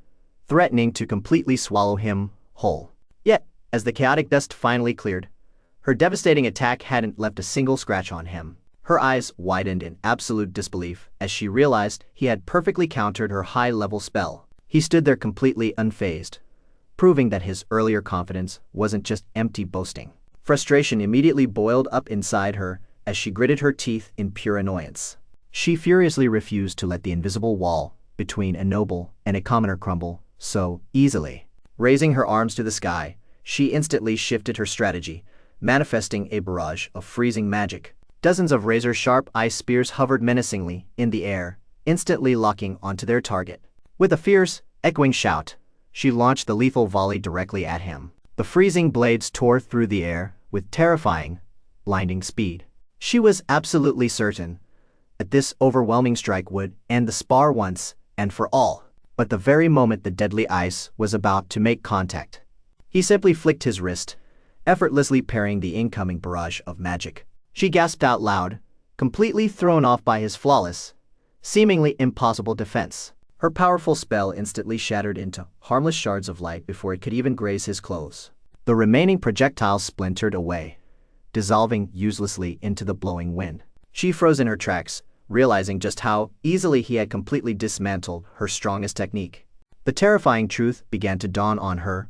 threatening to completely swallow him whole. Yet, as the chaotic dust finally cleared, her devastating attack hadn't left a single scratch on him. Her eyes widened in absolute disbelief as she realized he had perfectly countered her high-level spell. He stood there completely unfazed, proving that his earlier confidence wasn't just empty boasting. Frustration immediately boiled up inside her as she gritted her teeth in pure annoyance. She furiously refused to let the invisible wall between a noble and a commoner crumble so easily. Raising her arms to the sky, she instantly shifted her strategy, manifesting a barrage of freezing magic. Dozens of razor-sharp ice spears hovered menacingly in the air, instantly locking onto their target. With a fierce, echoing shout, she launched the lethal volley directly at him. The freezing blades tore through the air with terrifying, blinding speed. She was absolutely certain that this overwhelming strike would end the spar once and for all. But the very moment the deadly ice was about to make contact, he simply flicked his wrist, effortlessly parrying the incoming barrage of magic. She gasped out loud, completely thrown off by his flawless, seemingly impossible defense. Her powerful spell instantly shattered into harmless shards of light before it could even graze his clothes. The remaining projectiles splintered away, dissolving uselessly into the blowing wind. She froze in her tracks, realizing just how easily he had completely dismantled her strongest technique. The terrifying truth began to dawn on her.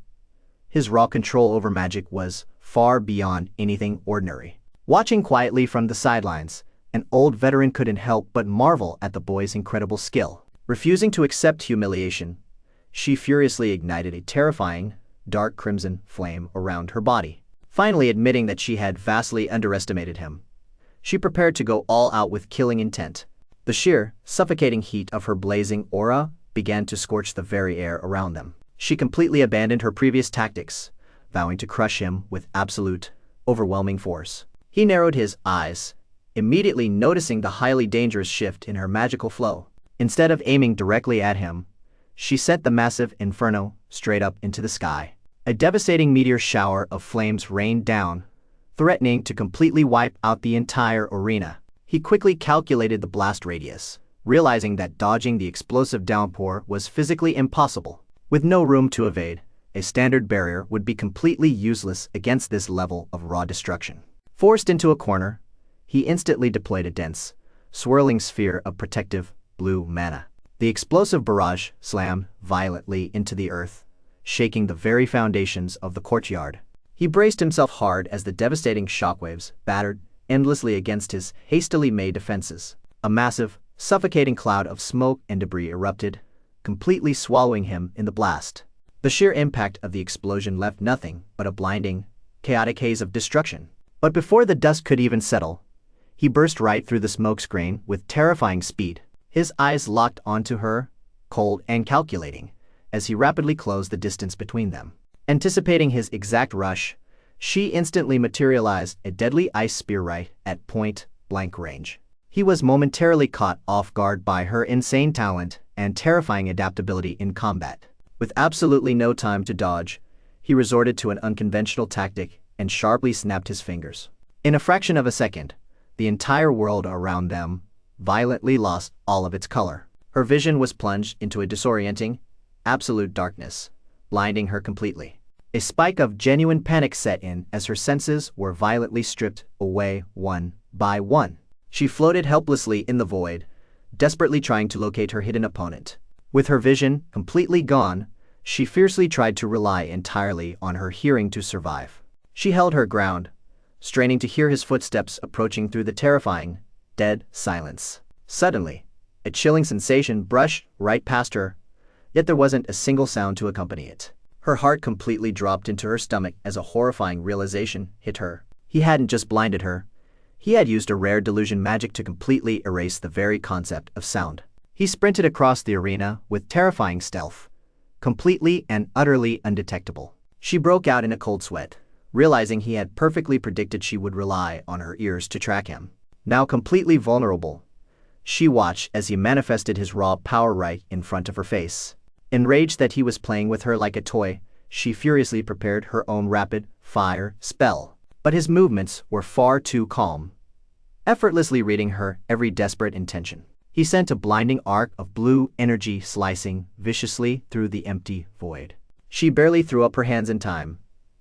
His raw control over magic was far beyond anything ordinary. Watching quietly from the sidelines, an old veteran couldn't help but marvel at the boy's incredible skill. Refusing to accept humiliation, she furiously ignited a terrifying, dark crimson flame around her body. Finally admitting that she had vastly underestimated him, she prepared to go all out with killing intent. The sheer, suffocating heat of her blazing aura began to scorch the very air around them. She completely abandoned her previous tactics, vowing to crush him with absolute, overwhelming force. He narrowed his eyes, immediately noticing the highly dangerous shift in her magical flow. Instead of aiming directly at him, she sent the massive inferno straight up into the sky. A devastating meteor shower of flames rained down, threatening to completely wipe out the entire arena. He quickly calculated the blast radius, realizing that dodging the explosive downpour was physically impossible. With no room to evade, a standard barrier would be completely useless against this level of raw destruction. Forced into a corner, he instantly deployed a dense, swirling sphere of protective blue mana. The explosive barrage slammed violently into the earth, shaking the very foundations of the courtyard. He braced himself hard as the devastating shockwaves battered endlessly against his hastily made defenses. A massive, suffocating cloud of smoke and debris erupted, completely swallowing him in the blast. The sheer impact of the explosion left nothing but a blinding, chaotic haze of destruction. But before the dust could even settle, he burst right through the smokescreen with terrifying speed. His eyes locked onto her, cold and calculating, as he rapidly closed the distance between them. Anticipating his exact rush, she instantly materialized a deadly ice spear right at point-blank range. He was momentarily caught off guard by her insane talent and terrifying adaptability in combat. With absolutely no time to dodge, he resorted to an unconventional tactic and sharply snapped his fingers. In a fraction of a second, the entire world around them violently lost all of its color. Her vision was plunged into a disorienting, absolute darkness, blinding her completely. A spike of genuine panic set in as her senses were violently stripped away one by one. She floated helplessly in the void, desperately trying to locate her hidden opponent. With her vision completely gone, she fiercely tried to rely entirely on her hearing to survive. She held her ground, straining to hear his footsteps approaching through the terrifying, dead silence. Suddenly, a chilling sensation brushed right past her, yet there wasn't a single sound to accompany it. Her heart completely dropped into her stomach as a horrifying realization hit her. He hadn't just blinded her, he had used a rare delusion magic to completely erase the very concept of sound. He sprinted across the arena with terrifying stealth, completely and utterly undetectable. She broke out in a cold sweat, realizing he had perfectly predicted she would rely on her ears to track him. Now completely vulnerable, she watched as he manifested his raw power right in front of her face. Enraged that he was playing with her like a toy, she furiously prepared her own rapid-fire spell. But his movements were far too calm, effortlessly reading her every desperate intention. He sent a blinding arc of blue energy slicing viciously through the empty void. She barely threw up her hands in time,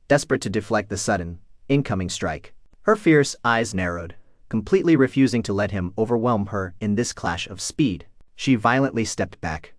desperate to deflect the sudden, incoming strike. Her fierce eyes narrowed, completely refusing to let him overwhelm her in this clash of speed. She violently stepped back,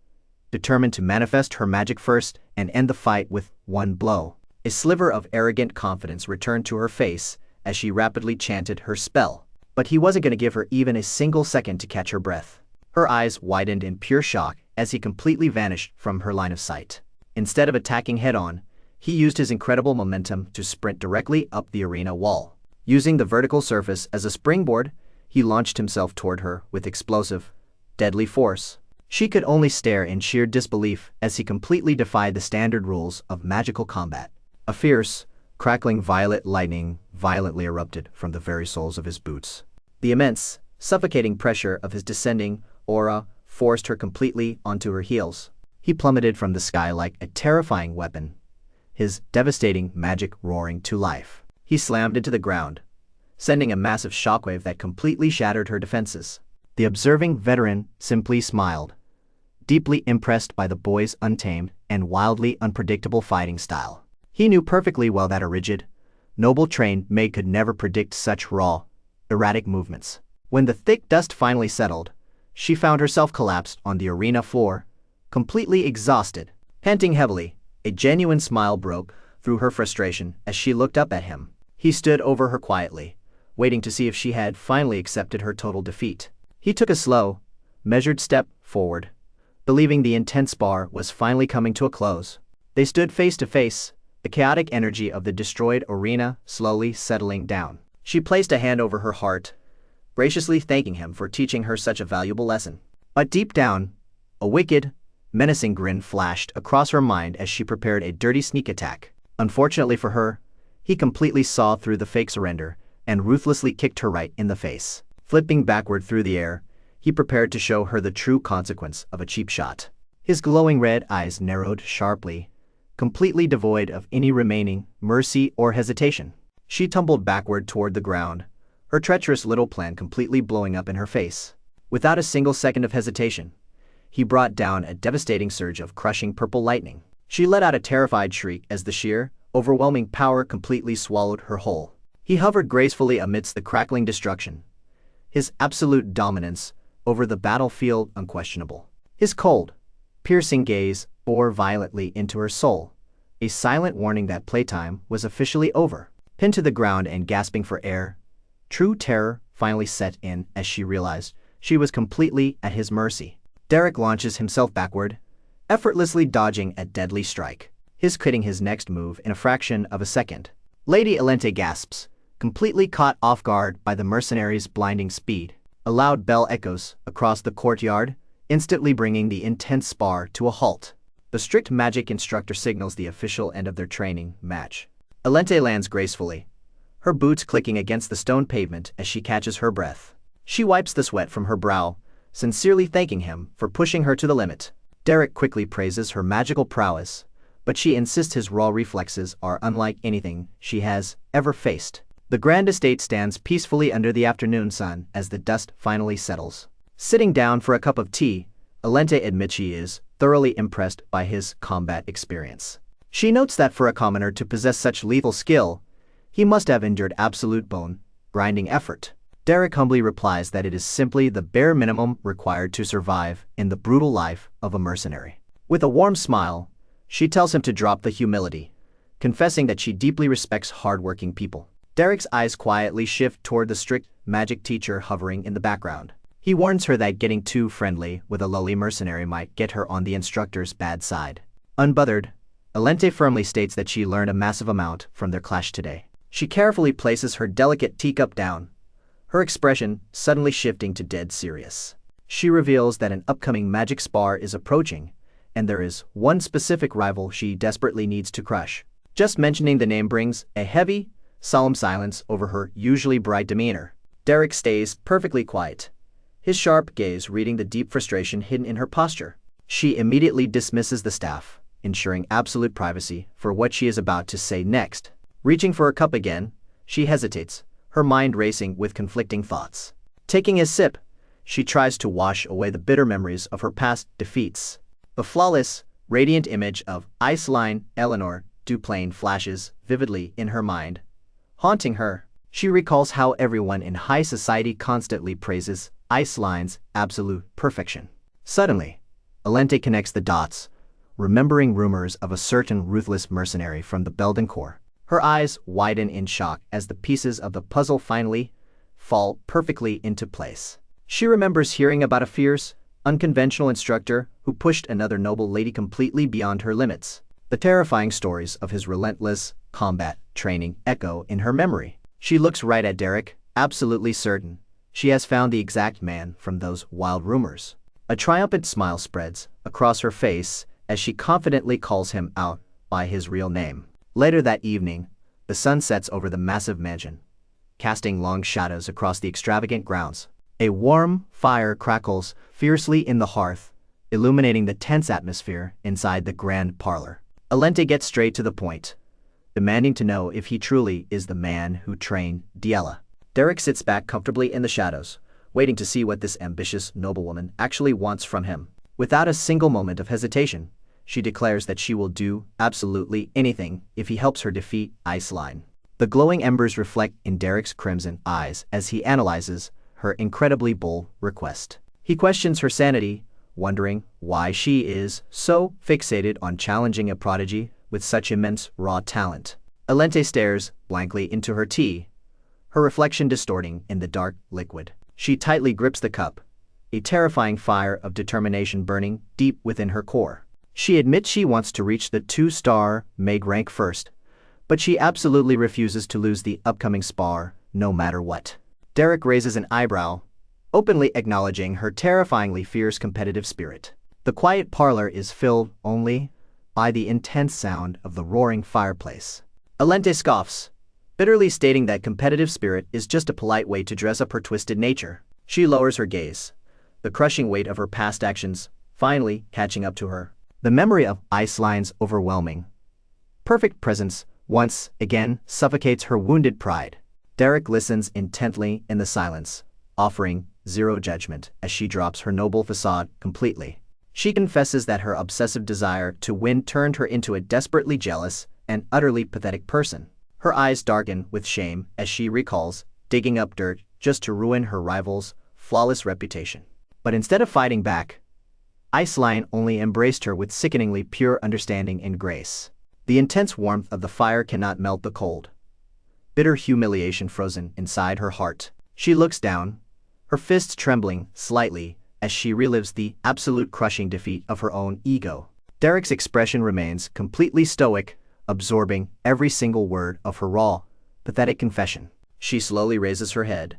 determined to manifest her magic first and end the fight with one blow. A sliver of arrogant confidence returned to her face as she rapidly chanted her spell. But he wasn't going to give her even a single second to catch her breath. Her eyes widened in pure shock as he completely vanished from her line of sight. Instead of attacking head-on, he used his incredible momentum to sprint directly up the arena wall. Using the vertical surface as a springboard, he launched himself toward her with explosive, deadly force. She could only stare in sheer disbelief as he completely defied the standard rules of magical combat. A fierce, crackling violet lightning violently erupted from the very soles of his boots. The immense, suffocating pressure of his descending aura forced her completely onto her heels. He plummeted from the sky like a terrifying weapon, his devastating magic roaring to life. He slammed into the ground, sending a massive shockwave that completely shattered her defenses. The observing veteran simply smiled, deeply impressed by the boy's untamed and wildly unpredictable fighting style. He knew perfectly well that a rigid, noble trained maid could never predict such raw, erratic movements. When the thick dust finally settled, she found herself collapsed on the arena floor, completely exhausted. Panting heavily, a genuine smile broke through her frustration as she looked up at him. He stood over her quietly, waiting to see if she had finally accepted her total defeat. He took a slow, measured step forward, believing the intense spar was finally coming to a close. They stood face to face, the chaotic energy of the destroyed arena slowly settling down. She placed a hand over her heart, graciously thanking him for teaching her such a valuable lesson. But deep down, a wicked, menacing grin flashed across her mind as she prepared a dirty sneak attack. Unfortunately for her, He completely saw through the fake surrender and ruthlessly kicked her right in the face. Flipping backward through the air, he prepared to show her the true consequence of a cheap shot. His glowing red eyes narrowed sharply, completely devoid of any remaining mercy or hesitation. She tumbled backward toward the ground, her treacherous little plan completely blowing up in her face. Without a single second of hesitation, he brought down a devastating surge of crushing purple lightning. She let out a terrified shriek as the sheer, overwhelming power completely swallowed her whole. He hovered gracefully amidst the crackling destruction, his absolute dominance over the battlefield unquestionable. His cold, piercing gaze bore violently into her soul, a silent warning that playtime was officially over. Pinned to the ground and gasping for air, true terror finally set in as she realized she was completely at his mercy. Derrick launches himself backward, effortlessly dodging a deadly strike, hitting his next move in a fraction of a second. Lady Alente gasps, completely caught off guard by the mercenary's blinding speed. A loud bell echoes across the courtyard, instantly bringing the intense spar to a halt. The strict magic instructor signals the official end of their training match. Alente lands gracefully, her boots clicking against the stone pavement as she catches her breath. She wipes the sweat from her brow, sincerely thanking him for pushing her to the limit. Derrick quickly praises her magical prowess, but she insists his raw reflexes are unlike anything she has ever faced. The grand estate stands peacefully under the afternoon sun as the dust finally settles. Sitting down for a cup of tea, Alente admits she is thoroughly impressed by his combat experience. She notes that for a commoner to possess such lethal skill, he must have endured absolute bone-grinding effort. Derrick humbly replies that it is simply the bare minimum required to survive in the brutal life of a mercenary. With a warm smile, she tells him to drop the humility, confessing that she deeply respects hard-working people. Derrick's eyes quietly shift toward the strict magic teacher hovering in the background. He warns her that getting too friendly with a lowly mercenary might get her on the instructor's bad side. Unbothered, Alente firmly states that she learned a massive amount from their clash today. She carefully places her delicate teacup down, her expression suddenly shifting to dead serious. She reveals that an upcoming magic spar is approaching, and there is one specific rival she desperately needs to crush. Just mentioning the name brings a heavy, solemn silence over her usually bright demeanor. Derrick stays perfectly quiet, his sharp gaze reading the deep frustration hidden in her posture. She immediately dismisses the staff, ensuring absolute privacy for what she is about to say next. Reaching for her cup again, she hesitates, her mind racing with conflicting thoughts. Taking a sip, she tries to wash away the bitter memories of her past defeats. The flawless, radiant image of Iceline Eleanor Duplain flashes vividly in her mind, haunting her. She recalls how everyone in high society constantly praises Iceline's absolute perfection. Suddenly, Alente connects the dots, remembering rumors of a certain ruthless mercenary from the Belden Corps. Her eyes widen in shock as the pieces of the puzzle finally fall perfectly into place. She remembers hearing about a fierce, unconventional instructor who pushed another noble lady completely beyond her limits. The terrifying stories of his relentless combat training echo in her memory. She looks right at Derrick, absolutely certain she has found the exact man from those wild rumors. A triumphant smile spreads across her face as she confidently calls him out by his real name. Later that evening, the sun sets over the massive mansion, casting long shadows across the extravagant grounds. A warm fire crackles fiercely in the hearth, illuminating the tense atmosphere inside the grand parlor. Alente gets straight to the point, demanding to know if he truly is the man who trained Diella. Derrick sits back comfortably in the shadows, waiting to see what this ambitious noblewoman actually wants from him. Without a single moment of hesitation, she declares that she will do absolutely anything if he helps her defeat Iceline. The glowing embers reflect in Derrick's crimson eyes as he analyzes her incredibly bold request. He questions her sanity, wondering why she is so fixated on challenging a prodigy with such immense raw talent. Alente stares blankly into her tea, her reflection distorting in the dark liquid. She tightly grips the cup, a terrifying fire of determination burning deep within her core. She admits she wants to reach the 2-star Meg rank first, but she absolutely refuses to lose the upcoming spar, no matter what. Derrick raises an eyebrow, openly acknowledging her terrifyingly fierce competitive spirit. The quiet parlor is filled only by the intense sound of the roaring fireplace. Alente scoffs, bitterly stating that competitive spirit is just a polite way to dress up her twisted nature. She lowers her gaze, the crushing weight of her past actions finally catching up to her. The memory of Iceline's overwhelming, perfect presence once again suffocates her wounded pride. Derrick listens intently in the silence, offering zero judgment as she drops her noble facade completely. She confesses that her obsessive desire to win turned her into a desperately jealous and utterly pathetic person. Her eyes darken with shame as she recalls digging up dirt just to ruin her rival's flawless reputation. But instead of fighting back, Iceline only embraced her with sickeningly pure understanding and grace. The intense warmth of the fire cannot melt the cold, bitter humiliation frozen inside her heart. She looks down, her fists trembling slightly as she relives the absolute crushing defeat of her own ego. Derrick's expression remains completely stoic, absorbing every single word of her raw, pathetic confession. She slowly raises her head,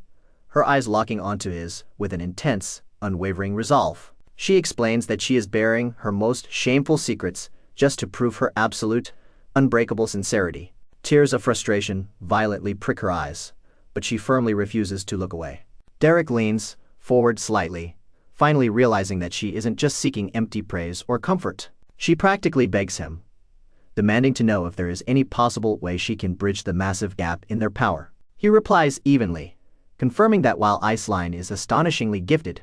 her eyes locking onto his with an intense, unwavering resolve. She explains that she is bearing her most shameful secrets just to prove her absolute, unbreakable sincerity. Tears of frustration violently prick her eyes, but she firmly refuses to look away. Derrick leans forward slightly, finally realizing that she isn't just seeking empty praise or comfort. She practically begs him, demanding to know if there is any possible way she can bridge the massive gap in their power. He replies evenly, confirming that while Iceline is astonishingly gifted,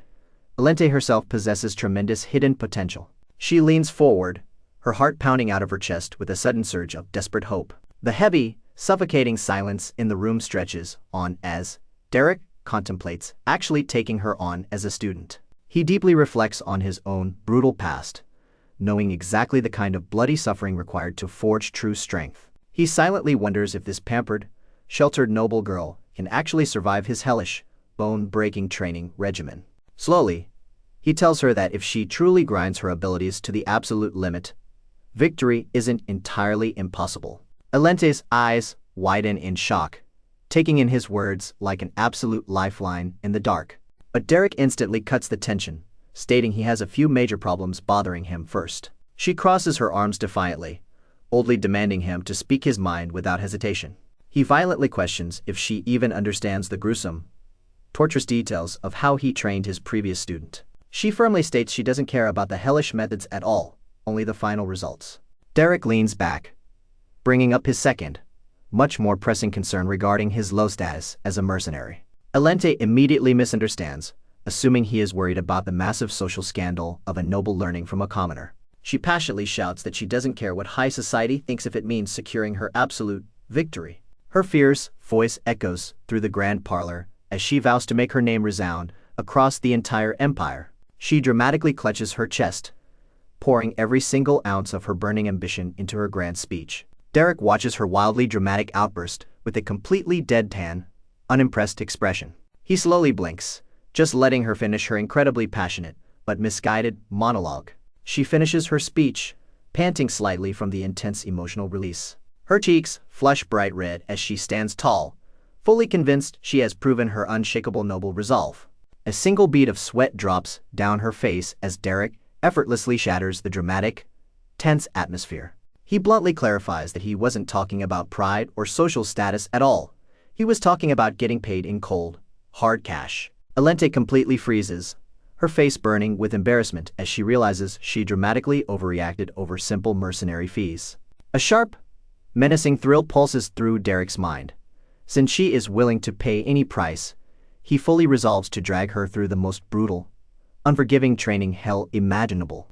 Alente herself possesses tremendous hidden potential. She leans forward, her heart pounding out of her chest with a sudden surge of desperate hope. The heavy, suffocating silence in the room stretches on as Derrick contemplates actually taking her on as a student. He deeply reflects on his own brutal past, knowing exactly the kind of bloody suffering required to forge true strength. He silently wonders if this pampered, sheltered noble girl can actually survive his hellish, bone-breaking training regimen. Slowly, he tells her that if she truly grinds her abilities to the absolute limit, victory isn't entirely impossible. Alente's eyes widen in shock, taking in his words like an absolute lifeline in the dark. But Derrick instantly cuts the tension, stating he has a few major problems bothering him first. She crosses her arms defiantly, boldly demanding him to speak his mind without hesitation. He violently questions if she even understands the gruesome, torturous details of how he trained his previous student. She firmly states she doesn't care about the hellish methods at all, only the final results. Derrick leans back, bringing up his second, much more pressing concern regarding his low status as a mercenary. Alente immediately misunderstands, assuming he is worried about the massive social scandal of a noble learning from a commoner. She passionately shouts that she doesn't care what high society thinks if it means securing her absolute victory. Her fierce voice echoes through the grand parlor as she vows to make her name resound across the entire empire. She dramatically clutches her chest, pouring every single ounce of her burning ambition into her grand speech. Derrick watches her wildly dramatic outburst with a completely deadpan, unimpressed expression. He slowly blinks, just letting her finish her incredibly passionate but misguided monologue. She finishes her speech, panting slightly from the intense emotional release. Her cheeks flush bright red as she stands tall, fully convinced she has proven her unshakable noble resolve. A single bead of sweat drops down her face as Derrick effortlessly shatters the dramatic, tense atmosphere. He bluntly clarifies that he wasn't talking about pride or social status at all. He was talking about getting paid in cold, hard cash. Alente completely freezes, her face burning with embarrassment as she realizes she dramatically overreacted over simple mercenary fees. A sharp, menacing thrill pulses through Derrick's mind. Since she is willing to pay any price, he fully resolves to drag her through the most brutal, unforgiving training hell imaginable.